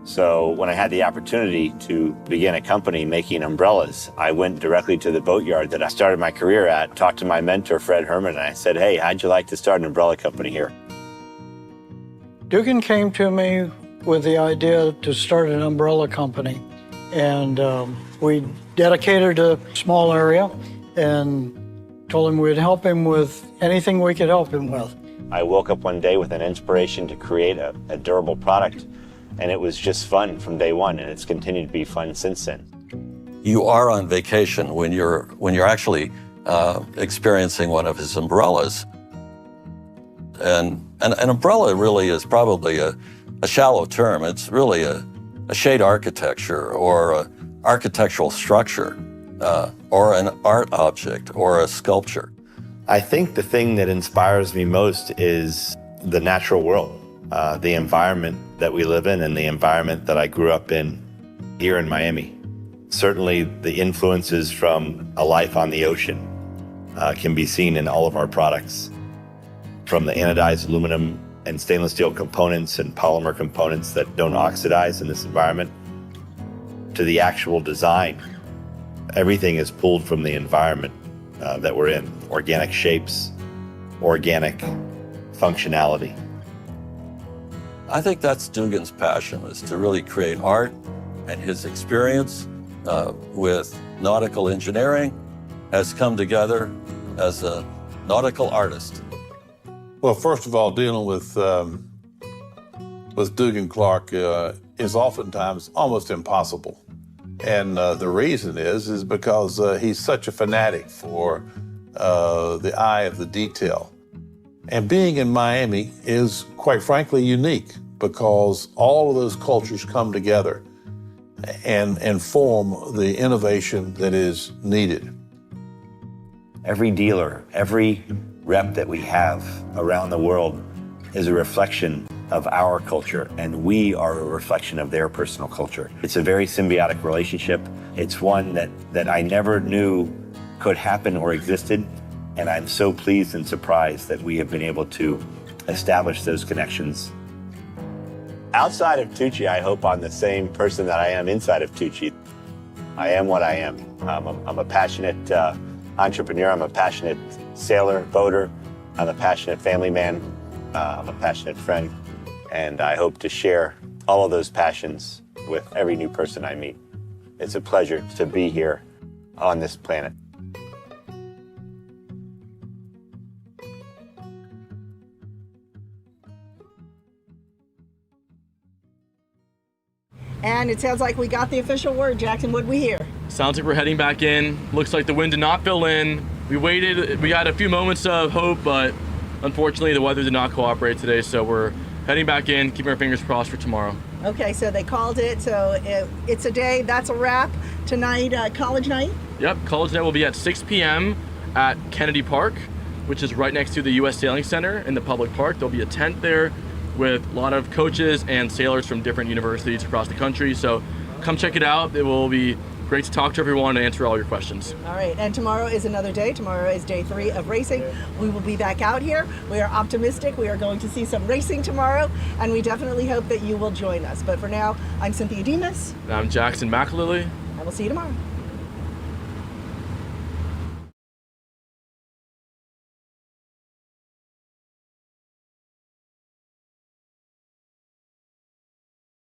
Speaker 9: So when I had the opportunity to begin a company making umbrellas, I went directly to the boatyard that I started my career at, talked to my mentor, Fred Herman, and I said, hey, how'd you like to start an umbrella company here?
Speaker 10: Dugan came to me with the idea to start an umbrella company. And we dedicated a small area and told him we'd help him with anything we could help him with.
Speaker 9: I woke up one day with an inspiration to create a durable product, and it was just fun from day one, and it's continued to be fun since then.
Speaker 11: You are on vacation when you're actually experiencing one of his umbrellas. And an umbrella really is probably a shallow term. It's really a shade architecture or an architectural structure or an art object or a sculpture.
Speaker 9: I think the thing that inspires me most is the natural world, the environment that we live in and the environment that I grew up in here in Miami. Certainly the influences from a life on the ocean can be seen in all of our products. From the anodized aluminum and stainless steel components and polymer components that don't oxidize in this environment, to the actual design. Everything is pulled from the environment that we're in. Organic shapes, organic functionality.
Speaker 11: I think that's Dugan's passion, is to really create art, and his experience with nautical engineering has come together as a nautical artist.
Speaker 23: Well, first of all, dealing with Dugan Clark is oftentimes almost impossible. And the reason is because he's such a fanatic for the eye of the detail. And being in Miami is, quite frankly, unique because all of those cultures come together and form the innovation that is needed.
Speaker 9: Every dealer, every rep that we have around the world is a reflection of our culture, and we are a reflection of their personal culture. It's a very symbiotic relationship. It's one that I never knew could happen or existed, and I'm so pleased and surprised that we have been able to establish those connections. Outside of TUUCI, I hope I'm the same person that I am inside of TUUCI. I am what I am. I'm a passionate entrepreneur. I'm a passionate sailor, boater. I'm a passionate family man. I'm a passionate friend. And I hope to share all of those passions with every new person I meet. It's a pleasure to be here on this planet.
Speaker 1: And it sounds like we got the official word. Jackson, what'd we hear?
Speaker 2: Sounds like we're heading back in. Looks like the wind did not fill in. We waited, we had a few moments of hope, but unfortunately the weather did not cooperate today, so we're heading back in, keeping our fingers crossed for tomorrow.
Speaker 1: Okay, so they called it, so it's a day, that's a wrap. Tonight, college night?
Speaker 2: Yep, college night will be at 6 p.m. at Kennedy Park, which is right next to the U.S. Sailing Center in the public park. There'll be a tent there with a lot of coaches and sailors from different universities across the country, so come check it out. It will be great to talk to everyone and answer all your questions.
Speaker 1: All right, and tomorrow is another day. Tomorrow is day 3 of racing. We will be back out here. We are optimistic. We are going to see some racing tomorrow, and we definitely hope that you will join us. But for now, I'm Cynthia Demas.
Speaker 2: And I'm Jackson McAlilly.
Speaker 1: And we'll see you tomorrow.